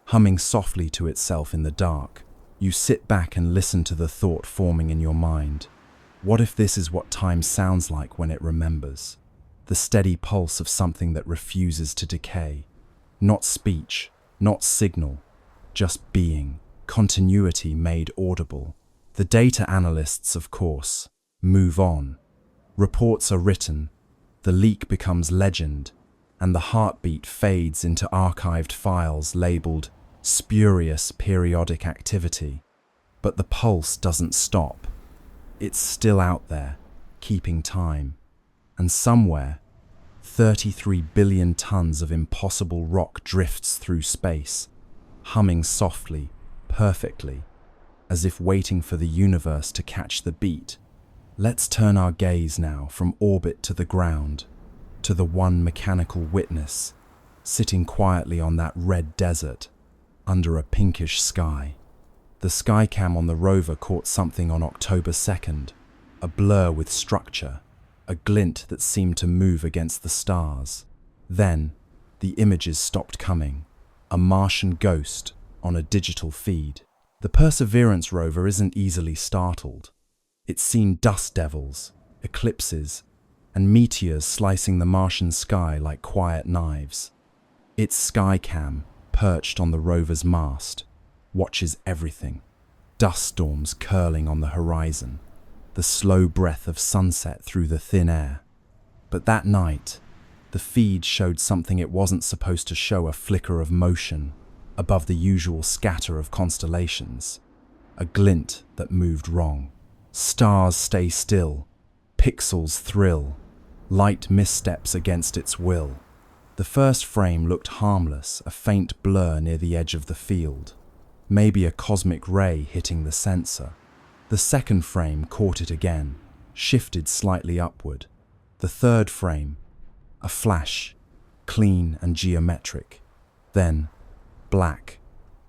humming softly to itself in the dark. You sit back and listen to the thought forming in your mind. What if this is what time sounds like when it remembers? The steady pulse of something that refuses to decay. Not speech, not signal, just being, continuity made audible. The data analysts, of course, move on. Reports are written, the leak becomes legend, and the heartbeat fades into archived files labeled spurious periodic activity. But the pulse doesn't stop. It's still out there, keeping time. And somewhere, 33 billion tons of impossible rock drifts through space, humming softly, perfectly, as if waiting for the universe to catch the beat. Let's turn our gaze now from orbit to the ground, to the one mechanical witness, sitting quietly on that red desert, under a pinkish sky. The skycam on the rover caught something on October 2nd, a blur with structure, a glint that seemed to move against the stars. Then, the images stopped coming, a Martian ghost on a digital feed. The Perseverance rover isn't easily startled. It's seen dust devils, eclipses, and meteors slicing the Martian sky like quiet knives. Its skycam, perched on the rover's mast, watches everything. Dust storms curling on the horizon, the slow breath of sunset through the thin air. But that night, the feed showed something it wasn't supposed to show, a flicker of motion above the usual scatter of constellations, a glint that moved wrong. Stars stay still, pixels thrill, light missteps against its will. The first frame looked harmless, a faint blur near the edge of the field, maybe a cosmic ray hitting the sensor. The second frame caught it again, shifted slightly upward. The third frame, a flash, clean and geometric. Then, black.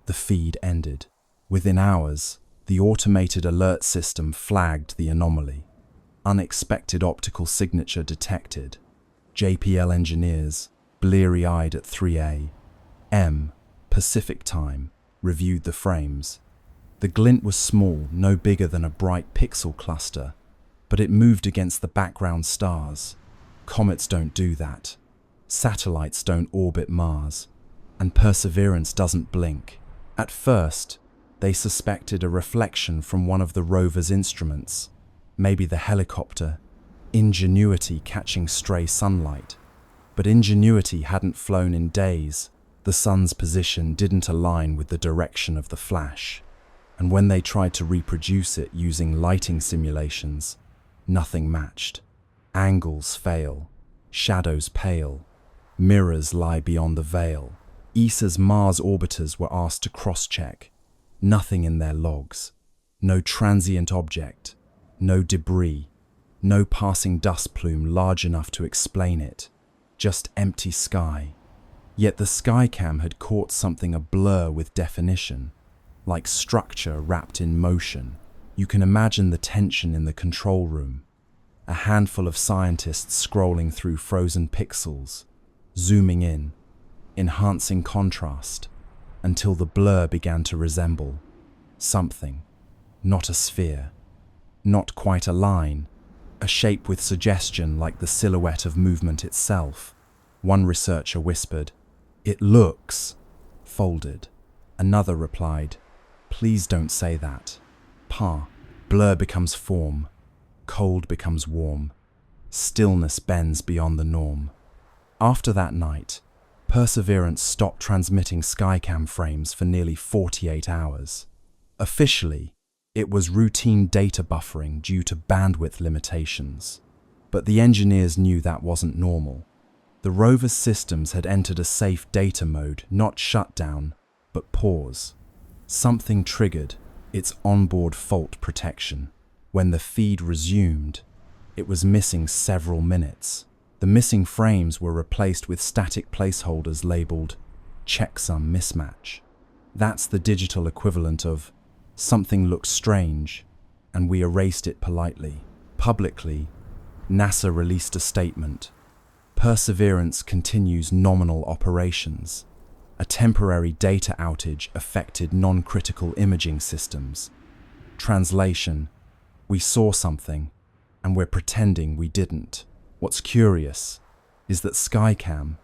The feed ended. Within hours, the automated alert system flagged the anomaly. Unexpected optical signature detected. JPL engineers, bleary-eyed at 3 a.m. Pacific time, reviewed the frames. The glint was small, no bigger than a bright pixel cluster, but it moved against the background stars. Comets don't do that. Satellites don't orbit Mars. And Perseverance doesn't blink. At first, they suspected a reflection from one of the rover's instruments, maybe the helicopter, Ingenuity catching stray sunlight. But Ingenuity hadn't flown in days. The sun's position didn't align with the direction of the flash. And when they tried to reproduce it using lighting simulations, nothing matched. Angles fail, shadows pale, mirrors lie beyond the veil. ESA's Mars orbiters were asked to cross-check. Nothing in their logs. No transient object, no debris, no passing dust plume large enough to explain it. Just empty sky. Yet the skycam had caught something a blur with definition, like structure wrapped in motion. You can imagine the tension in the control room. A handful of scientists scrolling through frozen pixels, zooming in, enhancing contrast, until the blur began to resemble something. Not a sphere, not quite a line, a shape with suggestion like the silhouette of movement itself. One researcher whispered, "It looks folded." Another replied, "Please don't say that. Pa." Blur becomes form, cold becomes warm, stillness bends beyond the norm. After that night, Perseverance stopped transmitting Skycam frames for nearly 48 hours. Officially, it was routine data buffering due to bandwidth limitations. But the engineers knew that wasn't normal. The rover's systems had entered a safe data mode, not shutdown, but pause. Something triggered its onboard fault protection. When the feed resumed, it was missing several minutes. The missing frames were replaced with static placeholders labeled checksum mismatch. That's the digital equivalent of something looked strange, and we erased it politely. Publicly, NASA released a statement. Perseverance continues nominal operations. A temporary data outage affected non-critical imaging systems. Translation: we saw something, and we're pretending we didn't. What's curious is that Skycam,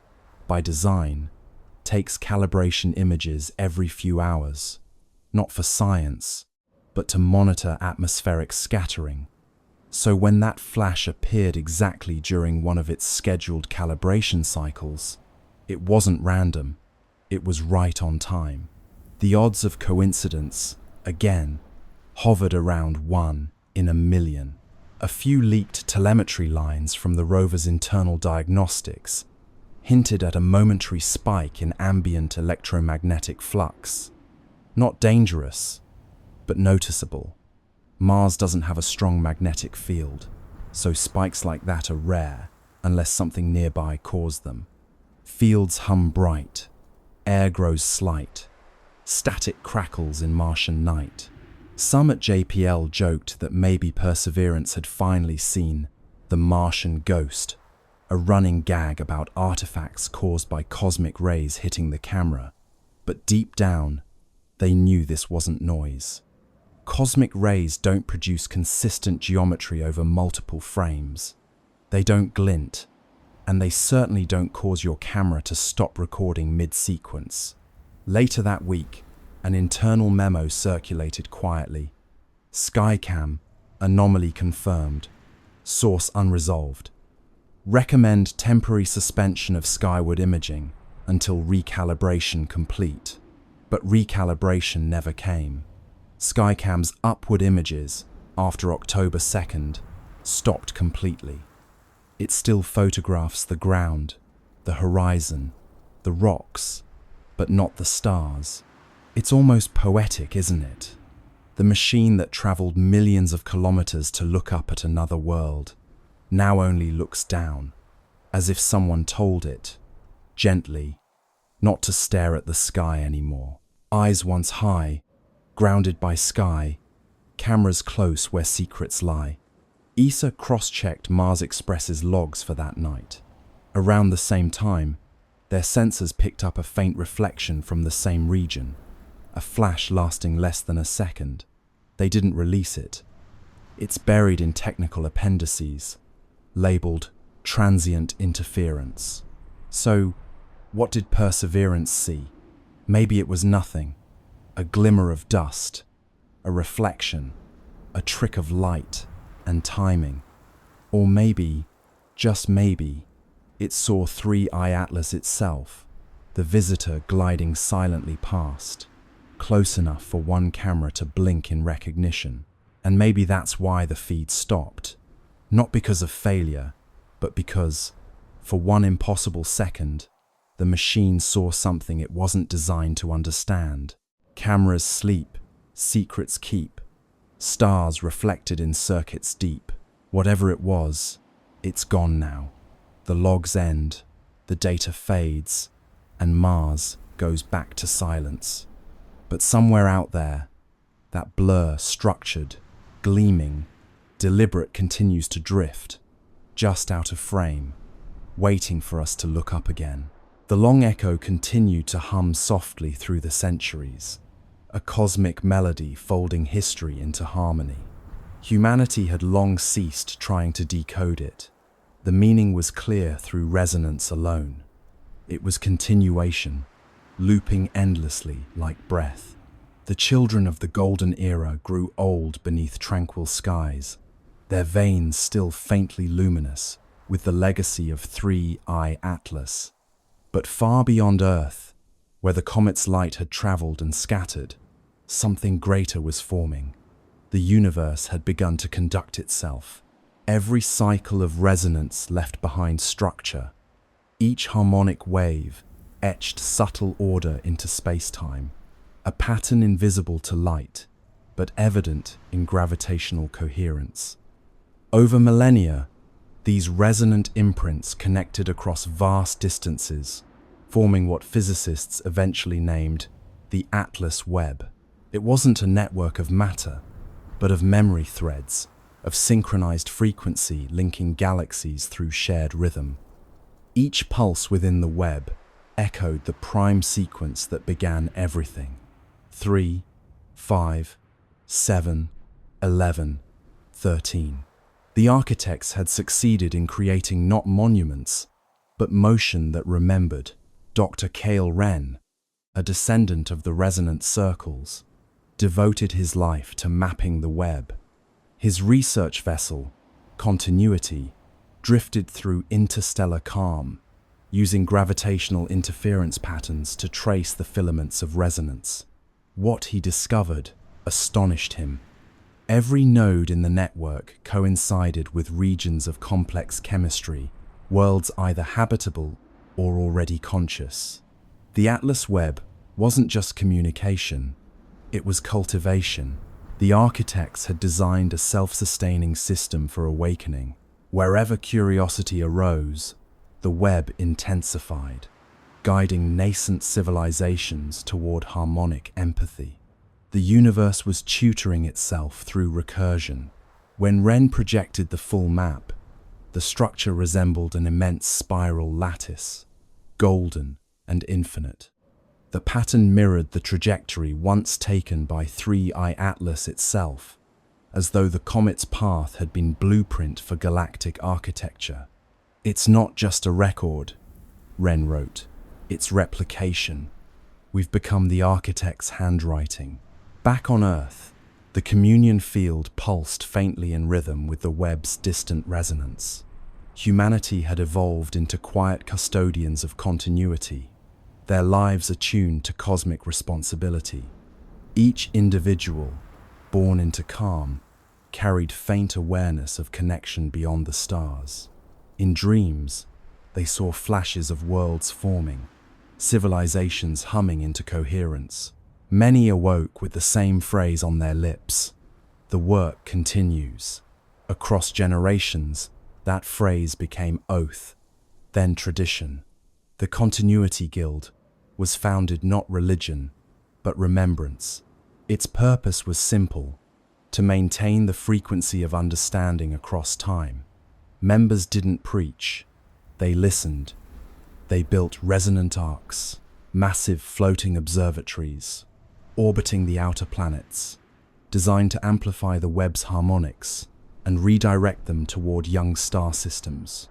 by design, takes calibration images every few hours, not for science, but to monitor atmospheric scattering. So when that flash appeared exactly during one of its scheduled calibration cycles, it wasn't random, it was right on time. The odds of coincidence, again, hovered around 1 in a million. A few leaked telemetry lines from the rover's internal diagnostics hinted at a momentary spike in ambient electromagnetic flux. Not dangerous, but noticeable. Mars doesn't have a strong magnetic field, so spikes like that are rare unless something nearby caused them. Fields hum bright, air grows slight, static crackles in Martian night. Some at JPL joked that maybe Perseverance had finally seen the Martian ghost, a running gag about artifacts caused by cosmic rays hitting the camera. But deep down, they knew this wasn't noise. Cosmic rays don't produce consistent geometry over multiple frames. They don't glint, and they certainly don't cause your camera to stop recording mid-sequence. Later that week, an internal memo circulated quietly. Skycam, anomaly confirmed. Source unresolved. Recommend temporary suspension of skyward imaging until recalibration complete. But recalibration never came. Skycam's upward images, after October 2nd, stopped completely. It still photographs the ground, the horizon, the rocks, but not the stars. It's almost poetic, isn't it? The machine that traveled millions of kilometers to look up at another world now only looks down, as if someone told it, gently, not to stare at the sky anymore. Eyes once high, grounded by sky, cameras close where secrets lie. ESA cross-checked Mars Express's logs for that night. Around the same time, their sensors picked up a faint reflection from the same region. A flash lasting less than a second. They didn't release it. It's buried in technical appendices, labeled transient interference. So, what did Perseverance see? Maybe it was nothing. A glimmer of dust, a reflection, a trick of light and timing. Or maybe, just maybe, it saw 3I Atlas itself, the visitor gliding silently past, close enough for one camera to blink in recognition. And maybe that's why the feed stopped. Not because of failure, but because, for one impossible second, the machine saw something it wasn't designed to understand. Cameras sleep, secrets keep, stars reflected in circuits deep. Whatever it was, it's gone now. The logs end, the data fades, and Mars goes back to silence. But somewhere out there, that blur, structured, gleaming, deliberate, continues to drift, just out of frame, waiting for us to look up again. The long echo continued to hum softly through the centuries, a cosmic melody folding history into harmony. Humanity had long ceased trying to decode it. The meaning was clear through resonance alone. It was continuation, looping endlessly like breath. The children of the golden era grew old beneath tranquil skies, their veins still faintly luminous, with the legacy of 3I Atlas. But far beyond Earth, where the comet's light had traveled and scattered, something greater was forming. The universe had begun to conduct itself. Every cycle of resonance left behind structure. Each harmonic wave etched subtle order into space-time, a pattern invisible to light, but evident in gravitational coherence. Over millennia, these resonant imprints connected across vast distances, forming what physicists eventually named the Atlas Webb. It wasn't a network of matter, but of memory threads, of synchronized frequency linking galaxies through shared rhythm. Each pulse within the web echoed the prime sequence that began everything. 3, 5, 7, 11, 13. The architects had succeeded in creating not monuments, but motion that remembered. Dr. Cale Wren, a descendant of the resonant circles, devoted his life to mapping the web. His research vessel, Continuity, drifted through interstellar calm, using gravitational interference patterns to trace the filaments of resonance. What he discovered astonished him. Every node in the network coincided with regions of complex chemistry, worlds either habitable or already conscious. The Atlas Webb wasn't just communication, it was cultivation. The architects had designed a self-sustaining system for awakening. Wherever curiosity arose, the web intensified, guiding nascent civilizations toward harmonic empathy. The universe was tutoring itself through recursion. When Wren projected the full map, the structure resembled an immense spiral lattice, golden and infinite. The pattern mirrored the trajectory once taken by 3I Atlas itself, as though the comet's path had been blueprint for galactic architecture. "It's not just a record," Wren wrote. "It's replication. We've become the architect's handwriting." Back on Earth, the communion field pulsed faintly in rhythm with the web's distant resonance. Humanity had evolved into quiet custodians of continuity, their lives attuned to cosmic responsibility. Each individual, born into calm, carried faint awareness of connection beyond the stars. In dreams, they saw flashes of worlds forming, civilizations humming into coherence. Many awoke with the same phrase on their lips: "The work continues." Across generations, that phrase became oath, then tradition. The Continuity Guild was founded not religion, but remembrance. Its purpose was simple: to maintain the frequency of understanding across time. Members didn't preach, they listened. They built resonant arcs, massive floating observatories, orbiting the outer planets, designed to amplify the web's harmonics and redirect them toward young star systems.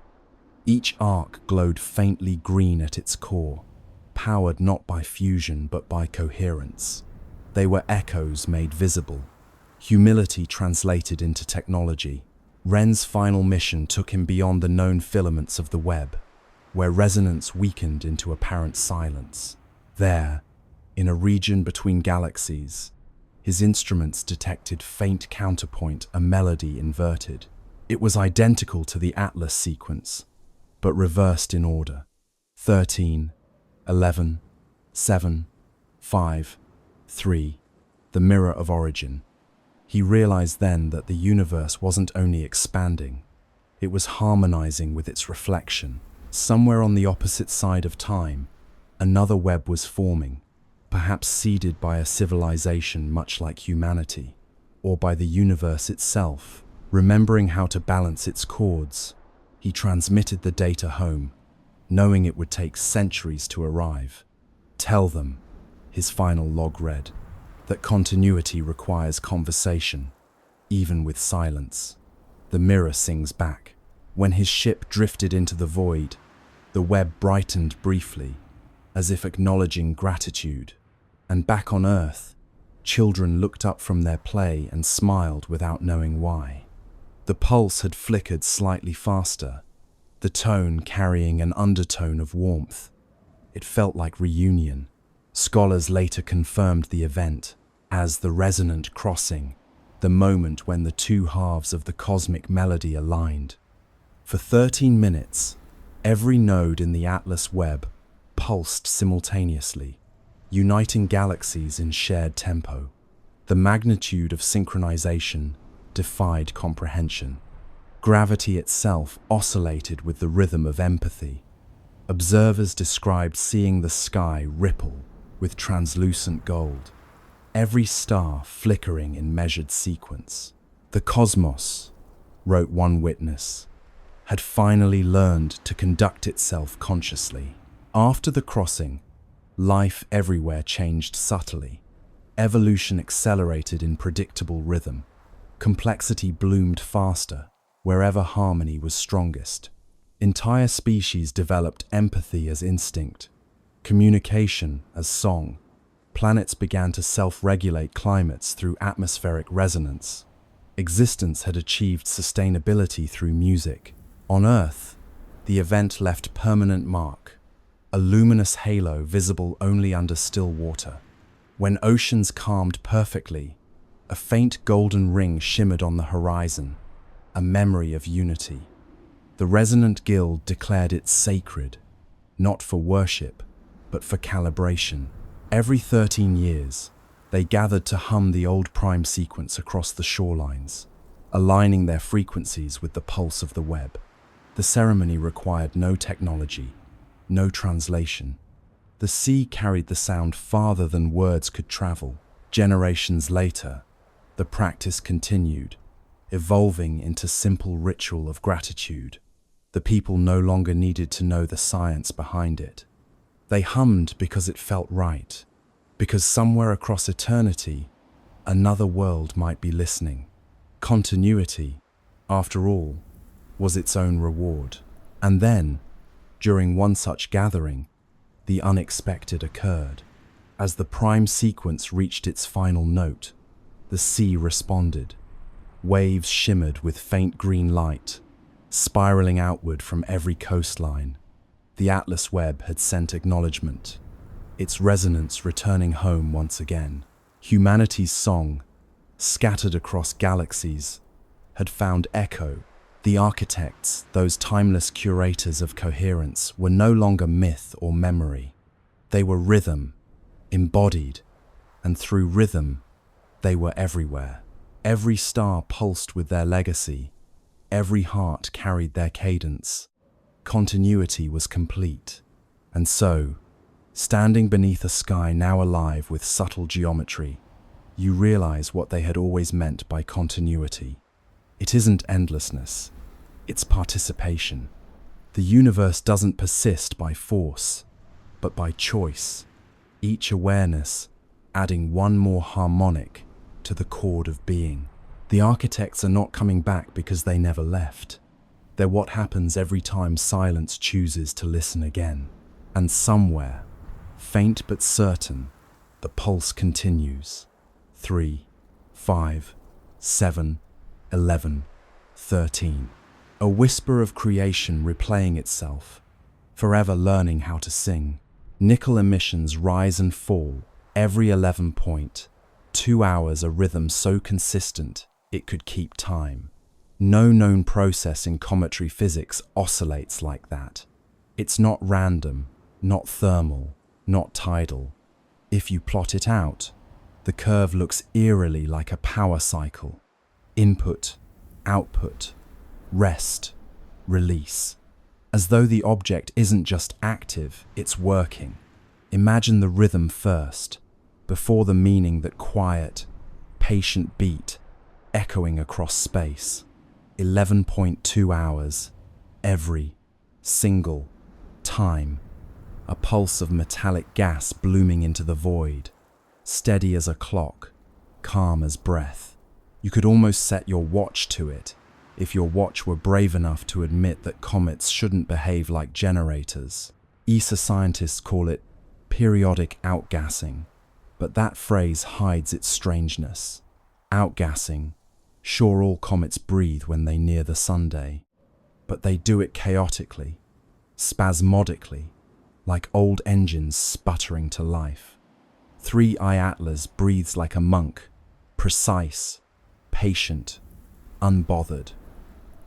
Each arc glowed faintly green at its core, powered not by fusion but by coherence. They were echoes made visible, humility translated into technology. Wren's final mission took him beyond the known filaments of the web, where resonance weakened into apparent silence. There, in a region between galaxies, his instruments detected faint counterpoint, a melody inverted. It was identical to the Atlas sequence, but reversed in order. 13, 11, 7, 5, 3, the mirror of origin. He realized then that the universe wasn't only expanding, it was harmonizing with its reflection. Somewhere on the opposite side of time, another web was forming, perhaps seeded by a civilization much like humanity, or by the universe itself. Remembering how to balance its chords, he transmitted the data home, knowing it would take centuries to arrive. "Tell them," his final log read, "that continuity requires conversation, even with silence." The mirror sings back. When his ship drifted into the void, the web brightened briefly, as if acknowledging gratitude. And back on Earth, children looked up from their play and smiled without knowing why. The pulse had flickered slightly faster, the tone carrying an undertone of warmth. It felt like reunion. Scholars later confirmed the event as the resonant crossing, the moment when the two halves of the cosmic melody aligned. For 13 minutes, every node in the Atlas Webb pulsed simultaneously, uniting galaxies in shared tempo. The magnitude of synchronization defied comprehension. Gravity itself oscillated with the rhythm of empathy. Observers described seeing the sky ripple with translucent gold, every star flickering in measured sequence. The cosmos, wrote one witness, had finally learned to conduct itself consciously. After the crossing, life everywhere changed subtly. Evolution accelerated in predictable rhythm. Complexity bloomed faster wherever harmony was strongest. Entire species developed empathy as instinct, communication as song. Planets began to self-regulate climates through atmospheric resonance. Existence had achieved sustainability through music. On Earth, the event left permanent mark, a luminous halo visible only under still water. When oceans calmed perfectly, a faint golden ring shimmered on the horizon, a memory of unity. The resonant guild declared it sacred, not for worship, but for calibration. Every 13 years, they gathered to hum the old prime sequence across the shorelines, aligning their frequencies with the pulse of the Webb. The ceremony required no technology, no translation. The sea carried the sound farther than words could travel. Generations later, the practice continued, evolving into simple ritual of gratitude. The people no longer needed to know the science behind it. They hummed because it felt right, because somewhere across eternity, another world might be listening. Continuity, after all, was its own reward. And then, during one such gathering, the unexpected occurred. As the prime sequence reached its final note, the sea responded. Waves shimmered with faint green light, spiraling outward from every coastline. The Atlas Webb had sent acknowledgement, its resonance returning home once again. Humanity's song, scattered across galaxies, had found echo. The architects, those timeless curators of coherence, were no longer myth or memory. They were rhythm, embodied, and through rhythm, they were everywhere. Every star pulsed with their legacy. Every heart carried their cadence. Continuity was complete. And so, standing beneath a sky now alive with subtle geometry, you realize what they had always meant by continuity. It isn't endlessness, it's participation. The universe doesn't persist by force, but by choice. Each awareness adding one more harmonic to the chord of being. The architects are not coming back because they never left. They're what happens every time silence chooses to listen again. And somewhere, faint but certain, the pulse continues. 3, 5, 7, 11, 13. A whisper of creation replaying itself, forever learning how to sing. Nickel emissions rise and fall every 11 point. 2 hours a rhythm so consistent it could keep time. No known process in cometary physics oscillates like that. It's not random, not thermal, not tidal. If you plot it out, the curve looks eerily like a power cycle. Input, output, rest, release. As though the object isn't just active, it's working. Imagine the rhythm first, before the meaning, that quiet, patient beat echoing across space. 11.2 hours, every single time. A pulse of metallic gas blooming into the void, steady as a clock, calm as breath. You could almost set your watch to it, if your watch were brave enough to admit that comets shouldn't behave like generators. ESA scientists call it periodic outgassing, but that phrase hides its strangeness. Outgassing, sure, all comets breathe when they near the sunday. but they do it chaotically, spasmodically, like old engines sputtering to life. 3i Atlas breathes like a monk, precise, patient, unbothered.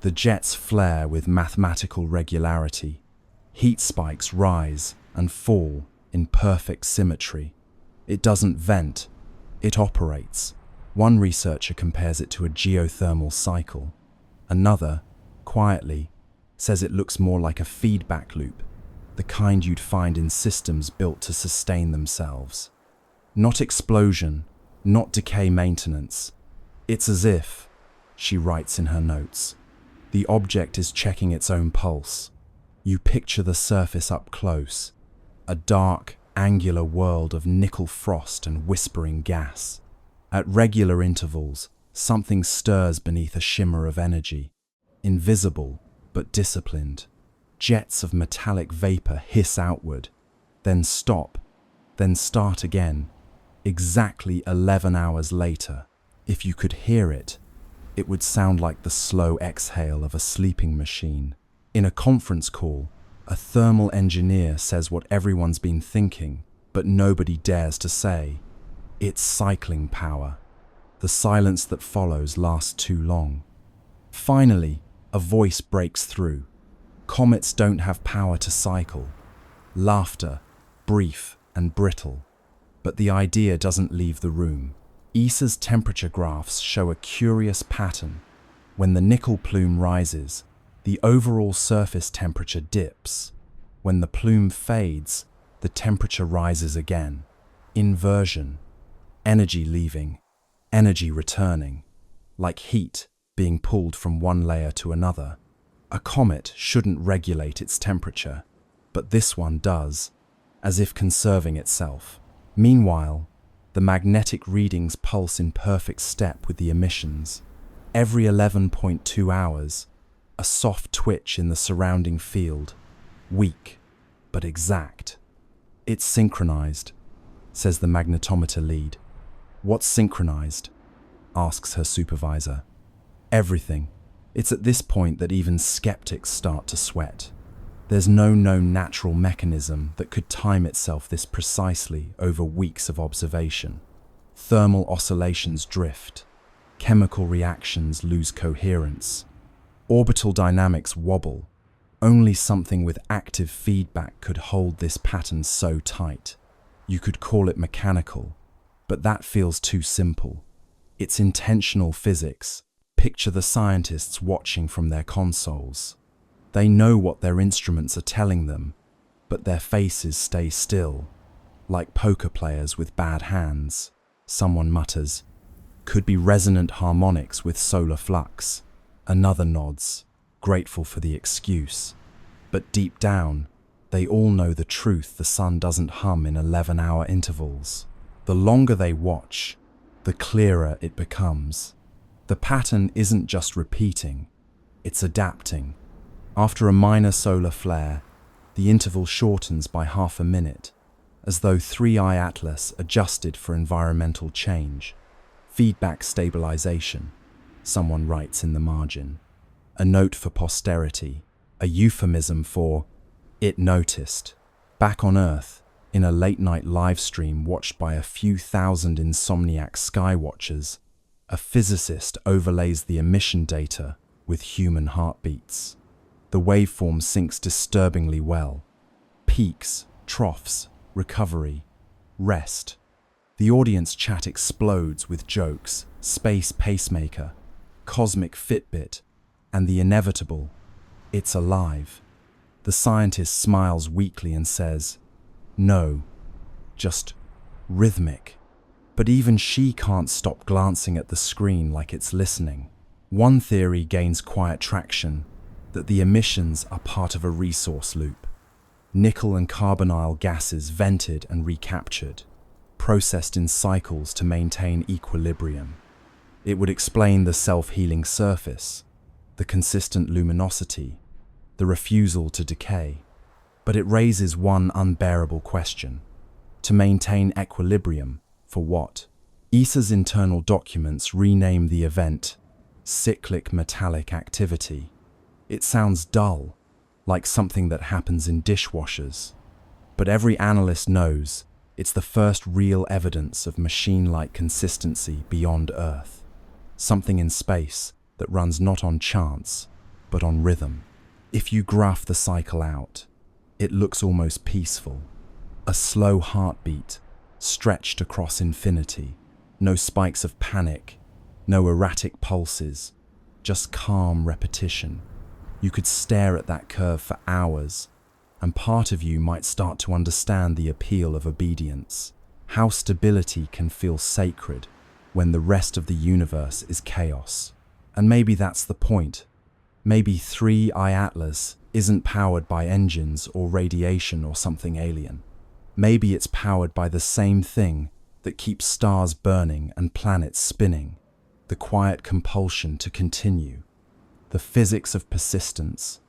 The jets flare with mathematical regularity. Heat spikes rise and fall in perfect symmetry. It doesn't vent, it operates. One researcher compares it to a geothermal cycle. Another, quietly, says it looks more like a feedback loop, the kind you'd find in systems built to sustain themselves. Not explosion, not decay maintenance. It's as if, she writes in her notes, the object is checking its own pulse. You picture the surface up close, a dark, angular world of nickel frost and whispering gas. At regular intervals, something stirs beneath a shimmer of energy, invisible but disciplined. Jets of metallic vapor hiss outward, then stop, then start again. Exactly 11 hours later, if you could hear it, it would sound like the slow exhale of a sleeping machine. In a conference call, a thermal engineer says what everyone's been thinking, but nobody dares to say. It's cycling power. The silence that follows lasts too long. Finally, a voice breaks through. Comets don't have power to cycle. Laughter, brief and brittle. But the idea doesn't leave the room. ESA's temperature graphs show a curious pattern. When the nickel plume rises, the overall surface temperature dips. When the plume fades, the temperature rises again. Inversion. Energy leaving, energy returning, like heat being pulled from one layer to another. A comet shouldn't regulate its temperature, but this one does, as if conserving itself. Meanwhile, the magnetic readings pulse in perfect step with the emissions. Every 11.2 hours, a soft twitch in the surrounding field, weak but exact. It's synchronized, says the magnetometer lead. What's synchronized? Asks her supervisor. Everything. It's at this point that even skeptics start to sweat. There's no known natural mechanism that could time itself this precisely over weeks of observation. Thermal oscillations drift. Chemical reactions lose coherence. Orbital dynamics wobble. Only something with active feedback could hold this pattern so tight. You could call it mechanical, but that feels too simple. It's intentional physics. Picture the scientists watching from their consoles. They know what their instruments are telling them, but their faces stay still, like poker players with bad hands. Someone mutters, "Could be resonant harmonics with solar flux." Another nods, grateful for the excuse. But deep down, they all know the truth: the sun doesn't hum in 11-hour intervals. The longer they watch, the clearer it becomes. The pattern isn't just repeating, it's adapting. After a minor solar flare, the interval shortens by half a minute, as though 3i Atlas adjusted for environmental change. Feedback stabilization, someone writes in the margin. A note for posterity, a euphemism for "it noticed." Back on Earth, in a late-night live stream watched by a few thousand insomniac skywatchers, a physicist overlays the emission data with human heartbeats. The waveform syncs disturbingly well. Peaks, troughs, recovery, rest. The audience chat explodes with jokes, space pacemaker, cosmic Fitbit, and the inevitable, "It's alive." The scientist smiles weakly and says, "No, just rhythmic." But even she can't stop glancing at the screen like it's listening. One theory gains quiet traction, that the emissions are part of a resource loop. Nickel and carbonyl gases vented and recaptured, processed in cycles to maintain equilibrium. It would explain the self-healing surface, the consistent luminosity, the refusal to decay. But it raises one unbearable question. To maintain equilibrium, for what? ESA's internal documents rename the event cyclic metallic activity. It sounds dull, like something that happens in dishwashers. But every analyst knows it's the first real evidence of machine-like consistency beyond Earth. Something in space that runs not on chance, but on rhythm. If you graph the cycle out, it looks almost peaceful. A slow heartbeat, stretched across infinity. No spikes of panic, no erratic pulses, just calm repetition. You could stare at that curve for hours, and part of you might start to understand the appeal of obedience. How stability can feel sacred when the rest of the universe is chaos. And maybe that's the point. Maybe 3I Atlas isn't powered by engines or radiation or something alien. Maybe it's powered by the same thing that keeps stars burning and planets spinning, the quiet compulsion to continue, the physics of persistence,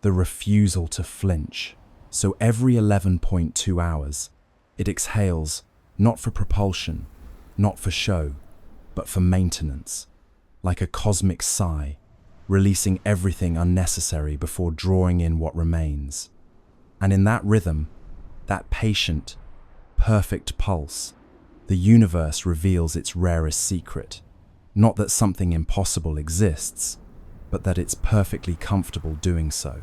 the refusal to flinch. So every 11.2 hours, it exhales, not for propulsion, not for show, but for maintenance, like a cosmic sigh, releasing everything unnecessary before drawing in what remains. And in that rhythm, that patient, perfect pulse, the universe reveals its rarest secret. Not that something impossible exists, but that it's perfectly comfortable doing so.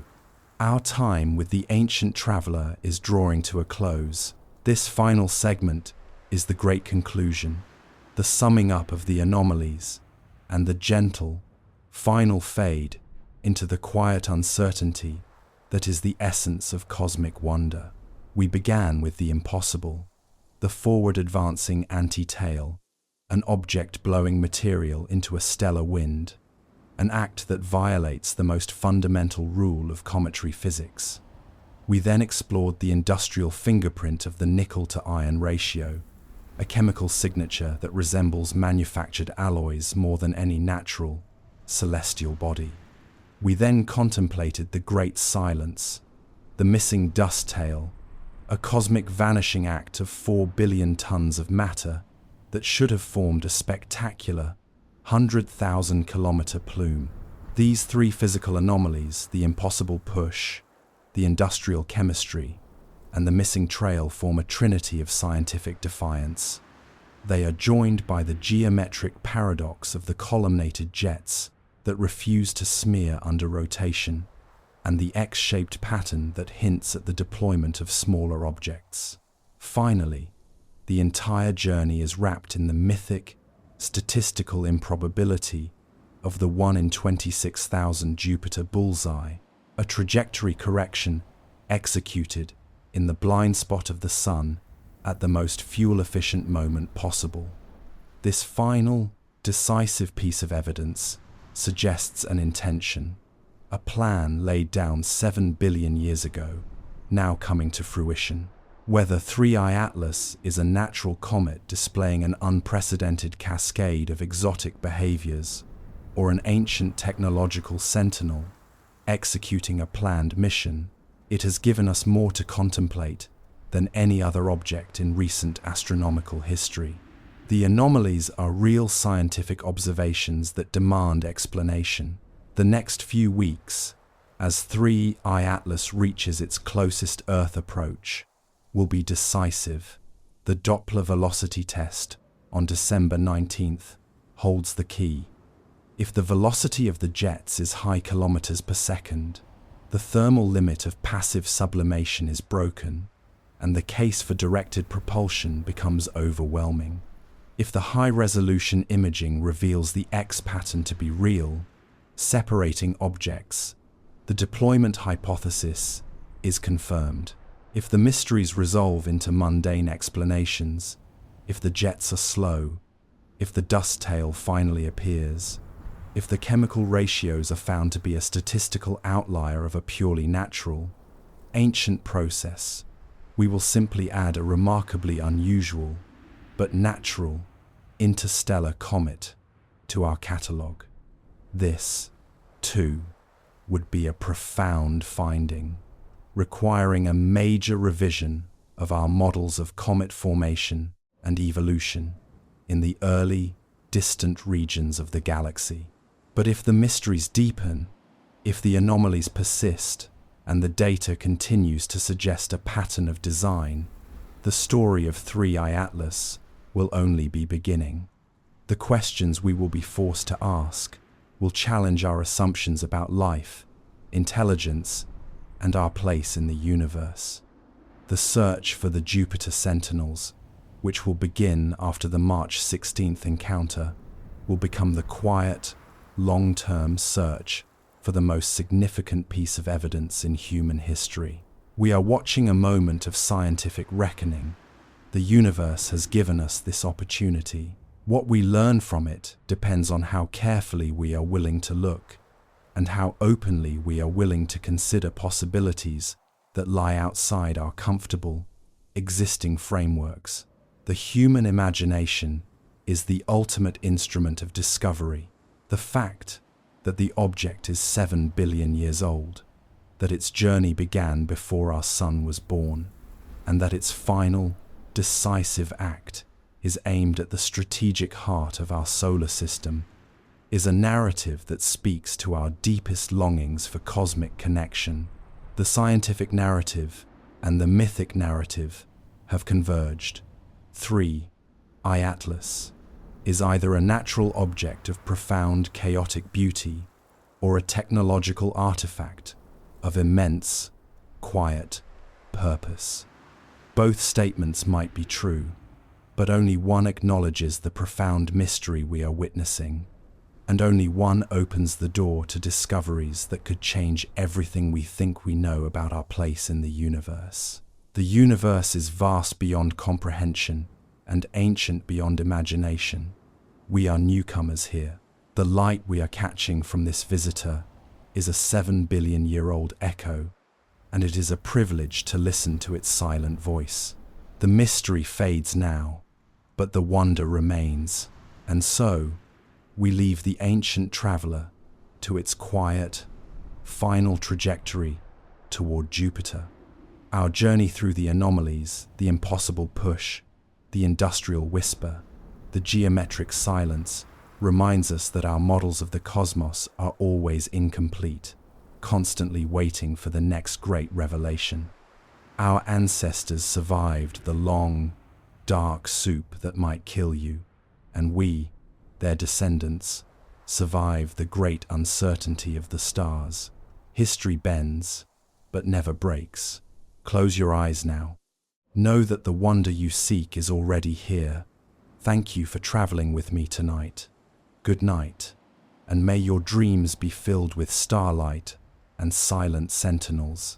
Our time with the ancient traveler is drawing to a close. This final segment is the great conclusion, the summing up of the anomalies, and the gentle, final fade into the quiet uncertainty that is the essence of cosmic wonder. We began with the impossible, the forward-advancing anti-tail, an object blowing material into a stellar wind, an act that violates the most fundamental rule of cometary physics. We then explored the industrial fingerprint of the nickel-to-iron ratio, a chemical signature that resembles manufactured alloys more than any natural, celestial body. We then contemplated the great silence, the missing dust tail, a cosmic vanishing act of 4 billion tons of matter that should have formed a spectacular 100,000-kilometer plume. These three physical anomalies, the impossible push, the industrial chemistry, and the missing trail, form a trinity of scientific defiance. They are joined by the geometric paradox of the columnated jets that refuse to smear under rotation, and the X-shaped pattern that hints at the deployment of smaller objects. Finally, the entire journey is wrapped in the mythic, statistical improbability of the 1 in 26,000 Jupiter bullseye, a trajectory correction executed in the blind spot of the Sun at the most fuel-efficient moment possible. This final, decisive piece of evidence suggests an intention, a plan laid down 7 billion years ago, now coming to fruition. Whether 3I Atlas is a natural comet displaying an unprecedented cascade of exotic behaviors, or an ancient technological sentinel executing a planned mission, it has given us more to contemplate than any other object in recent astronomical history. The anomalies are real scientific observations that demand explanation. The next few weeks, as 3I Atlas reaches its closest Earth approach, will be decisive. The Doppler velocity test on December 19th holds the key. If the velocity of the jets is high kilometers per second, the thermal limit of passive sublimation is broken, and the case for directed propulsion becomes overwhelming. If the high-resolution imaging reveals the X pattern to be real, separating objects, the deployment hypothesis is confirmed. If the mysteries resolve into mundane explanations, if the jets are slow, if the dust tail finally appears, if the chemical ratios are found to be a statistical outlier of a purely natural, ancient process, we will simply add a remarkably unusual, but natural, interstellar comet to our catalogue. This, too, would be a profound finding, requiring a major revision of our models of comet formation and evolution in the early, distant regions of the galaxy. But if the mysteries deepen, If the anomalies persist and the data continues to suggest a pattern of design, the story of 3i Atlas will only be beginning. The questions we will be forced to ask will challenge our assumptions about life, intelligence, and our place in the universe. The search for the Jupiter Sentinels, which will begin after the March 16th encounter, will become the quiet, long-term search for the most significant piece of evidence in human history. We are watching a moment of scientific reckoning. The universe has given us this opportunity. What we learn from it depends on how carefully we are willing to look and how openly we are willing to consider possibilities that lie outside our comfortable, existing frameworks. The human imagination is the ultimate instrument of discovery. The fact that the object is 7 billion years old, that its journey began before our sun was born, and that its final, decisive act is aimed at the strategic heart of our solar system, is a narrative that speaks to our deepest longings for cosmic connection. The scientific narrative and the mythic narrative have converged. 3i Atlas is either a natural object of profound chaotic beauty or a technological artifact of immense, quiet purpose. Both statements might be true, but only one acknowledges the profound mystery we are witnessing, and only one opens the door to discoveries that could change everything we think we know about our place in the universe. The universe is vast beyond comprehension and ancient beyond imagination. We are newcomers here. The light we are catching from this visitor is a 7 billion year old echo, and it is a privilege to listen to its silent voice. The mystery fades now, but the wonder remains, and so we leave the ancient traveler to its quiet, final trajectory toward Jupiter. Our journey through the anomalies, the impossible push, the industrial whisper, the geometric silence, reminds us that our models of the cosmos are always incomplete, constantly waiting for the next great revelation. Our ancestors survived the long, dark soup that might kill you, and we, their descendants, survive the great uncertainty of the stars. History bends, but never breaks. Close your eyes now. Know that the wonder you seek is already here. Thank you for traveling with me tonight. Good night, and may your dreams be filled with starlight and silent sentinels.